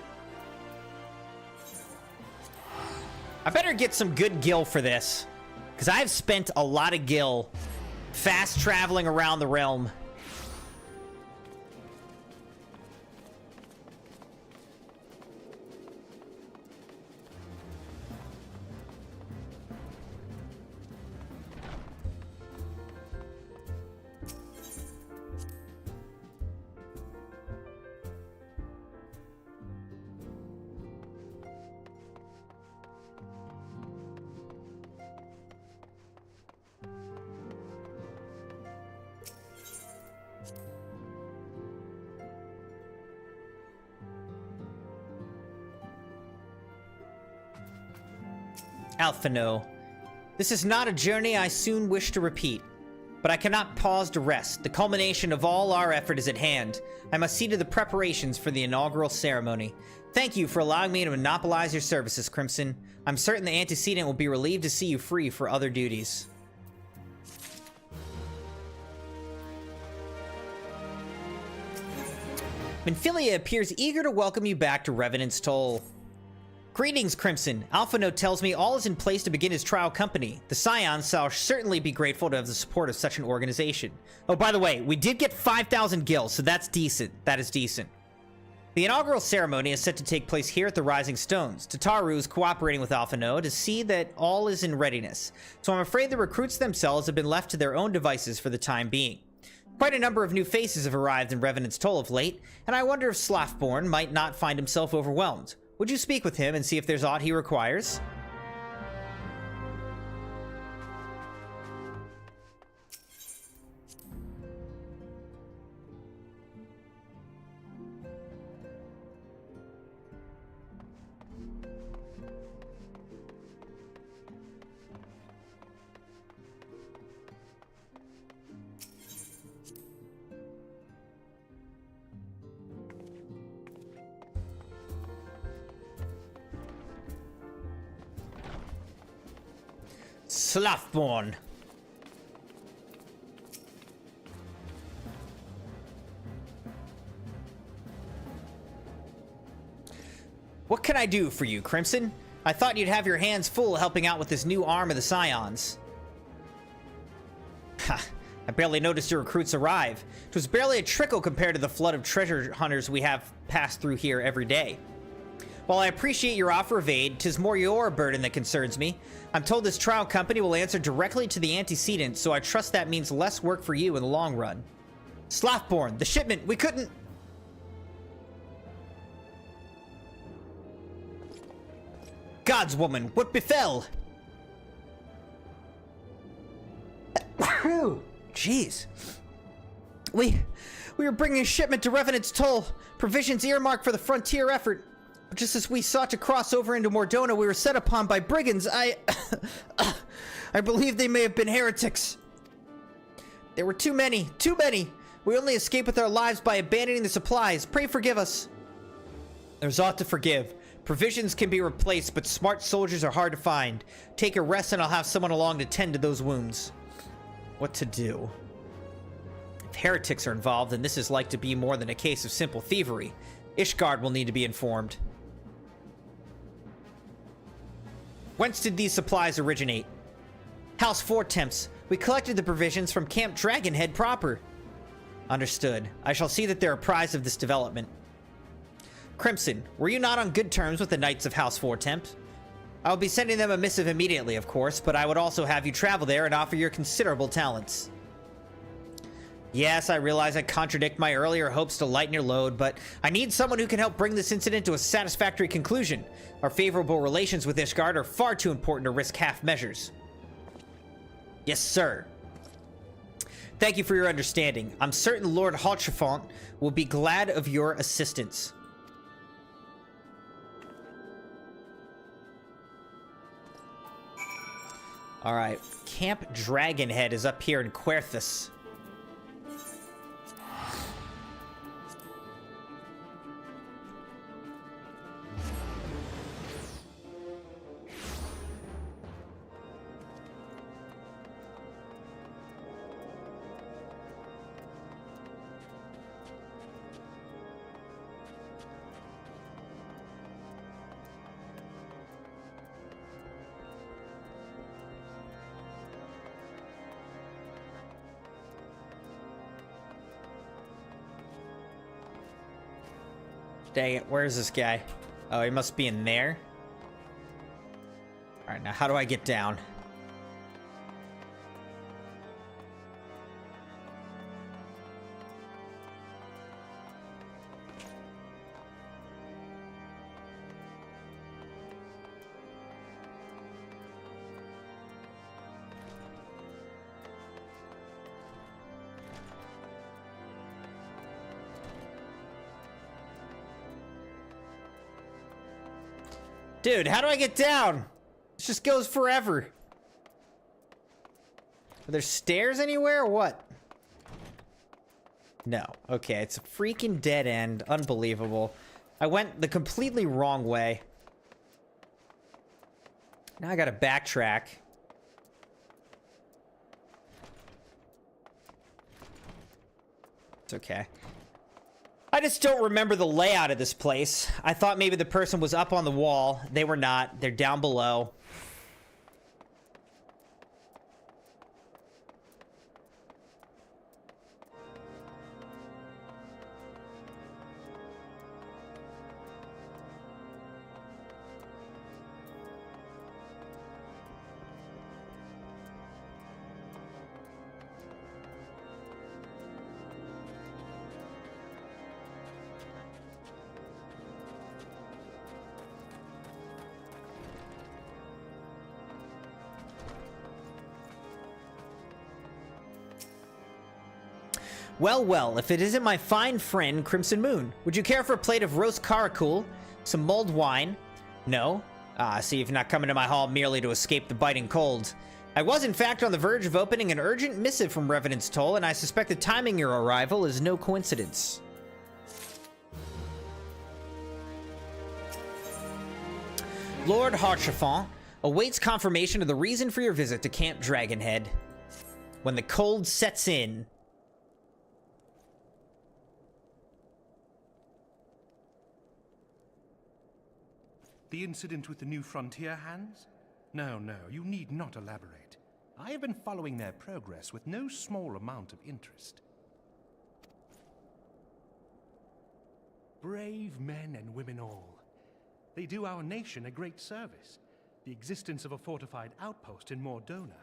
Speaker 2: I better get some good gil for this, because I've spent a lot of gil fast traveling around the realm. Alphino. This is not a journey I soon wish to repeat, but I cannot pause to rest. The culmination of all our effort is at hand. I must see to the preparations for the inaugural ceremony. Thank you for allowing me to monopolize your services, Crimson. I'm certain the antecedent will be relieved to see you free for other duties. Minfilia appears eager to welcome you back to Revenant's Toll. Greetings, Crimson. Alphino tells me all is in place to begin his trial company. The Scions shall certainly be grateful to have the support of such an organization. Oh, by the way, we did get 5,000 gil, so that's decent. That is decent. The inaugural ceremony is set to take place here at the Rising Stones. Tataru is cooperating with Alphino to see that all is in readiness, so I'm afraid the recruits themselves have been left to their own devices for the time being. Quite a number of new faces have arrived in Revenant's Toll of late, and I wonder if Slothborn might not find himself overwhelmed. Would you speak with him and see if there's aught he requires? Slothborn. What can I do for you, Crimson? I thought you'd have your hands full helping out with this new arm of the Scions. Ha! I barely noticed your recruits arrive. It was barely a trickle compared to the flood of treasure hunters we have passed through here every day. While I appreciate your offer of aid, 'tis more your burden that concerns me. I'm told this trial company will answer directly to the antecedent, so I trust that means less work for you in the long run. Slothborn, the shipment, we couldn't... Godswoman, what befell? Jeez. We were bringing a shipment to Revenant's Toll, provisions earmarked for the frontier effort. But just as we sought to cross over into Mordona, we were set upon by brigands. I believe they may have been heretics. There were too many. We only escaped with our lives by abandoning the supplies. Pray forgive us. There's aught to forgive. Provisions can be replaced, but smart soldiers are hard to find. Take a rest and I'll have someone along to tend to those wounds. What to do? If heretics are involved, then this is like to be more than a case of simple thievery. Ishgard will need to be informed. Whence did these supplies originate? House Fortemps. We collected the provisions from Camp Dragonhead proper. Understood. I shall see that they're apprised of this development. Crimson, were you not on good terms with the Knights of House Fortemps? I will be sending them a missive immediately, of course, but I would also have you travel there and offer your considerable talents. Yes, I realize I contradict my earlier hopes to lighten your load, but I need someone who can help bring this incident to a satisfactory conclusion. Our favorable relations with Ishgard are far too important to risk half measures. Yes, sir. Thank you for your understanding. I'm certain Lord Hautrefant will be glad of your assistance. Alright, Camp Dragonhead is up here in Querthus. Dang it, where's this guy? Oh, he must be in there. Alright, now how do I get down? Dude, how do I get down? This just goes forever. Are there stairs anywhere or what? No. Okay, it's a freaking dead end. Unbelievable. I went the completely wrong way. Now I gotta backtrack. It's okay. I just don't remember the layout of this place. I thought maybe the person was up on the wall. They were not. They're down below. Well, well, if it isn't my fine friend, CrimsonMune. Would you care for a plate of roast caracul, some mulled wine? No? Ah, see, you've not come into my hall merely to escape the biting cold. I was, in fact, on the verge of opening an urgent missive from Revenant's Toll, and I suspect the timing your arrival is no coincidence. Lord Hautrefant awaits confirmation of the reason for your visit to Camp Dragonhead. When the cold sets in...
Speaker 11: The incident with the new frontier hands? No, you need not elaborate. I have been following their progress with no small amount of interest. Brave men and women all. They do our nation a great service. The existence of a fortified outpost in Mordona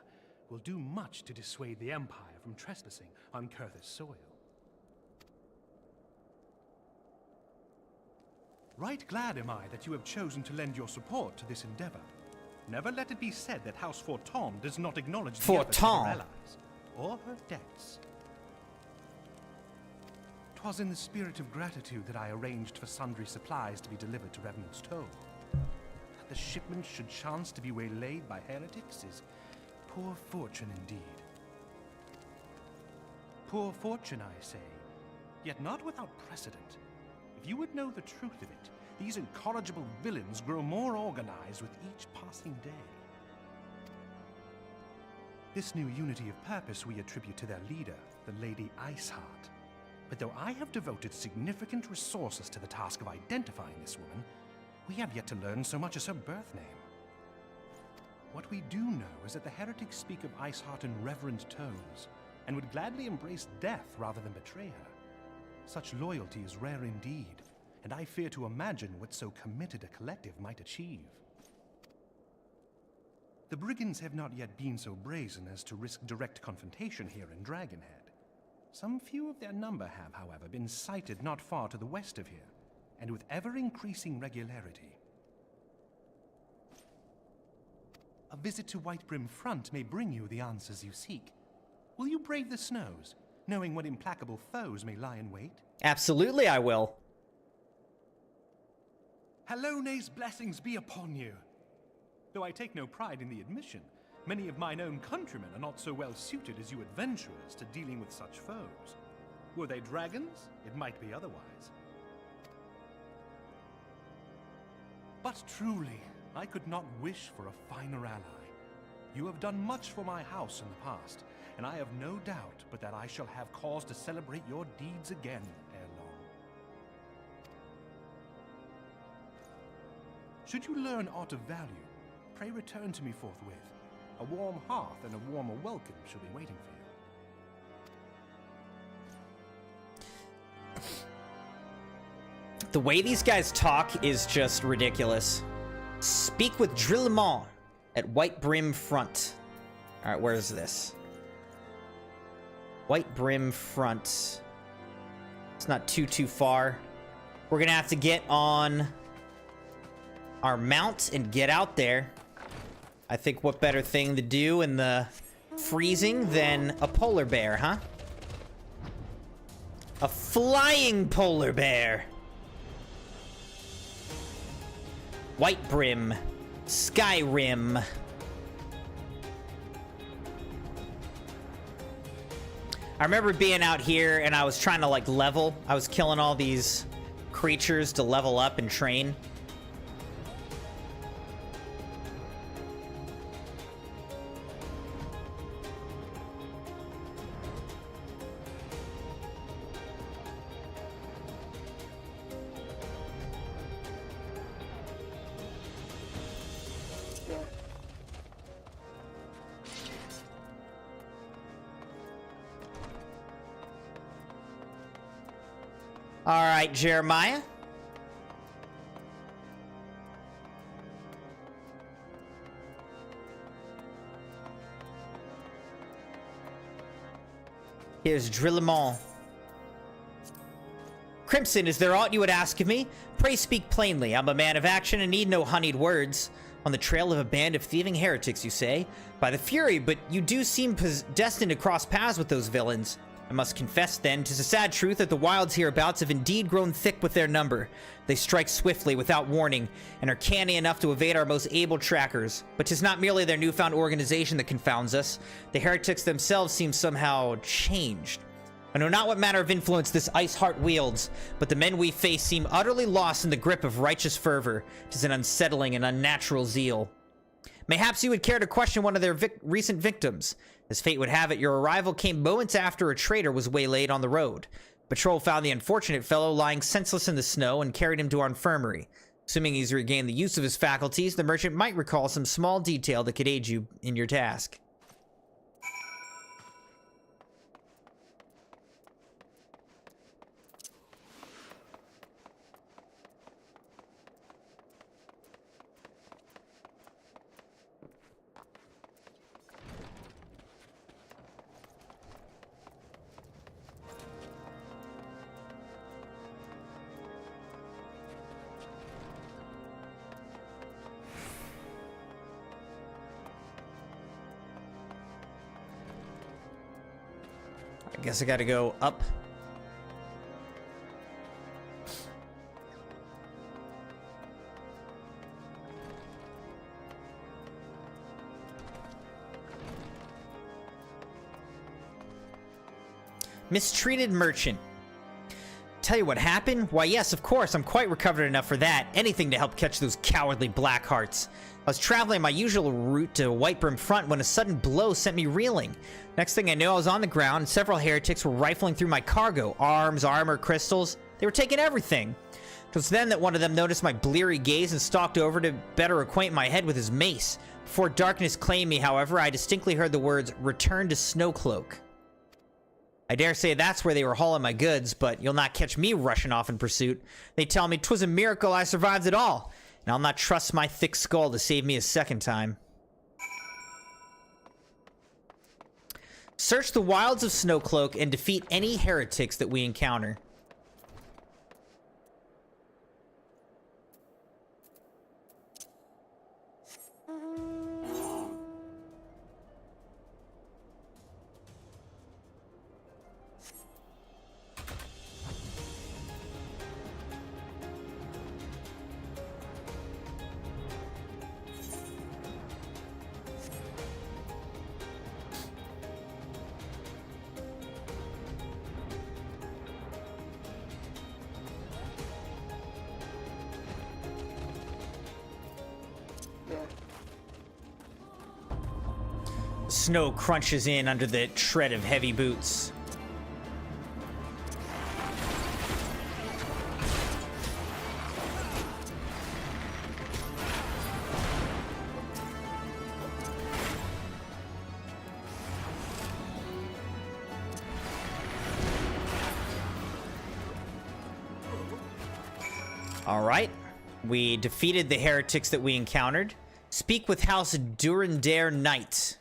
Speaker 11: will do much to dissuade the Empire from trespassing on Querthus soil. Right glad am I that you have chosen to lend your support to this endeavor. Never let it be said that House Fortemps does not acknowledge the efforts of our allies. or her debts. 'Twas in the spirit of gratitude that I arranged for sundry supplies to be delivered to Revenant's Toll. That the shipment should chance to be waylaid by heretics is poor fortune indeed. Poor fortune, I say, yet not without precedent. If you would know the truth of it, these incorrigible villains grow more organized with each passing day. This new unity of purpose we attribute to their leader, the Lady Iceheart. But though I have devoted significant resources to the task of identifying this woman, we have yet to learn so much as her birth name. What we do know is that the heretics speak of Iceheart in reverent tones, and would gladly embrace death rather than betray her. Such loyalty is rare indeed, and I fear to imagine what so committed a collective might achieve. The brigands have not yet been so brazen as to risk direct confrontation here in Dragonhead. Some few of their number have, however, been sighted not far to the west of here, and with ever-increasing regularity. A visit to Whitebrim Front may bring you the answers you seek. Will you brave the snows, knowing what implacable foes may lie in wait?
Speaker 2: Absolutely, I will.
Speaker 11: Hallone's blessings be upon you. Though I take no pride in the admission, many of mine own countrymen are not so well suited as you adventurers to dealing with such foes. Were they dragons, it might be otherwise. But truly, I could not wish for a finer ally. You have done much for my house in the past, and I have no doubt but that I shall have cause to celebrate your deeds again ere long. Should you learn aught of value, pray return to me forthwith. A warm hearth and a warmer welcome shall be waiting for you.
Speaker 2: The way these guys talk is just ridiculous. Speak with Drillemont at Whitebrim Front. All right, where is this? Whitebrim Front. It's not too far. We're gonna have to get on our mount and get out there. I think what better thing to do in the freezing than a polar bear, huh? A flying polar bear. Whitebrim. Skyrim. I remember being out here and I was trying to like level. I was killing all these creatures to level up and train. All right, Jeremiah. Here's Drillemont. Crimson, is there aught you would ask of me? Pray speak plainly. I'm a man of action and need no honeyed words. On the trail of a band of thieving heretics, you say? By the Fury, but you do seem destined to cross paths with those villains. I must confess, then, 'tis a sad truth that the wilds hereabouts have indeed grown thick with their number. They strike swiftly, without warning, and are canny enough to evade our most able trackers. But 'tis not merely their newfound organization that confounds us. The heretics themselves seem somehow changed. I know not what manner of influence this Iceheart wields, but the men we face seem utterly lost in the grip of righteous fervor. 'Tis an unsettling and unnatural zeal. Mayhaps you would care to question one of their recent victims. As fate would have it, your arrival came moments after a traitor was waylaid on the road. Patrol found the unfortunate fellow lying senseless in the snow and carried him to our infirmary. Assuming he's regained the use of his faculties, the merchant might recall some small detail that could aid you in your task. Guess I gotta go up. Mistreated merchant. Tell you what happened? Why, yes, of course. I'm quite recovered enough for that. Anything to help catch those cowardly black hearts. I was traveling my usual route to Whitebrim Front when a sudden blow sent me reeling. Next thing I knew, I was on the ground and several heretics were rifling through my cargo. Arms, armor, crystals. They were taking everything. It was then that one of them noticed my bleary gaze and stalked over to better acquaint my head with his mace. Before darkness claimed me, however, I distinctly heard the words, "Return to Snowcloak." I dare say that's where they were hauling my goods, but you'll not catch me rushing off in pursuit. They tell me 'twas a miracle I survived it all, and I'll not trust my thick skull to save me a second time. Search the wilds of Snowcloak and defeat any heretics that we encounter. Snow crunches in under the tread of heavy boots. All right, we defeated the heretics that we encountered. Speak with House Durandare Knight.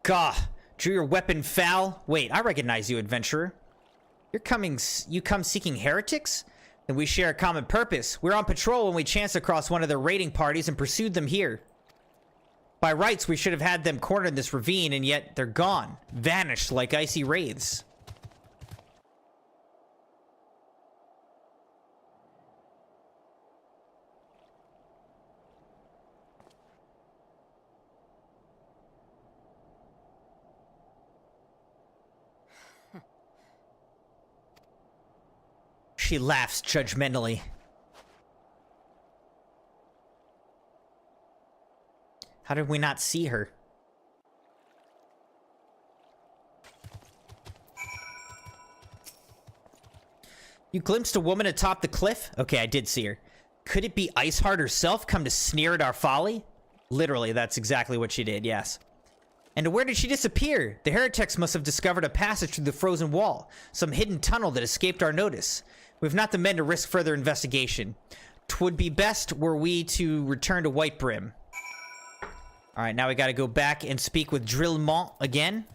Speaker 2: Gah, drew your weapon foul? Wait, I recognize you, adventurer. You come seeking heretics? Then we share a common purpose. We were on patrol when we chanced across one of their raiding parties and pursued them here. By rights, we should have had them cornered in this ravine, and yet they're gone. Vanished like icy wraiths. She laughs judgmentally. How did we not see her? You glimpsed a woman atop the cliff? Okay, I did see her. Could it be Iceheart herself come to sneer at our folly? Literally, that's exactly what she did, yes. And where did she disappear? The heretics must have discovered a passage through the frozen wall, some hidden tunnel that escaped our notice. We've not the men to risk further investigation. 'Twould be best were we to return to Whitebrim. Alright, now we gotta go back and speak with Drillemont again.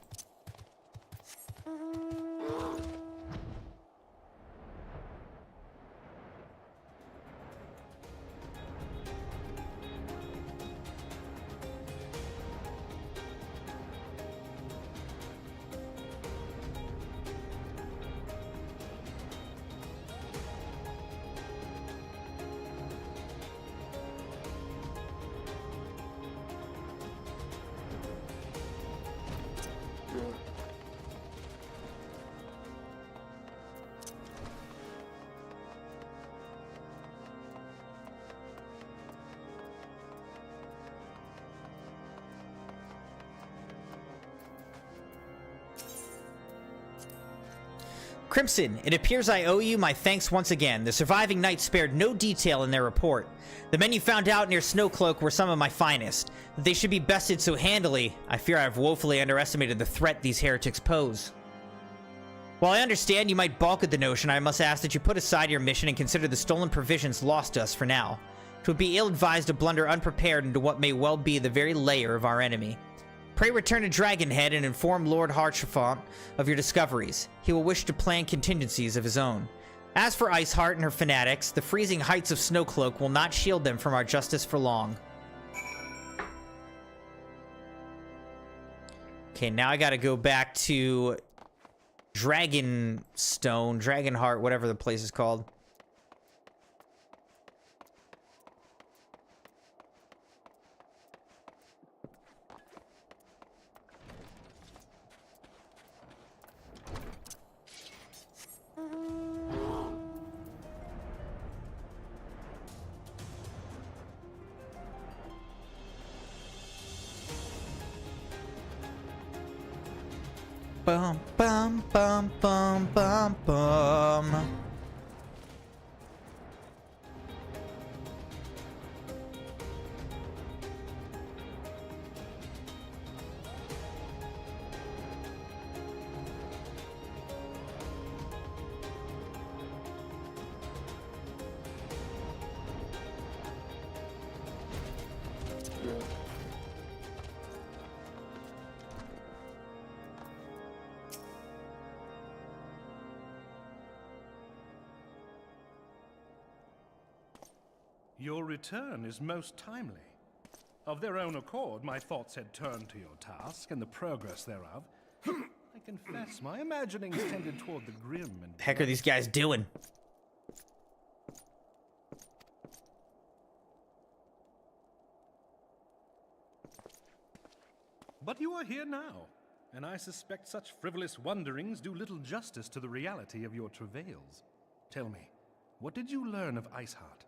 Speaker 2: Crimson, it appears I owe you my thanks once again. The surviving knights spared no detail in their report. The men you found out near Snowcloak were some of my finest. That they should be bested so handily, I fear I have woefully underestimated the threat these heretics pose. While I understand you might balk at the notion, I must ask that you put aside your mission and consider the stolen provisions lost to us for now. It would be ill-advised to blunder unprepared into what may well be the very lair of our enemy. Pray return to Dragonhead and inform Lord Harchefont of your discoveries. He will wish to plan contingencies of his own. As for Iceheart and her fanatics, the freezing heights of Snowcloak will not shield them from our justice for long. Okay, now I gotta go back to Dragonstone, Dragonheart, whatever the place is called. Bum, bum, bum, bum, bum, bum.
Speaker 11: Your return is most timely. Of their own accord, my thoughts had turned to your task and the progress thereof. I confess, my imaginings tended toward the grim and...
Speaker 2: The heck are these guys doing?
Speaker 11: But you are here now, and I suspect such frivolous wonderings do little justice to the reality of your travails. Tell me, what did you learn of Iceheart?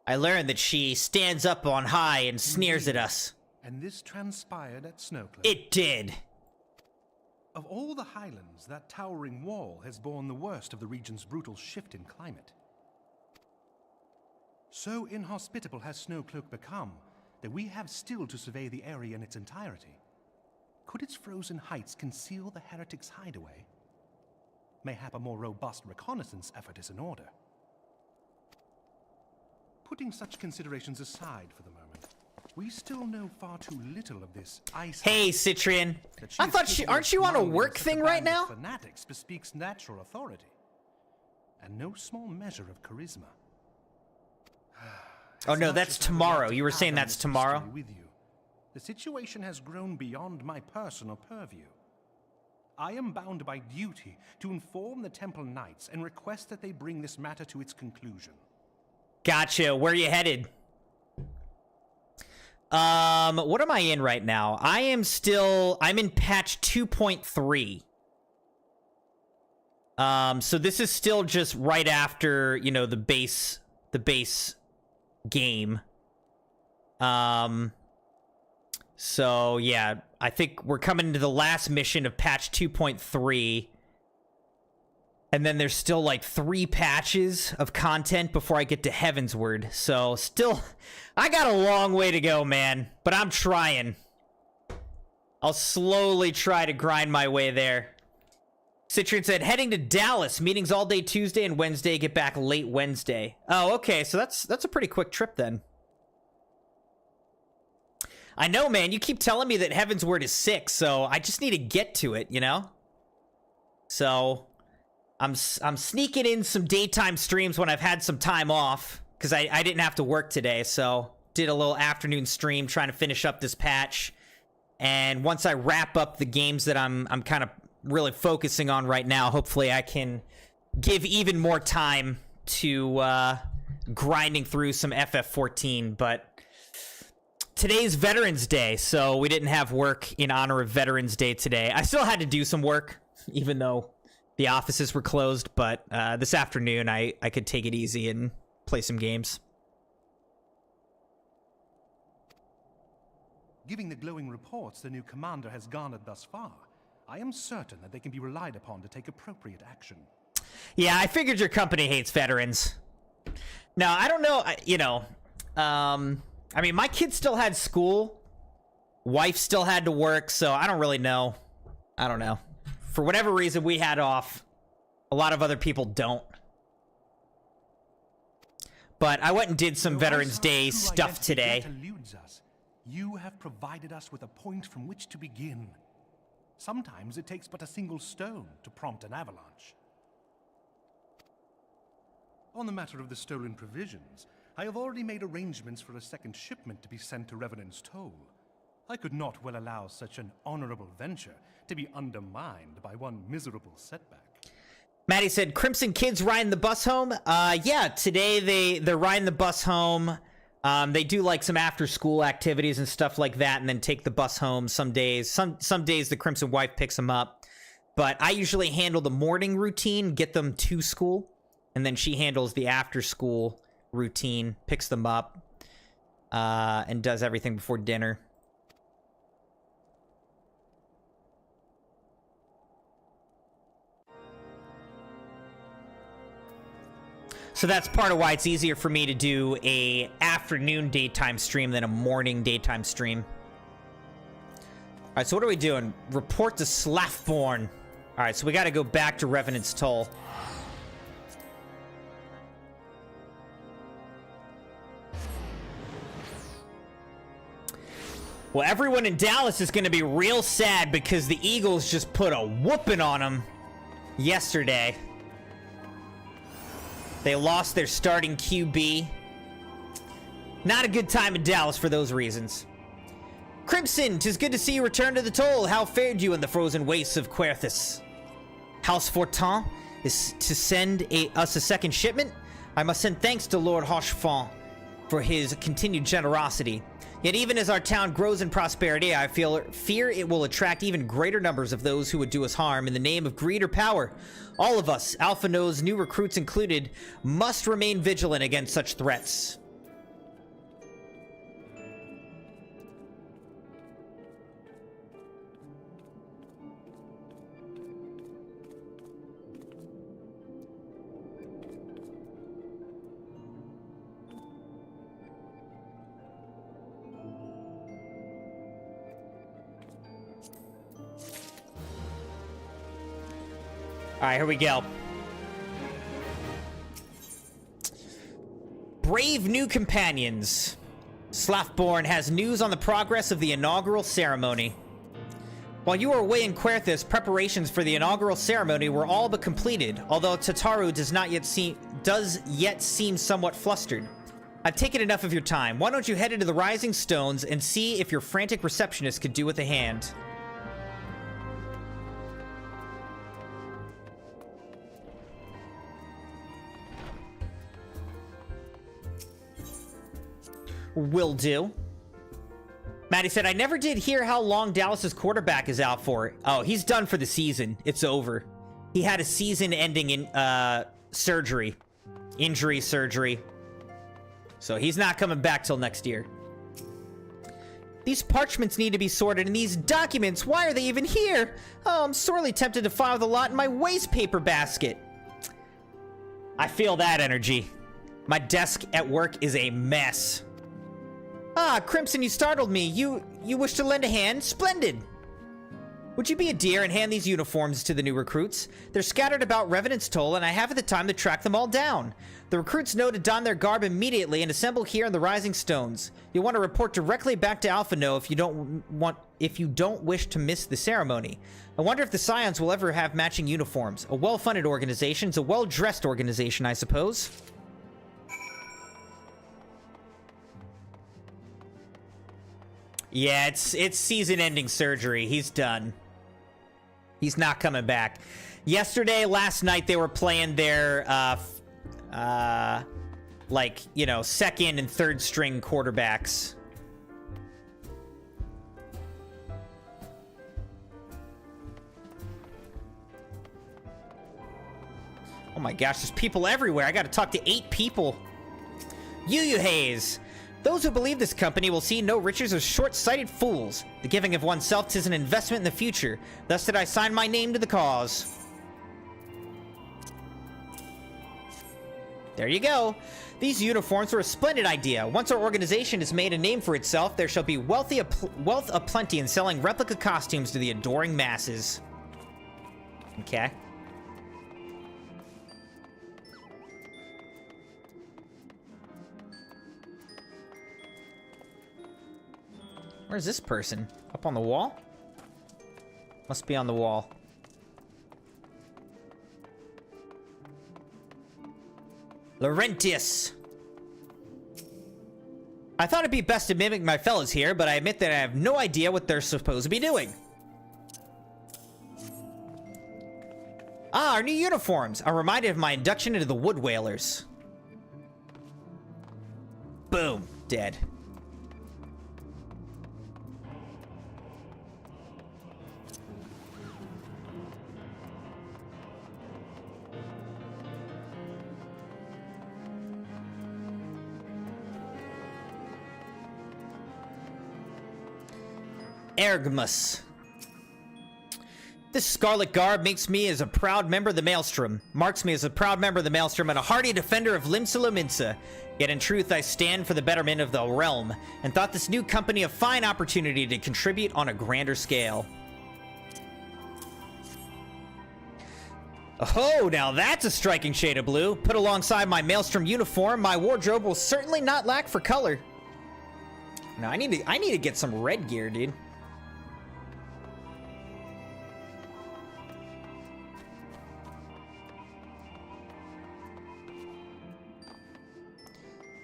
Speaker 2: I learned that she stands up on high and sneers at us.
Speaker 11: And this transpired at Snowcloak?
Speaker 2: It did.
Speaker 11: Of all the highlands, that towering wall has borne the worst of the region's brutal shift in climate. So inhospitable has Snowcloak become that we have still to survey the area in its entirety. Could its frozen heights conceal the heretics' hideaway? Mayhap a more robust reconnaissance effort is in order. Putting such considerations aside for the moment, we still know far too little of this ice.
Speaker 2: Hey, Citrian. I thought aren't you on a work thing right now?
Speaker 11: Fanatics bespeaks natural authority, and no small measure of charisma.
Speaker 2: Oh no, that's tomorrow. You were saying that's tomorrow?
Speaker 11: With you, the situation has grown beyond my personal purview. I am bound by duty to inform the Temple Knights and request that they bring this matter to its conclusion.
Speaker 2: Gotcha. Where are you headed? What am I in right now? I'm in patch 2.3. So this is still just right after, you know, the base game. So yeah, I think we're coming into the last mission of patch 2.3. And then there's still like 3 patches of content before I get to Heavensward. So still, I got a long way to go, man. But I'm trying. I'll slowly try to grind my way there. Citrian said, heading to Dallas. Meetings all day Tuesday and Wednesday. Get back late Wednesday. Oh, okay. So that's a pretty quick trip then. I know, man. You keep telling me that Heavensward is 6. So I just need to get to it, you know? So... I'm sneaking in some daytime streams when I've had some time off, because I didn't have to work today, so did a little afternoon stream trying to finish up this patch. And once I wrap up the games that I'm kind of really focusing on right now, hopefully I can give even more time to grinding through some FF14. But today's Veterans Day, so we didn't have work in honor of Veterans Day today. I still had to do some work, even though the offices were closed, but this afternoon I could take it easy and play some games.
Speaker 11: Giving the glowing reports the new commander has garnered thus far, I am certain that they can be relied upon to take appropriate action.
Speaker 2: Yeah, I figured your company hates veterans. Now, I don't know, you know, I mean, my kids still had school, wife still had to work, so I don't really know. I don't know. For whatever reason, we had off. A lot of other people don't. But I went and did some
Speaker 11: Though
Speaker 2: Veterans
Speaker 11: Isar's
Speaker 2: Day
Speaker 11: true
Speaker 2: stuff
Speaker 11: identity
Speaker 2: today.
Speaker 11: yet eludes us, you have provided us with a point from which to begin. Sometimes it takes but a single stone to prompt an avalanche. On the matter of the stolen provisions, I have already made arrangements for a second shipment to be sent to Revenant's Toll. I could not well allow such an honorable venture to be undermined by one miserable setback.
Speaker 2: Maddie said, Crimson kids riding the bus home? Yeah, today they're riding the bus home. They do like some after school activities and stuff like that and then take the bus home some days. Some days the Crimson wife picks them up. But I usually handle the morning routine, get them to school. And then she handles the after school routine, picks them up, and does everything before dinner. So that's part of why it's easier for me to do a afternoon daytime stream than a morning daytime stream. All right, so what are we doing? Report to Slaffborn. All right, so we got to go back to Revenant's Toll. Well, everyone in Dallas is going to be real sad because the Eagles just put a whooping on them yesterday. They lost their starting QB. Not a good time in Dallas for those reasons. Crimson, 'tis good to see you return to the Toll. How fared you in the frozen wastes of Querthus? House Fortin is to send us a second shipment. I must send thanks to Lord Hochefort for his continued generosity. Yet even as our town grows in prosperity, I fear it will attract even greater numbers of those who would do us harm in the name of greed or power. All of us, Alpha No's new recruits included, must remain vigilant against such threats. All right, here we go. Brave new companions. Slaffborn has news on the progress of the inaugural ceremony. While you were away in Querthus, preparations for the inaugural ceremony were all but completed, although Tataru does yet seem somewhat flustered. I've taken enough of your time. Why don't you head into the Rising Stones and see if your frantic receptionist could do with a hand? Will do. Maddie said, I never did hear how long Dallas's quarterback is out for. Oh, he's done for the season. It's over. He had a season-ending surgery. Injury surgery. So he's not coming back till next year. These parchments need to be sorted, and these documents, why are they even here? Oh, I'm sorely tempted to file the lot in my waste paper basket. I feel that energy. My desk at work is a mess. Ah, Crimson, you startled me. You wish to lend a hand? Splendid! Would you be a dear and hand these uniforms to the new recruits? They're scattered about Revenant's Toll, and I haven't the time to track them all down. The recruits know to don their garb immediately and assemble here in the Rising Stones. You'll want to report directly back to Alpha No if you don't wish to miss the ceremony. I wonder if the Scions will ever have matching uniforms. A well-funded organization is a well-dressed organization, I suppose. Yeah, it's season-ending surgery. He's done. He's not coming back. Last night, they were playing their, second and third string quarterbacks. Oh my gosh, there's people everywhere. I gotta talk to 8 people. Yu Hayes. Those who believe this company will see no riches as short-sighted fools. The giving of oneself 'tis an investment in the future. Thus did I sign my name to the cause. There you go. These uniforms were a splendid idea. Once our organization has made a name for itself, there shall be wealth aplenty in selling replica costumes to the adoring masses. Okay. Where's this person? Up on the wall? Must be on the wall. Laurentius! I thought it'd be best to mimic my fellows here, but I admit that I have no idea what they're supposed to be doing. Ah, our new uniforms! I'm reminded of my induction into the Wood Whalers. Boom. Dead. Ergmus. This scarlet garb makes me as a proud member of the Maelstrom, marks me as a proud member of the Maelstrom and a hardy defender of Limsa Lominsa. Yet in truth, I stand for the betterment of the realm, and thought this new company a fine opportunity to contribute on a grander scale. Oh, now that's a striking shade of blue. Put alongside my Maelstrom uniform, my wardrobe will certainly not lack for color. Now I need to get some red gear, dude.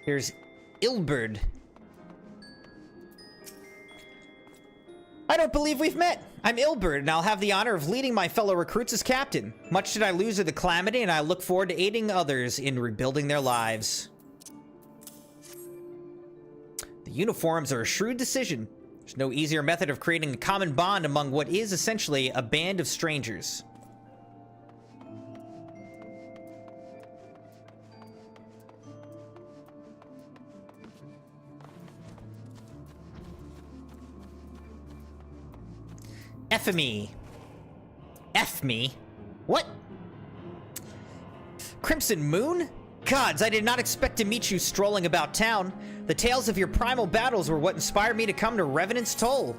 Speaker 2: Here's Ilberd. I don't believe we've met. I'm Ilberd, and I'll have the honor of leading my fellow recruits as captain. Much did I lose of the calamity, and I look forward to aiding others in rebuilding their lives. The uniforms are a shrewd decision. There's no easier method of creating a common bond among what is essentially a band of strangers. F-me. F-me? What? CrimsonMune? Gods, I did not expect to meet you strolling about town. The tales of your primal battles were what inspired me to come to Revenant's Toll.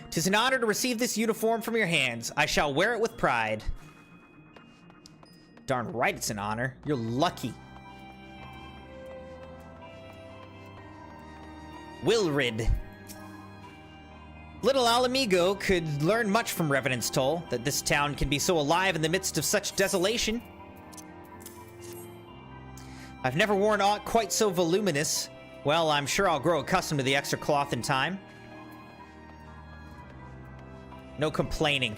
Speaker 2: 'Tis an honor to receive this uniform from your hands. I shall wear it with pride. Darn right it's an honor. You're lucky. Wilrid. Little Alamigo could learn much from Revenant's Toll, that this town can be so alive in the midst of such desolation. I've never worn aught quite so voluminous. Well, I'm sure I'll grow accustomed to the extra cloth in time. No complaining.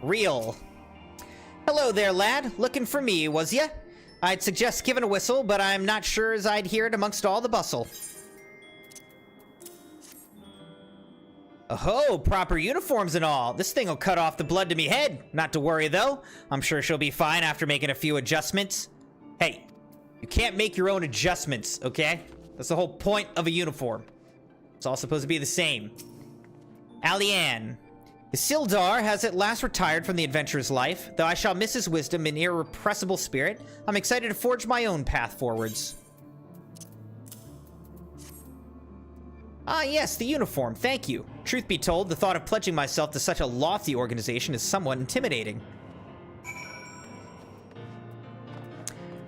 Speaker 2: Real. Hello there, lad. Looking for me, was ya? I'd suggest giving a whistle, but I'm not sure as I'd hear it amongst all the bustle. Oh, proper uniforms and all. This thing will cut off the blood to me head. Not to worry, though. I'm sure she'll be fine after making a few adjustments. Hey, you can't make your own adjustments, okay? That's the whole point of a uniform. It's all supposed to be the same. Alianne. Isildar has at last retired from the adventurer's life. Though I shall miss his wisdom and irrepressible spirit, I'm excited to forge my own path forwards. Ah, yes, the uniform. Thank you. Truth be told, the thought of pledging myself to such a lofty organization is somewhat intimidating.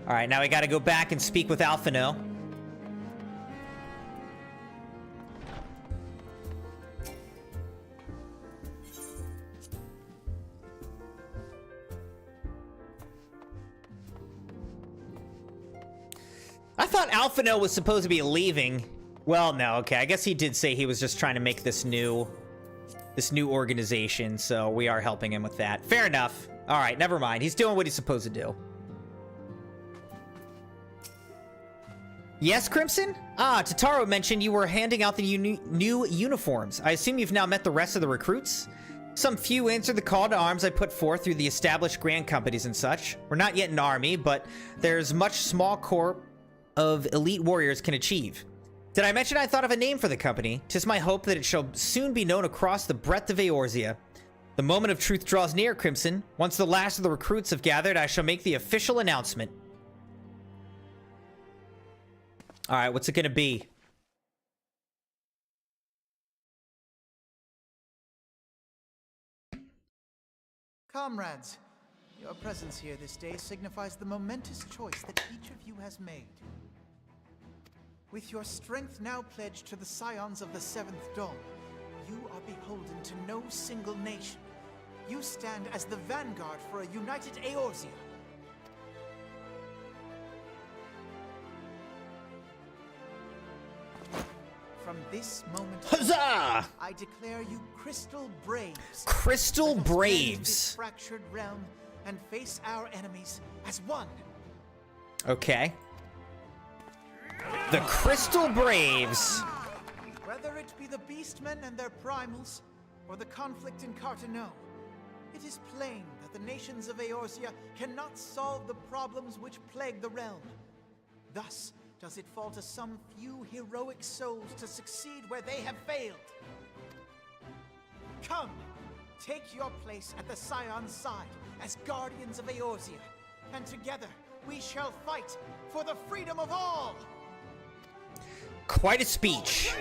Speaker 2: Alright, now we gotta go back and speak with Alphino. I thought Alphino was supposed to be leaving. Well, no, okay. I guess he did say he was just trying to make this new organization, so we are helping him with that. Fair enough. All right, never mind. He's doing what he's supposed to do. Yes, Crimson? Ah, Totaro mentioned you were handing out the new uniforms. I assume you've now met the rest of the recruits? Some few answered the call to arms I put forth through the established grand companies and such. We're not yet an army, but there's much small corps of elite warriors can achieve. Did I mention I thought of a name for the company? 'Tis my hope that it shall soon be known across the breadth of Eorzea. The moment of truth draws near, Crimson. Once the last of the recruits have gathered, I shall make the official announcement. Alright, what's it gonna be?
Speaker 12: Comrades, your presence here this day signifies the momentous choice that each of you has made. With your strength now pledged to the scions of the Seventh Dawn, you are beholden to no single nation. You stand as the vanguard for a united Eorzea. From this moment
Speaker 2: Huzzah!
Speaker 12: I declare you Crystal Braves.
Speaker 2: Crystal
Speaker 12: Let us bend
Speaker 2: Braves.
Speaker 12: this fractured realm and face our enemies as one.
Speaker 2: Okay. The Crystal Braves.
Speaker 12: Whether it be the Beastmen and their primals, or the conflict in Carteneau, it is plain that the nations of Eorzea cannot solve the problems which plague the realm. Thus does it fall to some few heroic souls to succeed where they have failed. Come, take your place at the Scion's side as guardians of Eorzea, and together we shall fight for the freedom of all!
Speaker 2: Quite a speech.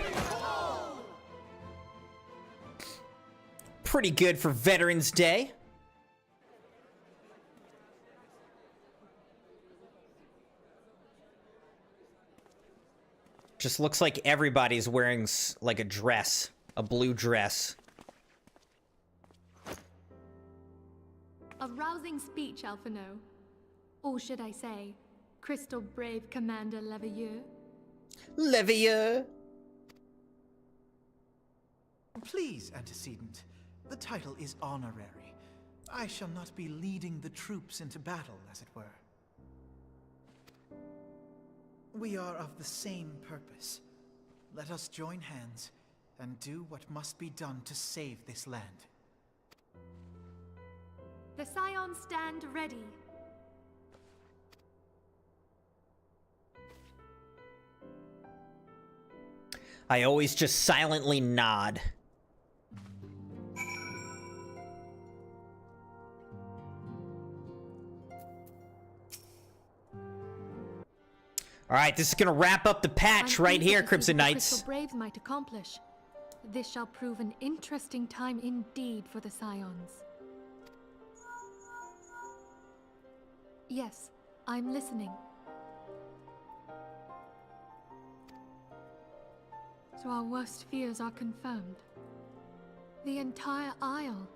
Speaker 2: Pretty good for Veterans Day. Just looks like everybody's wearing like a dress, a blue dress.
Speaker 5: A rousing speech, Alphino. Or should I say, Crystal Brave Commander Leveilleur?
Speaker 2: Leveilleur.
Speaker 12: Please, antecedent. The title is honorary. I shall not be leading the troops into battle, as it were. We are of the same purpose. Let us join hands and do what must be done to save this land.
Speaker 5: The Scions stand ready.
Speaker 2: I always just silently nod. All right, this is gonna wrap up the patch right here, Crimson Knights.
Speaker 5: Crystal Braves might accomplish. This shall prove an interesting time indeed for the Scions. Yes, I'm listening. So our worst fears are confirmed. The entire Isle.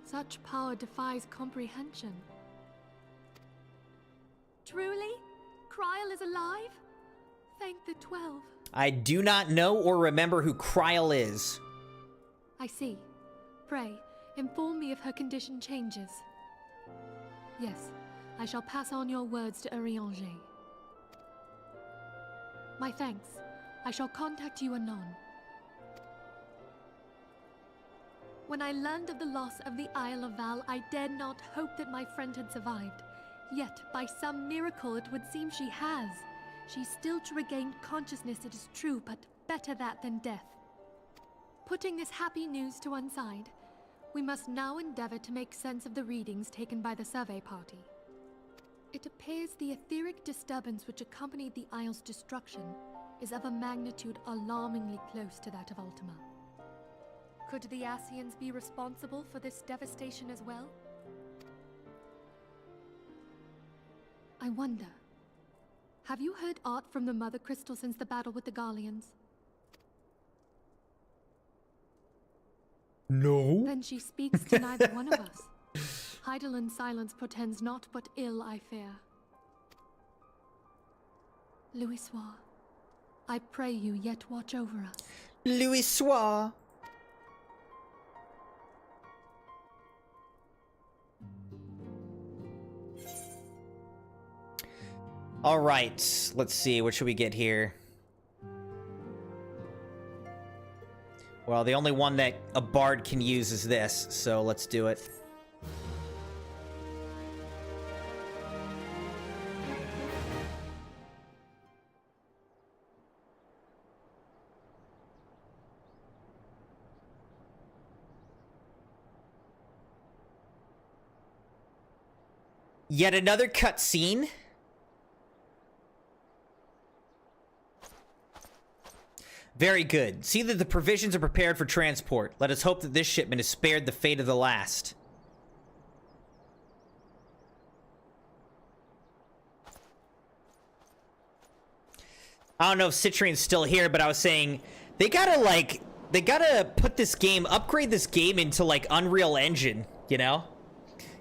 Speaker 5: Such power defies comprehension. Truly? Kryl is alive? Thank the 12.
Speaker 2: I do not know or remember who Kryl is.
Speaker 5: I see. Pray, inform me if her condition changes. Yes, I shall pass on your words to Eorzea. My thanks. I shall contact you anon. When I learned of the loss of the Isle of Val, I dared not hope that my friend had survived. Yet, by some miracle, it would seem she has. She's still to regain consciousness, it is true, but better that than death. Putting this happy news to one side, we must now endeavor to make sense of the readings taken by the survey party. It appears the etheric disturbance which accompanied the Isle's destruction is of a magnitude alarmingly close to that of Ultima. Could the Ascians be responsible for this devastation as well? I wonder. Have you heard aught from the Mother Crystal since the battle with the Garleans?
Speaker 2: No.
Speaker 5: Then she speaks to neither one of us. Heidelin silence portends naught but ill, I fear. Louisoix, I pray you yet watch over us.
Speaker 2: Louisoix. All right, let's see. What should we get here? Well, the only one that a bard can use is this, so let's do it. Yet another cutscene. Very good. See that the provisions are prepared for transport. Let us hope that this shipment is spared the fate of the last. I don't know if Citrian's still here, but I was saying they gotta put this game, upgrade this game into like Unreal Engine, you know?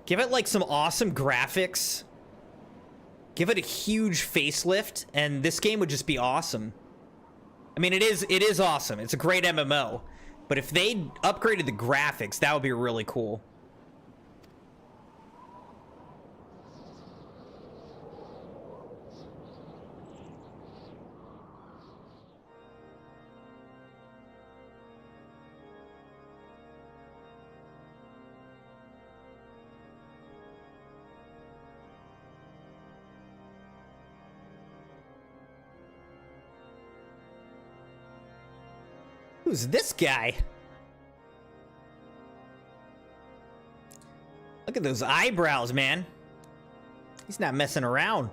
Speaker 2: Give it like some awesome graphics. Give it a huge facelift, and this game would just be awesome. I mean, it is awesome. It's a great MMO. But if they upgraded the graphics, that would be really cool. Who's this guy? Look at those eyebrows, man. He's not messing around.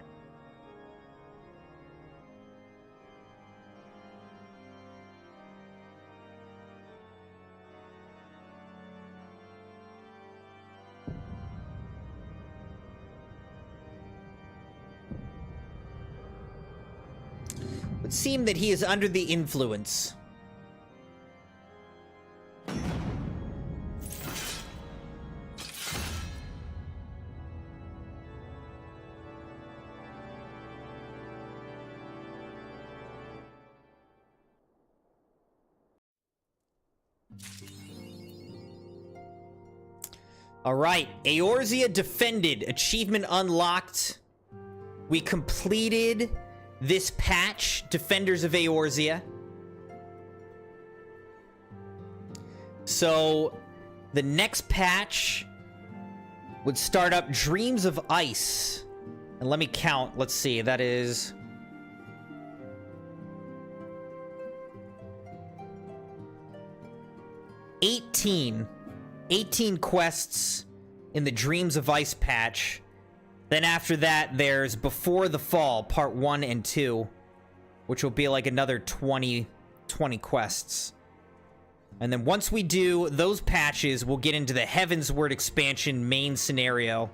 Speaker 2: It would seem that he is under the influence. All right, Eorzea defended, achievement unlocked. We completed this patch, Defenders of Eorzea. So the next patch would start up Dreams of Ice. And let me count, let's see, that is... eighteen quests in the Dreams of Ice patch. Then after that, there's Before the Fall, part 1 and 2, which will be like another 20 quests. And then once we do those patches, we'll get into the Heavensward expansion main scenario.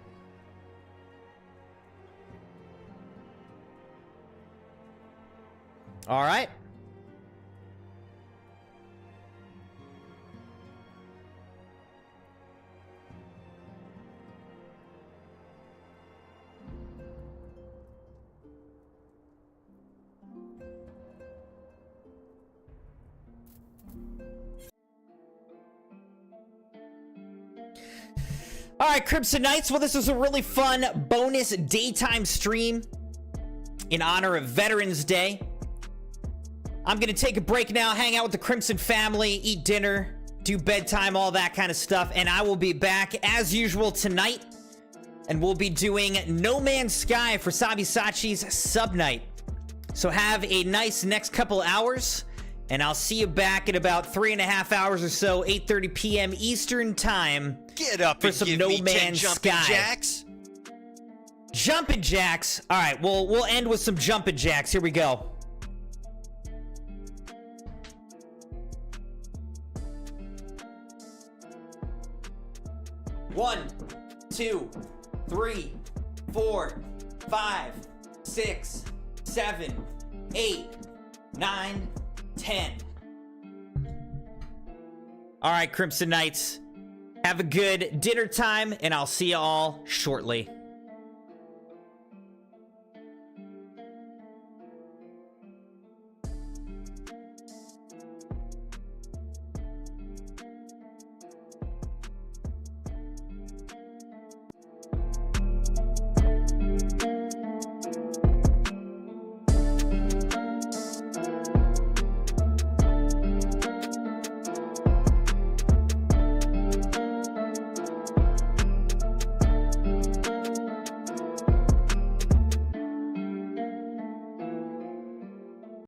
Speaker 2: All right. All right, Crimson Knights. Well, this was a really fun bonus daytime stream in honor of Veterans Day. I'm going to take a break now, hang out with the Crimson family, eat dinner, do bedtime, all that kind of stuff. And I will be back as usual tonight. And we'll be doing No Man's Sky for Sabisachi's sub night. So have a nice next couple hours. And I'll see you back in about 3.5 hours or so, 8:30 p.m. Eastern time.
Speaker 13: Get up
Speaker 2: for
Speaker 13: and
Speaker 2: some
Speaker 13: give
Speaker 2: No
Speaker 13: me 10
Speaker 2: Man's
Speaker 13: jumping
Speaker 2: Sky.
Speaker 13: jacks.
Speaker 2: Jumping jacks. All right, we'll end with some jumping jacks. Here we go. One, 2, 3, 4, 5, 6, 7, 8, 9, 10. All right, Crimson Knights. Have a good dinner time, and I'll see you all shortly.